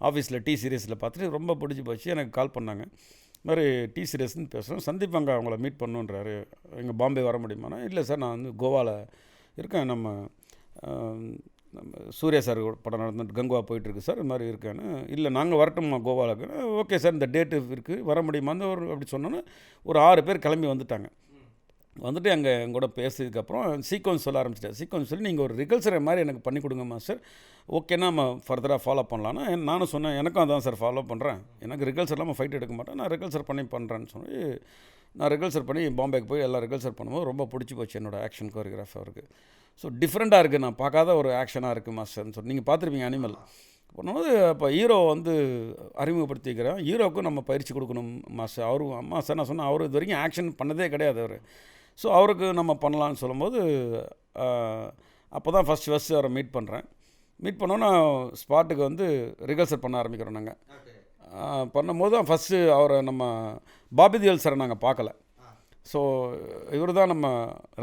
ஆஃபீஸில் டி சீரியஸில் பார்த்துட்டு ரொம்ப பிடிச்சி போச்சு. எனக்கு கால் பண்ணாங்க, இது மாதிரி டி சீரியஸ்ன்னு பேசுகிறேன், சந்தீப் அங்கே அவங்கள மீட் பண்ணுன்றாரு, எங்கள் பாம்பே வர முடியுமாண்ணா? இல்லை சார் நான் வந்து கோவாவில் இருக்கேன், நம்ம சூர்யா சார் படம் நடந்துட்டு கங்குவா போயிட்டுருக்கு சார், இது மாதிரி இருக்கேன்னு. இல்லை நாங்கள் வரட்டுமா கோவாவுக்கு? ஓகே சார் இந்த டேட்டு இருக்குது வர முடியுமான்னு அப்படி சொன்னோன்னு ஒரு 6 பேர் கிளம்பி வந்துட்டாங்க. வந்துட்டு அங்கே எங்கூட பேசியதுக்கப்புறம் சீக்வன்ஸ் சொல்ல ஆரம்பிச்சிட்டேன். சீக்வன்ஸ் சொல்லி நீங்கள் ஒரு ரிகல்சரை மாதிரி எனக்கு பண்ணி கொடுங்க மாஸ்டர், ஓகேனா நம்ம ஃபர்தராக ஃபாலோ பண்ணலான்னா. நானும் சொன்னேன் எனக்கும் அதான் சார் ஃபாலோ பண்ணுறேன், எனக்கு ரிகல்சர் இல்லாமல் ஃபைட் எடுக்க மாட்டேன், நான் ரிகல்சர் பண்ணி பண்ணுறேன்னு சொல்லி நான் ரிகல்சர் பண்ணி பாம்பேக்கு போய் எல்லாம் ரிகல்சர் பண்ணும்போது ரொம்ப பிடிச்சி போச்சு என்னோடய ஆக்ஷன் கோரியோகிராஃப் அவருக்கு. ஸோ டிஃப்ரெண்ட்டாக இருக்குது, நான் பார்க்காத ஒரு ஆக்ஷனாக இருக்குது மாஸ்டர்னு சொல்லி. நீங்கள் பார்த்துருப்பீங்க அனிமல் பண்ணும்போது. அப்போ ஹீரோ வந்து அறிமுகப்படுத்திக்கிறேன், ஹீரோவுக்கும் நம்ம பயிற்சி கொடுக்கணும் மாஸ்டர். அவரும் அம்மா சார் நான் சொன்னேன், அவர் இது வரைக்கும் ஆக்ஷன் பண்ணதே கிடையாது அவர். ஸோ அவருக்கு நம்ம பண்ணலான்னு சொல்லும்போது அப்போ தான் ஃபஸ்ட்டு அவரை மீட் பண்ணுறேன். மீட் பண்ணோன்னா ஸ்பாட்டுக்கு வந்து ரிகல்சர் பண்ண ஆரம்பிக்கிறோம் நாங்கள். பண்ணும்போது தான் ஃபஸ்ட்டு அவரை நம்ம பாபி தியோல் சாரை நாங்கள் பார்க்கல. ஸோ இவர் தான் நம்ம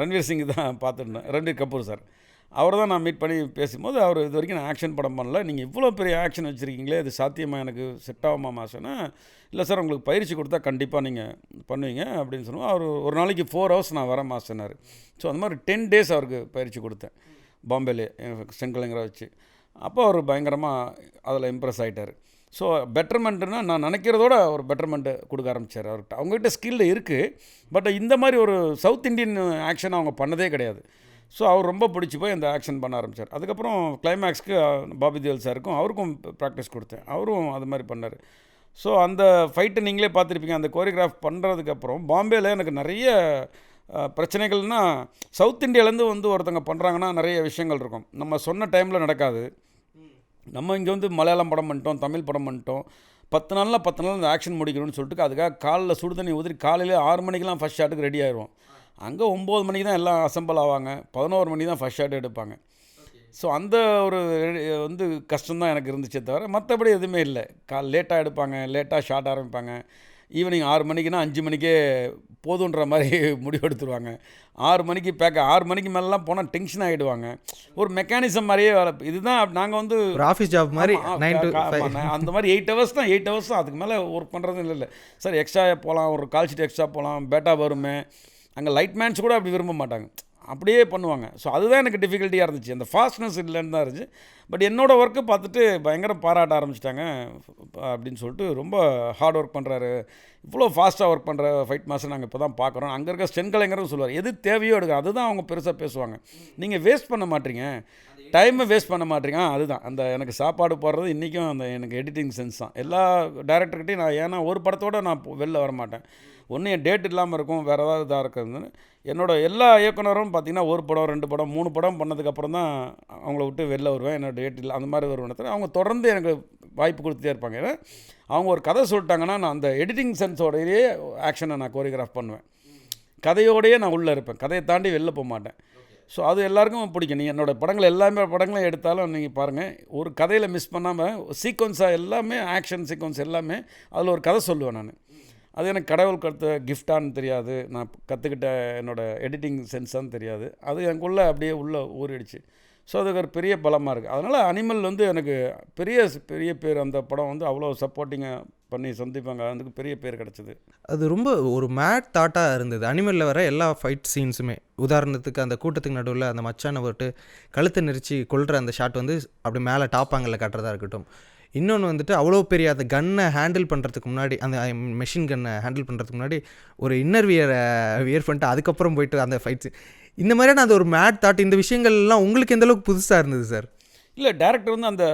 ரன்வீர் சிங் தான் பார்த்துருந்தேன், ரன்வீர் கபூர் சார். அவர் தான் நான் மீட் பண்ணி பேசும்போது அவர் இது வரைக்கும் நான் ஆக்ஷன் படம் பண்ணல, நீங்கள் இவ்வளோ பெரிய ஆக்ஷன் வச்சுருக்கீங்களே, இது சாத்தியமாக எனக்கு செட் ஆகுமா மாசன்னா, இல்லை சார் உங்களுக்கு பயிற்சி கொடுத்தா கண்டிப்பாக நீங்கள் பண்ணுவீங்க அப்படின்னு சொல்லுவோம். அவர் ஒரு நாளைக்கு 4 hours நான் வரேன் மாஸ்டர்னார். ஸோ அந்த மாதிரி 10 days அவருக்கு பயிற்சி கொடுத்தேன் பாம்பேலே செங்கலைங்கிற வச்சு. அப்போ அவர் பயங்கரமாக அதில் இம்ப்ரெஸ் ஆகிட்டார். ஸோ பெட்டர்மெண்ட்டுன்னா நான் நினைக்கிறதோட ஒரு பெட்டர்மெண்ட்டு கொடுக்க ஆரம்பித்தார் அவர்கிட்ட. அவங்ககிட்ட ஸ்கில் இருக்குது, பட் இந்த மாதிரி ஒரு சவுத் இண்டியன் ஆக்ஷன் அவங்க பண்ணதே கிடையாது. ஸோ அவர் ரொம்ப பிடிச்சி போய் அந்த ஆக்ஷன் பண்ண ஆரம்பித்தார். அதுக்கப்புறம் கிளைமேக்ஸ்க்கு பாபி தேவல் சாருக்கும் அவருக்கும் ப்ராக்டிஸ் கொடுத்தேன், அவரும் அது மாதிரி பண்ணார். ஸோ அந்த ஃபைட்டை நீங்களே பார்த்துருப்பீங்க. அந்த கோரியோகிராஃப் பண்ணுறதுக்கப்புறம் பாம்பேயில் எனக்கு நிறைய பிரச்சனைகள்னால், சவுத் இந்தியாவிலேருந்து வந்து ஒருத்தங்க பண்ணுறாங்கன்னா நிறைய விஷயங்கள் இருக்கும், நம்ம சொன்ன டைமில் நடக்காது. நம்ம இங்கே வந்து மலையாளம் படம் பண்ணிட்டோம், தமிழ் படம் பண்ணிட்டோம், 10 நாளில் இந்த ஆக்ஷன் முடிக்கணும்னு சொல்லிட்டு அதுக்காக காலில் சுடு தண்ணி ஊற்றி காலையில் 6 மணிக்கெலாம் ஃபஸ்ட் ஷாட்டுக்கு ரெடி ஆயிடுவோம். அங்கே 9 மணிக்கு தான் எல்லாம் அசம்பிள் ஆவாங்க, 11 மணிக்கு தான் ஃபஸ்ட் ஷாட் எடுப்பாங்க. ஸோ அந்த ஒரு வந்து கஷ்டம்தான் எனக்கு இருந்துச்சே தவிர மற்றபடி எதுவுமே இல்லை. லேட்டாக எடுப்பாங்க, லேட்டாக ஷாட் ஆரம்பிப்பாங்க. ஈவினிங் 6 மணிக்குன்னா 5 மணிக்கே போதுன்ற மாதிரி முடிவெடுத்துருவாங்க. 6 மணிக்கு 6 மணிக்கு மேலாம் போனால் டென்ஷன் ஆகிடுவாங்க. ஒரு மெக்கானிசம் மாதிரியே இதுதான் நாங்கள் வந்து ஒரு ஆஃபீஸ் ஜாப் மாதிரி 9 to 5 அந்த மாதிரி 8 hours தான். 8 hours தான், அதுக்கு மேலே ஒர்க் பண்ணுறதும் இல்லை. சார் எக்ஸ்ட்ரா போகலாம், ஒரு கால் ஷீட் எக்ஸ்ட்ரா போகலாம், பேட்டா வருமே. அங்கே லைட் மேன்ஸ் கூட அப்படி விரும்ப மாட்டாங்க, அப்படியே பண்ணுவாங்க. ஸோ அதுதான் எனக்கு டிஃபிகல்ட்டியாக இருந்துச்சு, அந்த ஃபாஸ்ட்னஸ் இல்லைன்னு தான் இருந்துச்சு. பட் என்னோடய ஒர்க்கு பார்த்துட்டு பயங்கர பாராட்ட ஆரம்பிச்சிட்டாங்க அப்படின்னு சொல்லிட்டு. ரொம்ப ஹார்ட் ஒர்க் பண்ணுறாரு, இவ்வளோ ஃபாஸ்ட்டாக ஒர்க் பண்ணுற ஃபைட் மாஸ்டர் நாங்கள் இப்போ தான் பார்க்குறோம். அங்கே இருக்க ஸ்டென்கலைங்கிறதும் சொல்லுவார், எது தேவையோ எடுக்க. அதுதான் அவங்க பெருசாக பேசுவாங்க, நீங்கள் வேஸ்ட் பண்ண மாட்டீங்க, டைமை வேஸ்ட் பண்ண மாட்டீங்க. அதுதான் அந்த எனக்கு சாப்பாடு போடுறது இன்றைக்கும் அந்த எனக்கு எடிட்டிங் சென்ஸ் தான். எல்லா டேரக்டர்கிட்டையும் நான், ஏன்னா ஒரு படத்தோடு நான் வெளில வர மாட்டேன், ஒன்று என் டேட் இல்லாமல் இருக்கும், வேறு ஏதாவது இதாக இருக்குதுன்னு. என்னோடய எல்லா இயக்குனரும் பார்த்திங்கன்னா 1 படம் 2 படம் 3 படம் பண்ணதுக்கப்புறம் தான் அவங்கள விட்டு வெளில வருவேன். என்னோடய டேட் இல்லை அந்த மாதிரி வருவேன். அவங்க தொடர்ந்து எனக்கு வாய்ப்பு கொடுத்துட்டே இருப்பாங்க. ஏன்னா அவங்க ஒரு கதை சொல்லிட்டாங்கன்னா நான் அந்த எடிட்டிங் சென்ஸோடையே ஆக்ஷனை நான் கோரியோகிராஃப் பண்ணுவேன், கதையோடையே நான் உள்ளே இருப்பேன், கதையை தாண்டி வெளில போக மாட்டேன். ஸோ அது எல்லாருக்கும் பிடிக்கும். நீங்கள் என்னோடய படங்கள் எல்லாமே படங்களும் எடுத்தாலும் நீங்கள் பாருங்கள், ஒரு கதையில் மிஸ் பண்ணாமல் சீக்வன்ஸாக எல்லாமே ஆக்ஷன் சீக்வன்ஸ் எல்லாமே அதில் ஒரு கதை சொல்லுவேன் நான். அது எனக்கு கடவுள் கொடுத்த கிஃப்டான்னு தெரியாது, நான் கற்றுக்கிட்ட என்னோடய எடிட்டிங் சென்ஸான்னு தெரியாது, அது எனக்குள்ளே அப்படியே உள்ளே ஊறிடுச்சு. ஸோ அதுக்கு ஒரு பெரிய பலமாக இருக்குது. அதனால் அனிமல் வந்து எனக்கு பெரிய பேர், அந்த படம் வந்து அவ்வளோ சப்போர்ட்டிங்காக பண்ணி சந்திப்பாங்க, அதுக்கு பெரிய பேர் கிடச்சிது. அது ரொம்ப ஒரு மேட் தாட்டாக இருந்தது. அனிமலில் வர எல்லா ஃபைட் சீன்ஸுமே, உதாரணத்துக்கு அந்த கூட்டத்துக்கு நடுவில் அந்த மச்சானை போட்டு கழுத்தை நெரிச்சு கொள்கிற அந்த ஷாட் வந்து அப்படி மேலே டாப்பாங்கில் காட்டுறதா இருக்கட்டும். இன்னொன்று வந்துட்டு அவ்வளோ பெரிய அந்த கன்னை ஹேண்டில் பண்ணுறதுக்கு முன்னாடி, அந்த மெஷின் கன்னை ஹேண்டில் பண்ணுறதுக்கு முன்னாடி ஒரு இன்னர் வியர் பண்ணிட்டு அதுக்கப்புறம் போயிட்டு அந்த ஃபைட்ஸு, இந்த மாதிரியான அந்த ஒரு மேட் தாட், இந்த விஷயங்கள்லாம் உங்களுக்கு எந்த அளவுக்கு புதுசாக இருந்தது சார்? இல்லை, டேரக்டர் வந்து அந்த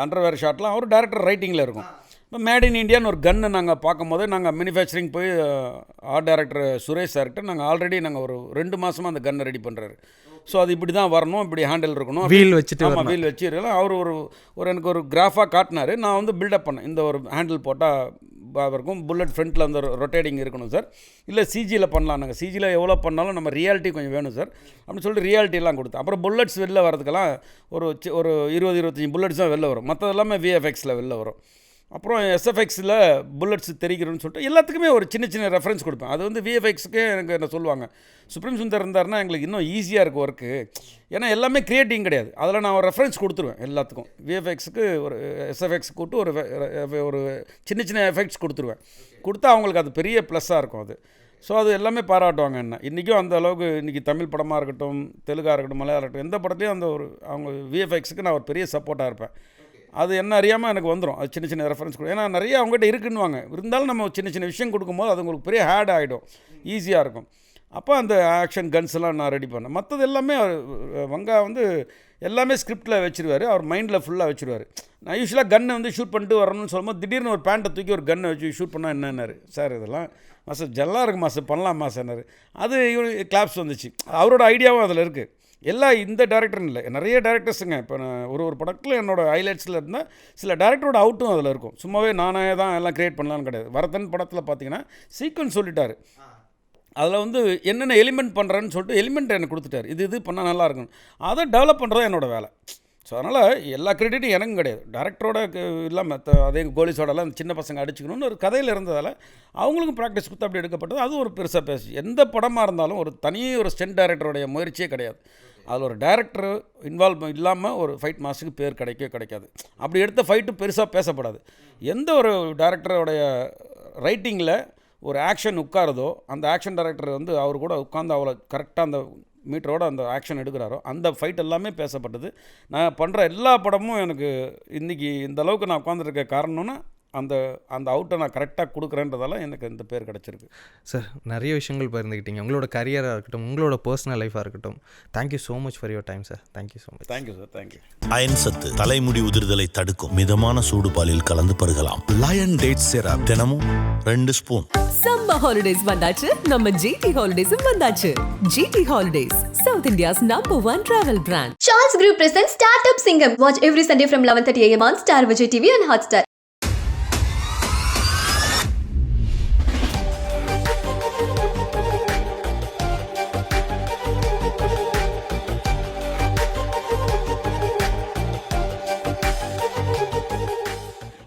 அண்டர்வேர் ஷாட்லாம் அவர் டேரக்டர் ரைட்டிங்கில் இருக்கும். இப்போ மேட் இன் இண்டியான்னு ஒரு கன்று நாங்கள் பார்க்கும்போது நாங்கள் மேனுஃபேக்சரிங் போய் ஆர்ட் டைரக்டர் சுரேஷ் சார்கிட்ட நாங்கள் ஆல்ரெடி நாங்கள் ஒரு 2 மாதமாக அந்த கன்னை ரெடி பண்ணுறாரு. ஸோ அது இப்படி தான் வரணும், இப்படி ஹேண்டில் இருக்கணும், வீல் வச்சுட்டு, ஆமாம் வீல் வச்சுருக்கலாம். அவர் ஒரு எனக்கு ஒரு கிராஃபாக காட்டினார், நான் வந்து பில்டப் பண்ணேன். இந்த ஒரு ஹேண்டில் போட்டால் இருக்கும், புல்லட் ஃப்ரண்ட்டில் அந்த ரொட்டேட்டிங் இருக்கணும் சார், இல்லை சிஜியில் பண்ணலாம், நாங்கள் சிஜியில் எவ்வளோ பண்ணாலும் நம்ம ரியாலிட்டி கொஞ்சம் வேணும் சார் அப்படின்னு சொல்லிட்டு ரியாலிட்டிலாம் கொடுத்தேன். அப்புறம் புல்லட்ஸ் வெளில வரதுக்கெல்லாம் ஒரு 20-25 புல்லட்ஸ் தான் வெளில வரும், மற்றது எல்லாமே விஎஃப்எக்ஸில் வெளில வரும். அப்புறம் எஸ்எஃப்எக்ஸில் புல்லட்ஸ் தெரிக்கிறோன்னு சொல்லிட்டு எல்லாத்துக்குமே ஒரு சின்ன ரெஃபரன்ஸ் கொடுப்பேன். அது வந்து விஎஃப்எக்ஸுக்கே எனக்கு என்ன சொல்லுவாங்க, சுப்ரீம் சுந்தர் இருந்தாருன்னா எங்களுக்கு இன்னும் ஈஸியாக இருக்கும் ஒர்க்கு, ஏன்னா எல்லாமே க்ரியேட்டிங் கிடையாது, அதில் நான் ஒரு ரெஃபரன்ஸ் கொடுத்துருவேன் எல்லாத்துக்கும். விஎஃப்எக்ஸுக்கு ஒரு எஸ்எஃப்எக்ஸ் கூட்டு ஒரு சின்ன எஃபெக்ட்ஸ் கொடுத்துருவேன், கொடுத்தா அவங்களுக்கு அது பெரிய ப்ளஸ்ஸாக இருக்கும் அது. ஸோ அது எல்லாமே பாராட்டுவாங்க என்ன. இன்றைக்கும் அந்த அளவுக்கு இன்றைக்கி தமிழ் படமாக இருக்கட்டும், தெலுங்காக இருக்கட்டும், மலையாளம் இருக்கட்டும், எந்த படத்துலையும் அந்த ஒரு அவங்க விஎஃப்எக்ஸுக்கு நான் ஒரு பெரிய சப்போர்ட்டாக இருப்பேன். அது என்ன அறியாமல் எனக்கு வந்துடும், அது சின்ன ரெஃபரன்ஸ் கொடுக்கும். ஏன்னா நிறைய அவங்ககிட்ட இருக்குன்னுவாங்க, இருந்தாலும் நம்ம சின்ன விஷயம் கொடுக்கும்போது அது உங்களுக்கு பெரிய ஹேட் ஆகிடும், ஈஸியாக இருக்கும். அப்போ அந்த ஆக்ஷன் கன்ஸ் எல்லாம் நான் ரெடி பண்ணேன். மற்றது எல்லாமே வங்கா வந்து எல்லாமே ஸ்கிரிப்டில் வச்சுருவார், அவர் மைண்டில் ஃபுல்லாக வச்சுருவார். நான் யூஸ்வலாக கன்னை வந்து ஷூட் பண்ணிட்டு வரணும்னு சொல்லும்போது திடீர்னு ஒரு பேண்ட்டை தூக்கி ஒரு கன்னை வச்சு ஷூட் பண்ணால் என்னன்னாரு, சார் இதெல்லாம் மாஸ்டர் ஜெல்லாம் இருக்குது மாஸ்டர், பண்ணலாம் மாஸ்டர்னாரு. அது கிளாப்ஸ் வந்துச்சு, அவரோட ஐடியாவும் அதில் இருக்குது. எல்லாம் இந்த டேரக்டர்னு இல்லை, நிறைய டேரக்டர்ஸுங்க. இப்போ நான் ஒரு படத்தில் என்னோடய ஹைலைட்ஸில் இருந்தால் சில டேரக்டரோட அவுட்டும் அதில் இருக்கும். சும்மாவே நானே தான் எல்லாம் க்ரியேட் பண்ணலான்னு கிடையாது. வரதன் படத்தில் பார்த்தீங்கன்னா சீக்வன்ஸ் சொல்லிட்டார், அதில் வந்து என்னென்ன எலிமெண்ட் பண்ணுறேன்னு சொல்லிட்டு எலிமெண்ட் எனக்கு கொடுத்துட்டார், இது பண்ணால் நல்லாயிருக்கும், அதை டெவலப் பண்ணுறது என்னோடய வேலை. ஸோ அதனால் எல்லா கிரெடிட்டும் எனக்கும் கிடையாது. டேரக்டரோட இல்லாமல் அதே கோலிஸோடலாம் சின்ன பசங்க அடிச்சுக்கணும்னு ஒரு கதையில் இருந்ததால் அவங்களுக்கும் ப்ராக்டிஸ் கொடுத்து அப்படி எடுக்கப்பட்டது. அது ஒரு பெருசாக பேசி எந்த படமாக இருந்தாலும் ஒரு தனியே ஒரு ஸ்டென்ட் டைரக்டருடைய முயற்சியே கிடையாது. அதில் ஒரு டைரக்டர் இன்வால்வ் இல்லாமல் ஒரு ஃபைட் மாஸ்டருக்கு பேர் கிடைக்காது. அப்படி எடுத்த ஃபைட்டு பெருசாக பேசப்படாது. எந்த ஒரு டைரக்டருடைய ரைட்டிங்கில் ஒரு ஆக்ஷன் உட்காருதோ அந்த ஆக்ஷன் டைரக்டர் வந்து அவர் கூட உட்காந்து அவ்வளோ கரெக்டாக அந்த மீட்டரோட அந்த ஆக்ஷன் எடுக்கிறாரோ அந்த ஃபைட் எல்லாமே பேசப்பட்டது. நான் பண்ணுற எல்லா படமும் எனக்கு இன்றைக்கி இந்த அளவுக்கு நான் உட்காந்துருக்க காரணம்னா அந்த அந்த அவுட்டை நான் கரெக்டாக கொடுக்குறேன்றதால எனக்கு இந்த பேர் கிடச்சிருக்கு. சார் நிறைய விஷயங்கள் பகிர்ந்துக்கிட்டீங்க, உங்களோட கரியராக இருக்கட்டும், உங்களோட பர்சனல் லைஃபாக இருக்கட்டும். Thank you so much for your time sir. Thank you so much. Thank you sir. Thank you. Iron சத்து தலைமுடி உதிர்தலை தடுக்கும் மிதமான சூடு பாலில் கலந்து பருகலாம். லயன் டேட் சிரப் தினமும் 2 ஸ்பூன். சம்மர் ஹாலிடேஸ் வந்தாச்சு, நம்ம ஜிடி ஹாலிடேஸும் வந்தாச்சு. GT holidays, South India's #1 travel brand. Charles Group presents Startup Singham. Watch every Sunday from 11:30 a.m. on Star Vijay TV and Hotstar.